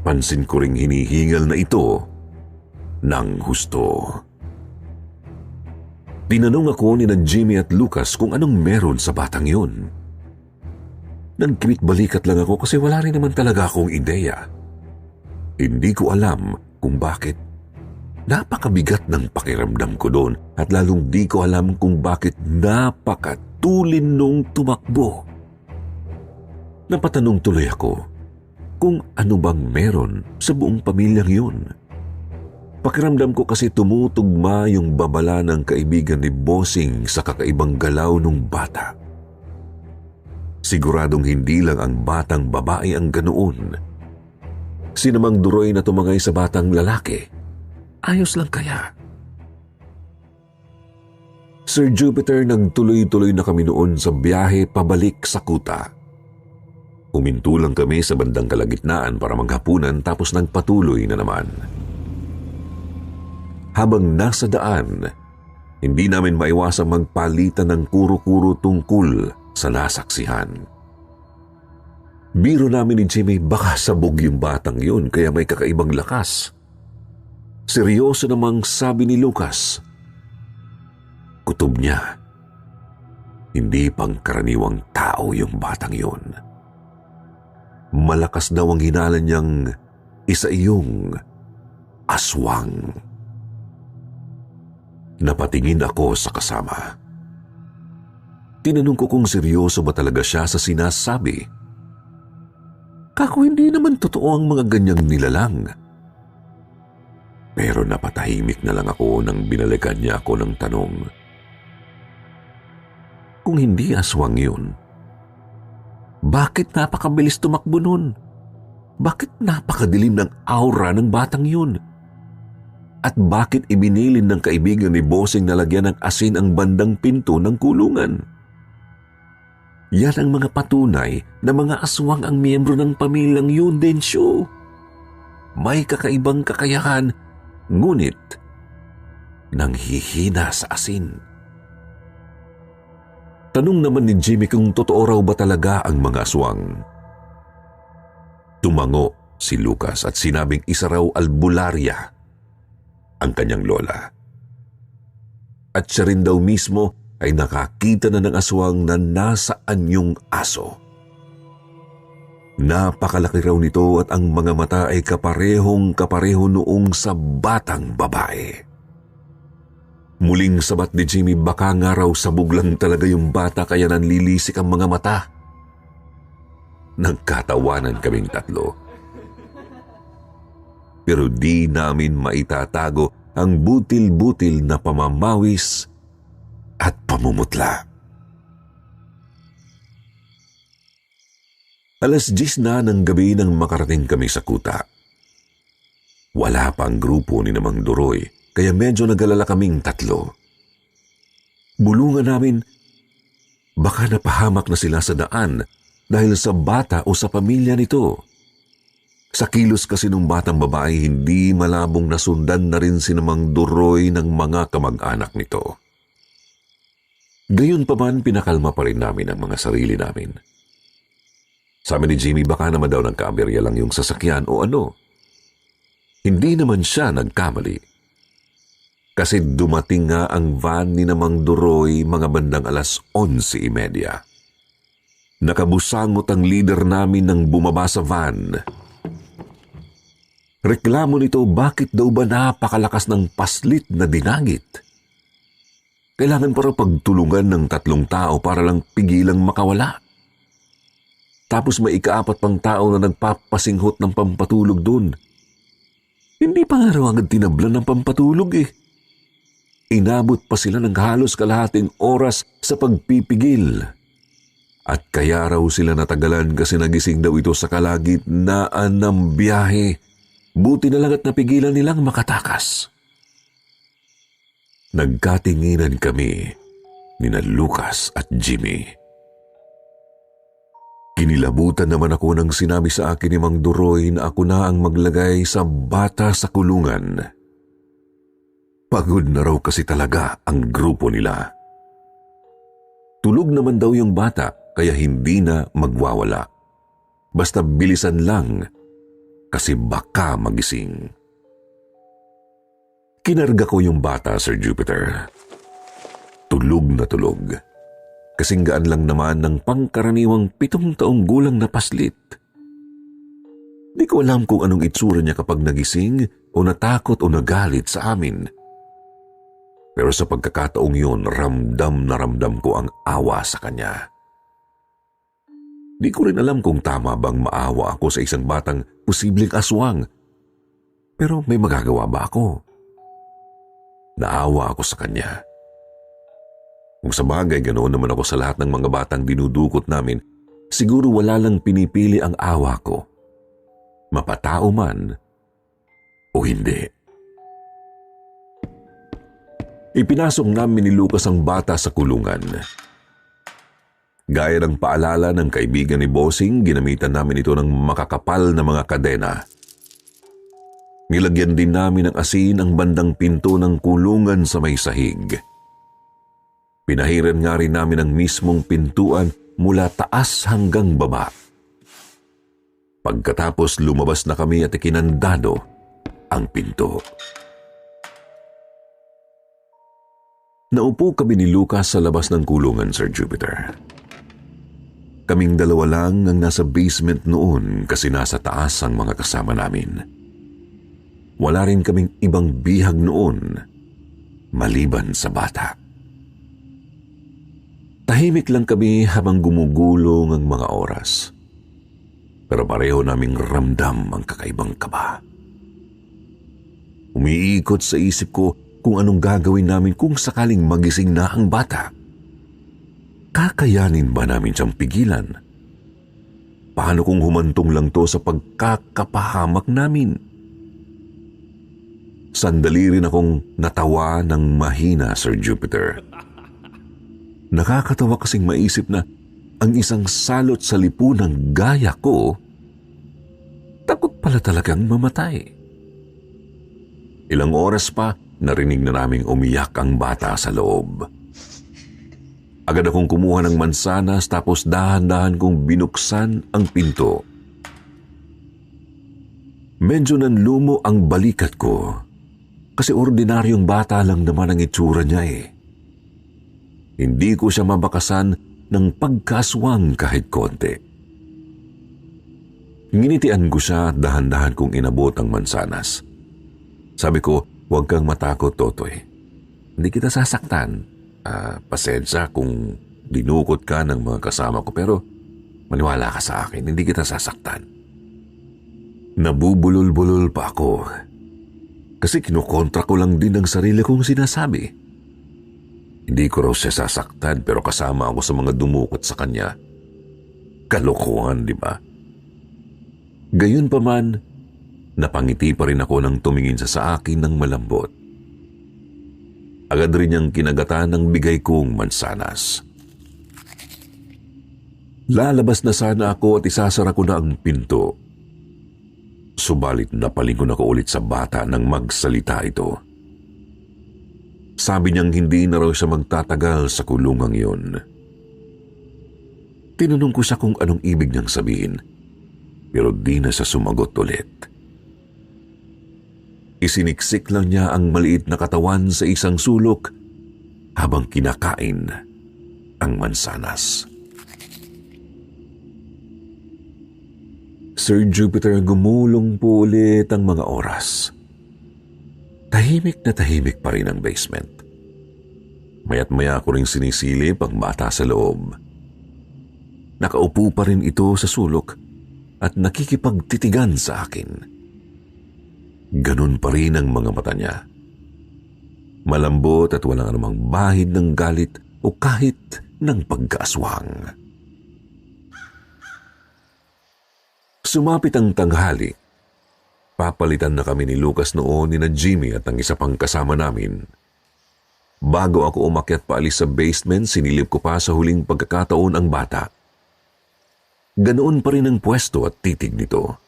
Pansin ko ring hinihingal na ito ng husto. Tinanong ako ni na Jimmy at Lucas kung anong meron sa batang yun. Nagkimit balikat lang ako kasi wala rin naman talaga akong ideya. Hindi ko alam kung bakit. Napakabigat ng pakiramdam ko doon at lalong di ko alam kung bakit napakatulin nung tumakbo. Napatanong tuloy ako kung ano bang meron sa buong pamilyang yun. Pakiramdam ko kasi tumutugma yung babala ng kaibigan ni Bossing sa kakaibang galaw nung bata. Siguradong hindi lang ang batang babae ang ganoon. Si Namang Duroy na tumangay sa batang lalaki. Ayos lang kaya? Sir Jupiter, nagtuloy-tuloy na kami noon sa biyahe pabalik sa kuta. Huminto lang kami sa bandang kalagitnaan para maghapunan tapos nagpatuloy na naman. Habang nasa daan, hindi namin maiwasang magpalitan ng kuro-kuro tungkol sa nasaksihan. Biro namin ni Jimmy, baka sabog yung batang yun kaya may kakaibang lakas. Seryoso namang sabi ni Lucas. Kutob niya, hindi pangkaraniwang tao yung batang yun. Malakas daw ang hinala niyang isa iyong aswang. Napatingin ako sa kasama. Tinanong ko kung seryoso ba talaga siya sa sinasabi. Kako hindi naman totoo ang mga ganyang nilalang. Pero napatahimik na lang ako nang binalikan niya ako ng tanong. Kung hindi aswang yun, bakit napakabilis tumakbo nun? Bakit napakadilim ng aura ng batang yun? At bakit ibinilin ng kaibigan ni Bossing na lagyan ng asin ang bandang pinto ng kulungan? Yan ang mga patunay na mga aswang ang miyembro ng pamilyang yun, Densyo. May kakaibang kakayahan, ngunit nanghihina sa asin. Tanong naman ni Jimmy kung totoo raw ba talaga ang mga aswang. Tumango si Lucas at sinabing isa raw albularya ang kanyang lola. At siya rin daw mismo ay nakakita na ng aswang na nasa anyong aso. Napakalaki raw nito at ang mga mata ay kapareho noong sa batang babae. Muling sabat ni Jimmy, baka nga raw sabog lang talaga yung bata kaya nanlilisik ang mga mata. Nagkatawanan kaming tatlo. Pero di namin maitatago ang butil-butil na pamamawis at pamumutla. 10:00 na ng gabi nang makarating kami sa kuta. Wala pa ang grupo ni Mang Duroy, kaya medyo nag-alala kaming tatlo. Bulungan namin, baka napahamak na sila sa daan dahil sa bata o sa pamilya nito. Sa kilos kasi ng batang babae, hindi malabong nasundan na rin si Mang Duroy ng mga kamag-anak nito. Gayunpaman, pinakalma pa rin namin ang mga sarili namin. Sabi ni Jimmy, baka naman daw nagkaaberya lang yung sasakyan o ano. Hindi naman siya nagkamali. Kasi dumating nga ang van ni Mang Duroy mga bandang 11:30. Nakabusangot ang leader namin nang bumaba sa van. Reklamo nito, bakit daw ba napakalakas ng paslit na dinagit? Kailangan para pagtulungan ng 3 tao para lang pigilang makawala. Tapos may ika-4 pang tao na nagpapasinghot ng pampatulog doon. Hindi pa nga raw agad tinablan ng pampatulog eh. Inabot pa sila ng halos kalahating oras sa pagpipigil. At kaya raw sila natagalan kasi nagising daw ito sa kalagitnaan ng biyahe. Buti na lang at napigilan nilang makatakas. Nagkatinginan kami nina Lucas at Jimmy. Kinilabutan naman ako nang sinabi sa akin ni Mang Duroy na ako na ang maglagay sa bata sa kulungan. Pagod na raw kasi talaga ang grupo nila. Tulog naman daw yung bata kaya hindi na magwawala. Basta bilisan lang kasi baka magising. Kinarga ko yung bata, Sir Jupiter. Tulog na tulog. Kasing gaan lang naman ng pangkaraniwang 7 taong gulang na paslit. Di ko alam kung anong itsura niya kapag nagising o natakot o nagalit sa amin. Pero sa pagkakataong yun, ramdam na ramdam ko ang awa sa kanya. Di ko rin alam kung tama bang maawa ako sa isang batang posibleng aswang. Pero may magagawa ba ako? Naawa ako sa kanya. Kung sa bagay, ganoon naman ako sa lahat ng mga batang dinudukot namin, siguro wala lang pinipili ang awa ko. Mapatao man o hindi. Ipinasok namin ni Lucas ang bata sa kulungan. Gaya ng paalala ng kaibigan ni Bossing, ginamitan namin ito ng makakapal na mga kadena. Nilagyan din namin ng asin ang bandang pinto ng kulungan sa may sahig. Pinahiran nga rin namin ang mismong pintuan mula taas hanggang baba. Pagkatapos lumabas na kami at ikinandado ang pinto. Naupo kami ni Lucas sa labas ng kulungan, Sir Jupiter. Kaming dalawa lang ang nasa basement noon kasi nasa taas ang mga kasama namin. Wala rin kaming ibang bihag noon maliban sa bata. Tahimik lang kami habang gumugulong ang mga oras. Pero pareho naming ramdam ang kakaibang kaba. Umiikot sa isip ko kung anong gagawin namin kung sakaling magising na ang bata. Kakayanin ba namin siyang pigilan? Paano kung humantong lang to sa pagkakapahamak namin? Sandali rin akong natawa ng mahina, Sir Jupiter. Nakakatawa kasing maisip na ang isang salot sa lipunang gaya ko, takot pala talagang mamatay. Ilang oras pa, narinig na naming umiyak ang bata sa loob. Agad akong kumuha ng mansanas tapos dahan-dahan kong binuksan ang pinto. Medyo nanlumo ang balikat ko kasi ordinaryong bata lang naman ang itsura niya eh. Hindi ko siya mabakasan ng pagkaswang kahit konti. Nginitian ko siya at dahan-dahan kong inabot ang mansanas. Sabi ko, huwag kang matakot, Totoy. Hindi kita sasaktan. Pasensya kung dinukot ka ng mga kasama ko, pero maniwala ka sa akin, hindi kita sasaktan. Nabubulol-bulol pa ako. Kasi kinukontra ko lang din ang sarili kong sinasabi. Hindi ko raw siya sasaktan pero kasama ako sa mga dumukot sa kanya. Kalokohan, di ba? Gayunpaman, napangiti pa rin ako nang tumingin sa akin ng malambot. Agad rin niyang kinagatan ng bigay kong mansanas. Lalabas na sana ako at isasara ko na ang pinto. Subalit napalingon ako ulit sa bata nang magsalita ito. Sabi niyang hindi na raw siya magtatagal sa kulungang yun. Tinanong ko siya kung anong ibig niyang sabihin, pero di na siya sumagot ulit. Isiniksik lang niya ang maliit na katawan sa isang sulok habang kinakain ang mansanas. Sir Jupiter, gumulong po ulit ang mga oras. Tahimik na tahimik pa rin ang basement. Maya't maya ko ring sinisilip ang bata sa loob. Nakaupo pa rin ito sa sulok at nakikipagtitigan sa akin. Ganun pa rin ang mga mata niya. Malambot at walang anumang bahid ng galit o kahit ng pagkaaswang. Sumapit ang tanghali. Papalitan na kami ni Lucas noon ni na Jimmy at ang isa pang kasama namin. Bago ako umakyat paalis sa basement, sinilip ko pa sa huling pagkakataon ang bata. Ganoon pa rin ang pwesto at titig nito.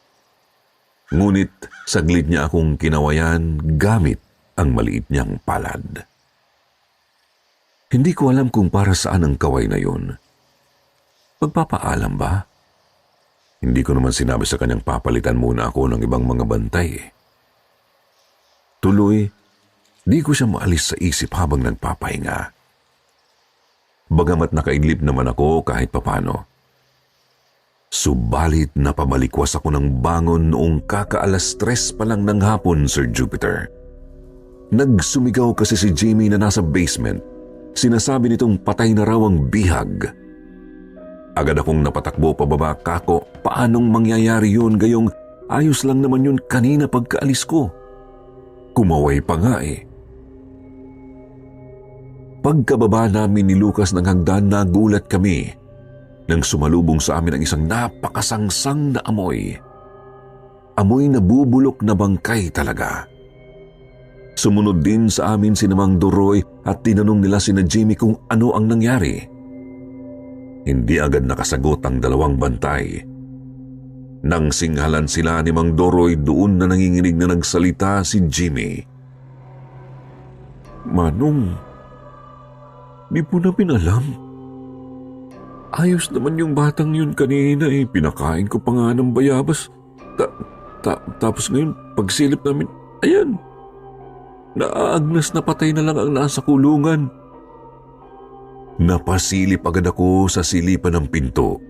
Ngunit saglit niya akong kinawayan gamit ang maliit niyang palad. Hindi ko alam kung para saan ang kaway na yun. Magpapaalam ba? Hindi ko naman sinabi sa kanyang papalitan muna ako ng ibang mga bantay. Tuloy, di ko siya maalis sa isip habang nagpapahinga. Bagamat nakaidlip naman ako kahit papano. Subalit napabalikwas ako ng bangon noong kakaalas 3 pa lang ng hapon, Sir Jupiter. Nagsumigaw kasi si Jimmy na nasa basement. Sinasabi nitong patay na raw ang bihag. Agad akong napatakbo pababa, kako, paanong mangyayari yun gayong ayos lang naman yun kanina pagkaalis ko. Kumaway pa nga eh. Pagkababa namin ni Lucas ng hagdan, nagulat kami nang sumalubong sa amin ang isang napakasangsang na amoy. Amoy na bubulok na bangkay talaga. Sumunod din sa amin si Mang Doroy at tinanong nila sina Jimmy kung ano ang nangyari. Hindi agad nakasagot ang dalawang bantay. Nang singhalan sila ni Mang Doroy, doon na nanginginig na nagsalita si Jimmy. Manong, di po namin alam. Ayos naman yung batang yun kanina eh. Pinakain ko pa nga ng bayabas. Tapos ngayon, pagsilip namin, ayan. Naaagnas na patay na lang ang nasa kulungan. Napasilip agad ako sa silipan ng pinto.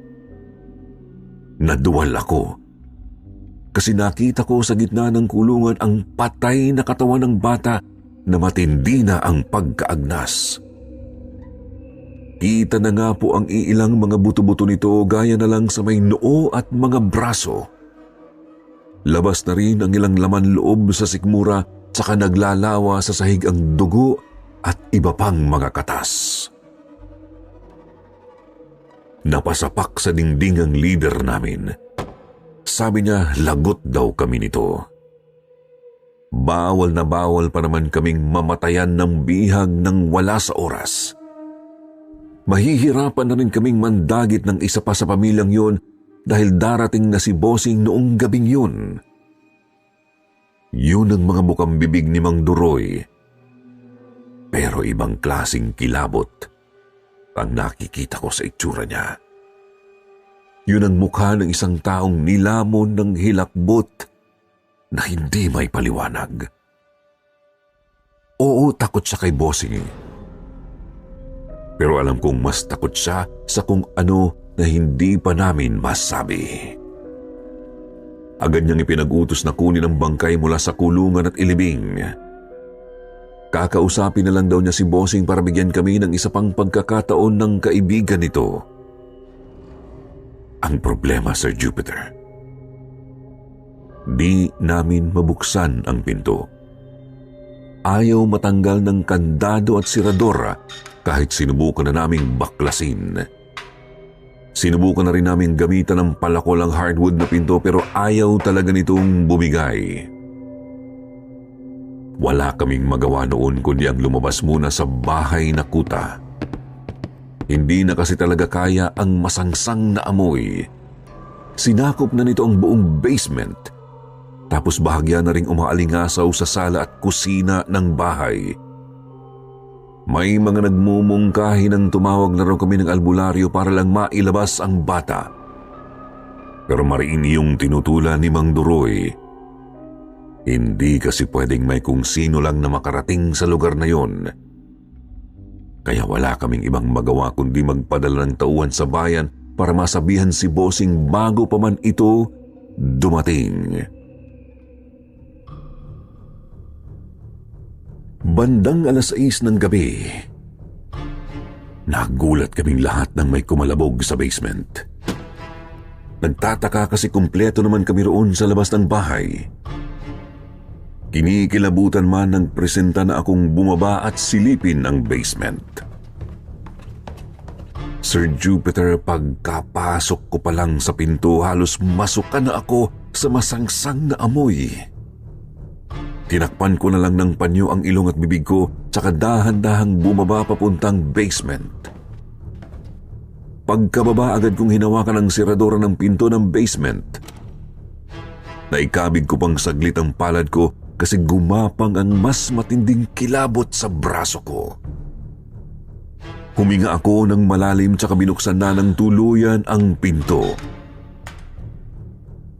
Naduwal ako. Kasi nakita ko sa gitna ng kulungan ang patay na katawan ng bata na matindi na ang pagkaagnas. Kita na nga po ang iilang mga buto-buto nito gaya na lang sa may noo at mga braso. Labas na rin ang ilang laman loob sa sikmura, saka naglalawa sa sahig ang dugo at iba pang mga katas. Napasapak sa dingding ang leader namin. Sabi niya, lagot daw kami nito. Bawal na bawal pa naman kaming mamatayan ng bihag nang wala sa oras. Mahihirapan na rin kaming mandagit ng isa pa sa pamilyang yun dahil darating na si Bossing noong gabing yun. Yun ang mga bukang bibig ni Mang Duroy. Pero ibang klaseng kilabot ang nakikita ko sa itsura niya. Yun ang mukha ng isang taong nilamon ng hilakbot na hindi may paliwanag. Oo, takot siya kay Bossing. Pero alam kong mas takot siya sa kung ano na hindi pa namin masabi. Agad niyang ipinag-utos na kunin ang bangkay mula sa kulungan at ilibing. Kakausapin na lang daw niya si Bossing para bigyan kami ng isa pang pagkakataon ng kaibigan nito. Ang problema, Sir Jupiter, di namin mabuksan ang pinto. Ayaw matanggal ng kandado at siradora kahit sinubukan na naming baklasin. Sinubukan na rin namin gamitan ng palakol ang hardwood na pinto pero ayaw talaga nitong bumigay. Wala kaming magawa noon kundi ang lumabas muna sa bahay na kuta. Hindi na kasi talaga kaya ang masangsang na amoy. Sinakop na nito ang buong basement. Tapos bahagya na ring umaalingasaw sa sala at kusina ng bahay. May mga nagmumungkahi ng tumawag na raw kami ng albularyo para lang mailabas ang bata. Pero mariin yung tinutulan ni Mang Duroy. Hindi kasi pwedeng may kung sino lang na makarating sa lugar na yon. Kaya wala kaming ibang magawa kundi magpadala ng tauhan sa bayan para masabihan si Bossing bago pa man ito dumating. Bandang 6:00 ng gabi, nagulat kaming lahat nang may kumalabog sa basement. Nagtataka kasi kumpleto naman kami roon sa labas ng bahay. Kinikilabutan man ng presenta na akong bumaba at silipin ang basement. Sir Jupiter, pagkapasok ko pa lang sa pinto, halos masukan na ako sa masangsang na amoy. Tinakpan ko na lang ng panyo ang ilong at bibig ko, tsaka dahan-dahang bumaba papuntang basement. Pagkababa, agad kong hinawakan ang siradora ng pinto ng basement. Naikabig ko pang saglit ang palad ko kasi gumapang ang mas matinding kilabot sa braso ko. Huminga ako ng malalim tsaka binuksan na ng tuluyan ang pinto.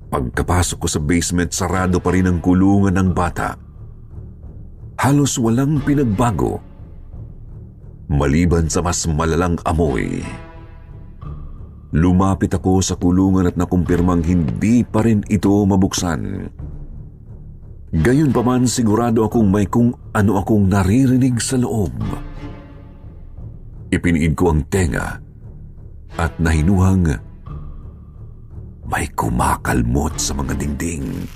Pagkapasok ko sa basement, sarado pa rin ang kulungan ng bata. Halos walang pinagbago, maliban sa mas malalang amoy. Lumapit ako sa kulungan at nakumpirmang hindi pa rin ito mabuksan. Gayunpaman, sigurado akong may kung ano akong naririnig sa loob. Ipiniid ko ang tenga at nahinuhang may kumakalmot sa mga dingding.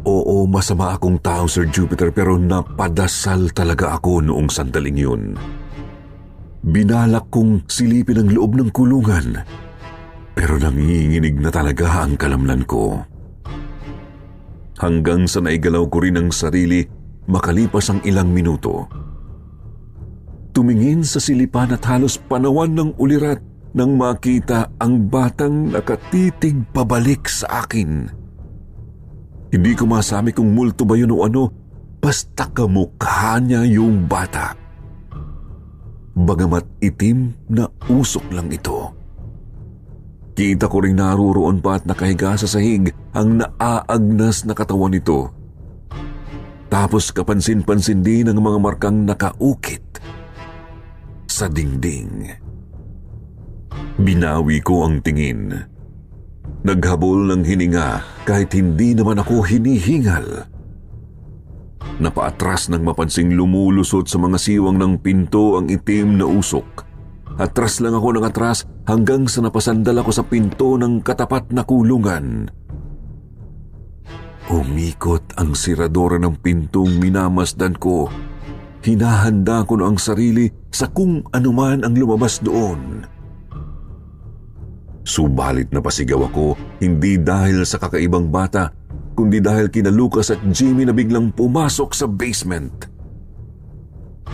Oo, masama akong tao, Sir Jupiter, pero napadasal talaga ako noong sandaling yun. Binalak kong silipin ang loob ng kulungan, pero nanginginig na talaga ang kalamnan ko. Hanggang sa naigalaw ko rin ang sarili makalipas ang ilang minuto. Tumingin sa silipan at halos panawan ng ulirat nang makita ang batang nakatitig pabalik sa akin. Hindi ko masabi kung multo ba yun o ano, basta kamukha niya yung bata. Bagamat itim na usok lang ito. Kita ko rin naruroon pa at nakahiga sa sahig ang naaagnas na katawan nito. Tapos kapansin-pansin din ang mga markang nakaukit sa dingding. Binawi ko ang tingin. Naghabol ng hininga kahit hindi naman ako hinihingal. Napaatras nang mapansing lumulusot sa mga siwang ng pinto ang itim na usok. Atras lang ako ng atras hanggang sa napasandal ako sa pinto ng katapat na kulungan. Umikot ang siradora ng pintong minamasdan ko. Hinahanda ko na ang sarili sa kung anuman ang lumabas doon. Subalit napasigaw ako, hindi dahil sa kakaibang bata, kundi dahil kina Lucas at Jimmy na biglang pumasok sa basement.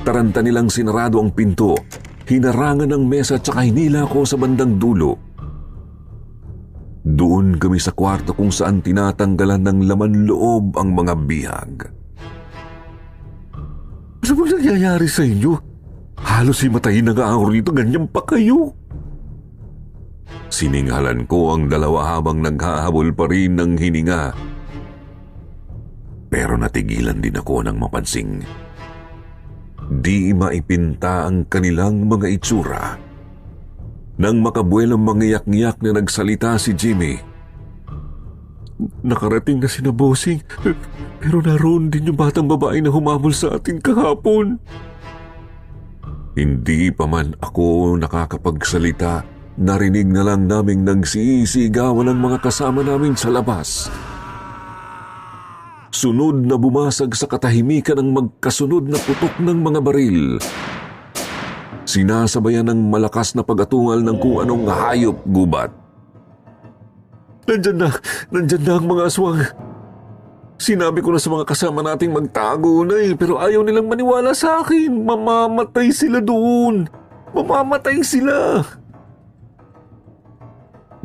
Taranta nilang sinarado ang pinto, hinarangan ng mesa at saka hinila ko sa bandang dulo. Doon kami sa kwarto kung saan tinatanggalan ng laman loob ang mga bihag. Ano ba nangyayari sa inyo? Halos himatayin na nga ako rito, ganyan pa kayo. Sininghalan ko ang dalawa habang naghahabol pa rin ng hininga. Pero natigilan din ako nang mapansing di maipinta ang kanilang mga itsura. Nang makabuelang mangiyak-ngiyak na nagsalita si Jimmy, nakarating na sina Bossing, pero naroon din yung batang babae na humamol sa atin kahapon. Hindi pa man ako nakakapagsalita, narinig na lang naming nagsisigawan ang mga kasama namin sa labas. Sunod na bumasag sa katahimikan ang magkasunod na putok ng mga baril. Sinasabayan ng malakas na pag-atungal ng kung anong hayop gubat. Nandyan na ang mga aswang. Sinabi ko na sa mga kasama nating magtago na pero ayaw nilang maniwala sa akin. Mamamatay sila doon. Mamamatay sila.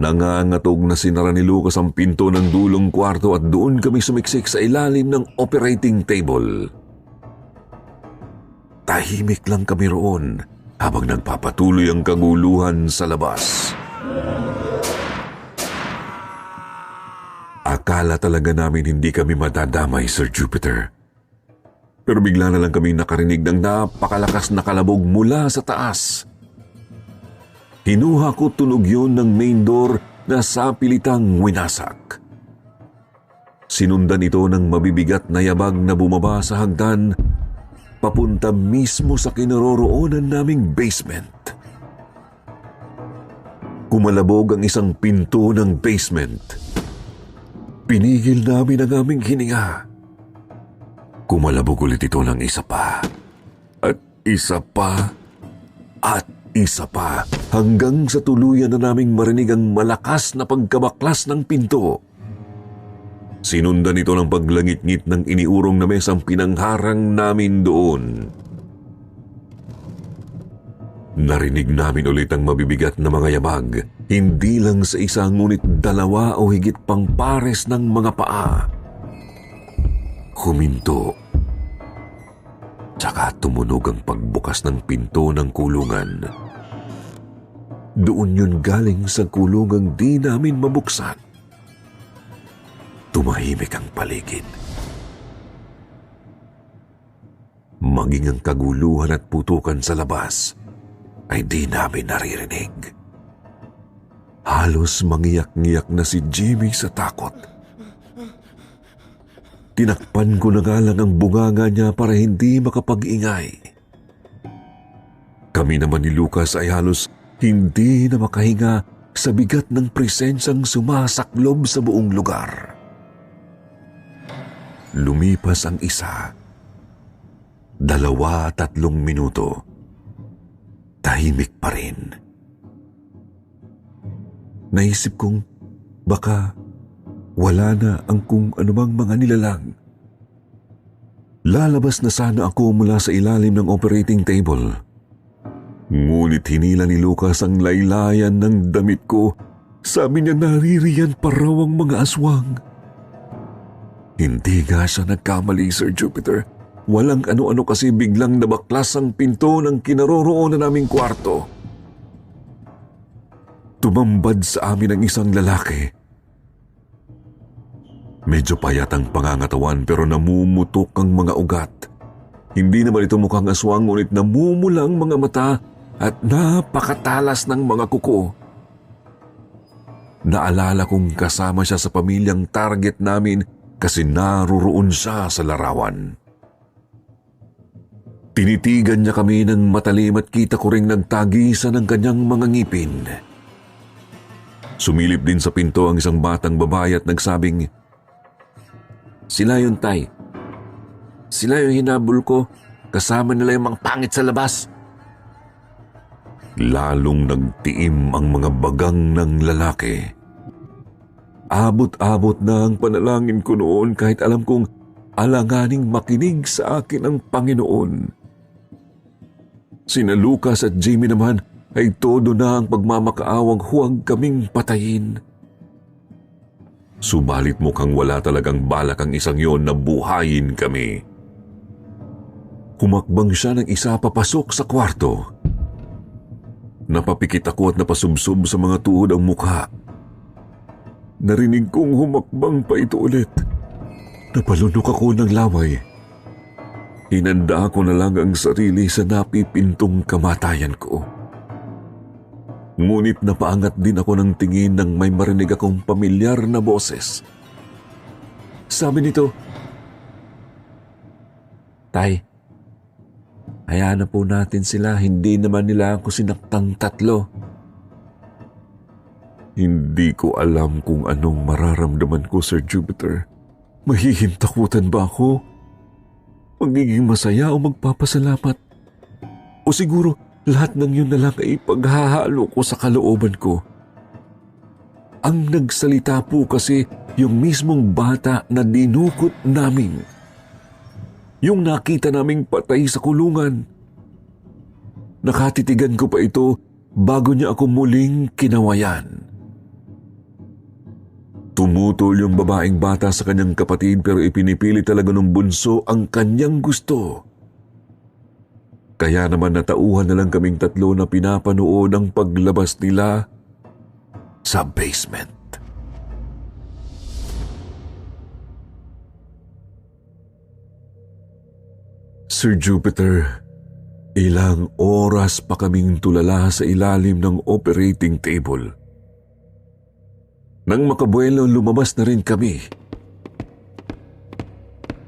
Nangangatog na sinara ni Lucas ang pinto ng dulong kwarto at doon kami sumiksik sa ilalim ng operating table. Tahimik lang kami roon habang nagpapatuloy ang kaguluhan sa labas. Akala talaga namin hindi kami madadamay, Sir Jupiter. Pero bigla na lang kami nakarinig ng napakalakas na kalabog mula sa taas. Hinuha ko tunog yun ng main door na sapilitang winasak. Sinundan ito ng mabibigat na yabag na bumaba sa hagdan papunta mismo sa kinaroroonan naming basement. Kumalabog ang isang pinto ng basement. Pinigil namin ang aming hininga. Kumalabog ulit ito ng isa pa. At isa pa. At isa pa. Hanggang sa tuluyan na naming marinig ang malakas na pagkabaklas ng pinto. Sinundan ito ng paglangit-ngit ng iniurong na mesang pinangharang namin doon. Narinig namin ulit ang mabibigat na mga yabag, hindi lang sa isa ngunit dalawa o higit pang pares ng mga paa. Huminto. Tsaka tumunog ang pagbukas ng pinto ng kulungan. Doon yun galing sa kulungang di namin mabuksan. Tumahimik ang paligid. Maging ang kaguluhan at putukan sa labas ay di namin naririnig. Halos mangiyak-ngiyak na si Jimmy sa takot. Tinakpan ko na nga lang ang bunganga niya para hindi makapag-ingay. Kami naman ni Lucas ay halos hindi na makahinga sa bigat ng presensyang sumasaklob sa buong lugar. Lumipas ang isa, 2-3 minuto. Tahimik pa rin. Naisip kong baka wala na ang kung anumang mga nilalang. Lalabas na sana ako mula sa ilalim ng operating table. Ngunit hinila ni Lucas ang laylayan ng damit ko. Sabi niya naririyan pa raw ang mga aswang. Hindi nga siya nagkamali, Sir Jupiter. Walang ano-ano kasi biglang nabaklas ang pinto ng kinaroroonan naming kwarto. Tumambad sa amin ang isang lalaki. Medyo payat ang pangangatawan pero namumutok ang mga ugat. Hindi naman ito mukhang aswang ngunit namumula ang mga mata at napakatalas ng mga kuko. Naalala kong kasama siya sa pamilyang target namin kasi naroon siya sa larawan. Tinitigan niya kami ng matalim at kita ko ring nagtagisan ng kanyang mga ngipin. Sumilip din sa pinto ang isang batang babae at nagsabing, "Sila yun, Tay. Sila yung hinabol ko. Kasama nila yung mga pangit sa labas." Lalong nagtiim ang mga bagang ng lalaki. Abot-abot na ang panalangin ko noon kahit alam kong alanganing makinig sa akin ang Panginoon. Sina Lucas at Jimmy naman ay todo na ang pagmamakaawang huwag kaming patayin. Subalit mukhang wala talagang balak ang isang yon na buhayin kami. Humakbang siya ng isa papasok sa kwarto. Napapikit ako at napasubsob sa mga tuhod ang mukha. Narinig kong humakbang pa ito ulit. Napalunok ako ng laway. Hinanda ko na lang ang sarili sa napipintong kamatayan ko. Ngunit napaangat din ako ng tingin nang may marinig akong pamilyar na boses Sabi nito, "Tay, hayaan na po natin sila. Hindi naman nila ako sinaktang tatlo." Hindi ko alam kung anong mararamdaman ko, Sir Jupiter. Mahihintakutan ba ako? Magiging masaya o magpapasalamat? O siguro lahat ng yun na lang ay paghahalo ko sa kalooban ko? Ang nagsalita po kasi yung mismong bata na dinukot namin. Yung nakita naming patay sa kulungan. Nakatitigan ko pa ito bago niya ako muling kinawayan. Tumutol yung babaeng bata sa kanyang kapatid pero ipinipili talaga ng bunso ang kanyang gusto. Kaya naman natauhan na lang kaming tatlo na pinapanood ang paglabas nila sa basement. Sir Jupiter, ilang oras pa kaming tulala sa ilalim ng operating table. Nang makabuelo, lumabas na rin kami.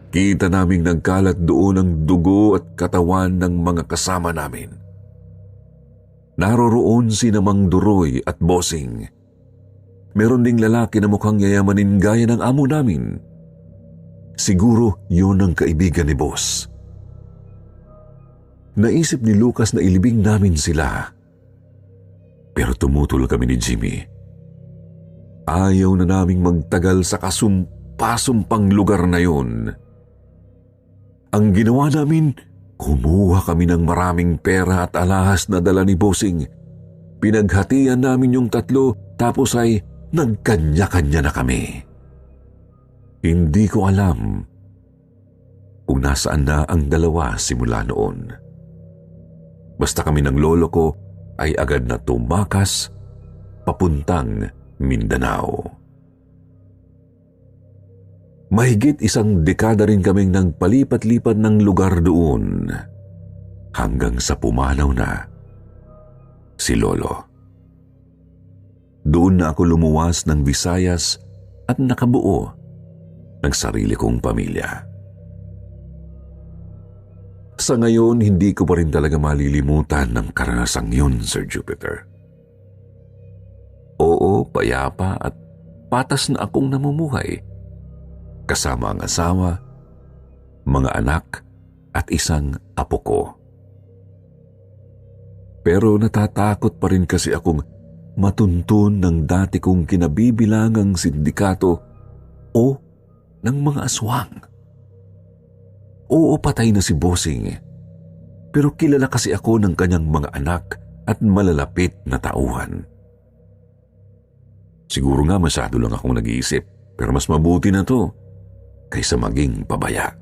Kita naming nagkalat doon ang dugo at katawan ng mga kasama namin. Naroroon si Mang Duroy at Bossing. Meron ding lalaki na mukhang yayamanin gaya ng amo namin. Siguro yun ang kaibigan ni Boss. Naisip ni Lucas na ilibing namin sila. Pero tumutol kami ni Jimmy. Ayaw na naming magtagal sa kasumpa-sumpang lugar na yun. Ang ginawa namin, kumuha kami ng maraming pera at alahas na dala ni Bossing. Pinaghatian namin yung tatlo tapos ay nagkanya-kanya na kami. Hindi ko alam kung nasaan na ang dalawa simula noon. Basta kami ng lolo ko ay agad na tumakas papuntang Mindanao. Mahigit 1 dekada rin kaming nagpalipat-lipat ng lugar doon hanggang sa pumanaw na si Lolo. Doon na ako lumuwas ng Visayas at nakabuo ng sarili kong pamilya. Sa ngayon, hindi ko pa rin talaga malilimutan ng karanasang yun, Sir Jupiter. Oo, payapa at patas na akong namumuhay. Kasama ang asawa, mga anak at isang apo ko. Pero natatakot pa rin kasi akong matuntun ng dati kong kinabibilangang sindikato o ng mga aswang. Oo, patay na si Bossing. Pero kilala kasi ako ng kanyang mga anak at malalapit na tauhan. Siguro nga masyado lang akong nag-iisip, pero mas mabuti na to kaysa maging pabaya.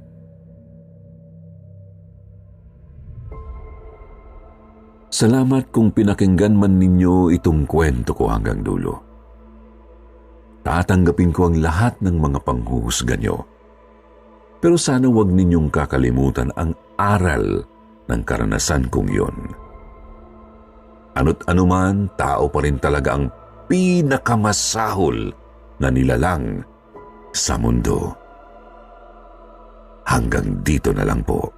Salamat kung pinakinggan man ninyo itong kwento ko hanggang dulo. Tatanggapin ko ang lahat ng mga panghuhusga nyo. Pero sana wag ninyong kakalimutan ang aral ng karanasan kong yun. Ano't anuman, tao pa rin talaga ang pinakamasahol na nilalang sa mundo. Hanggang dito na lang po.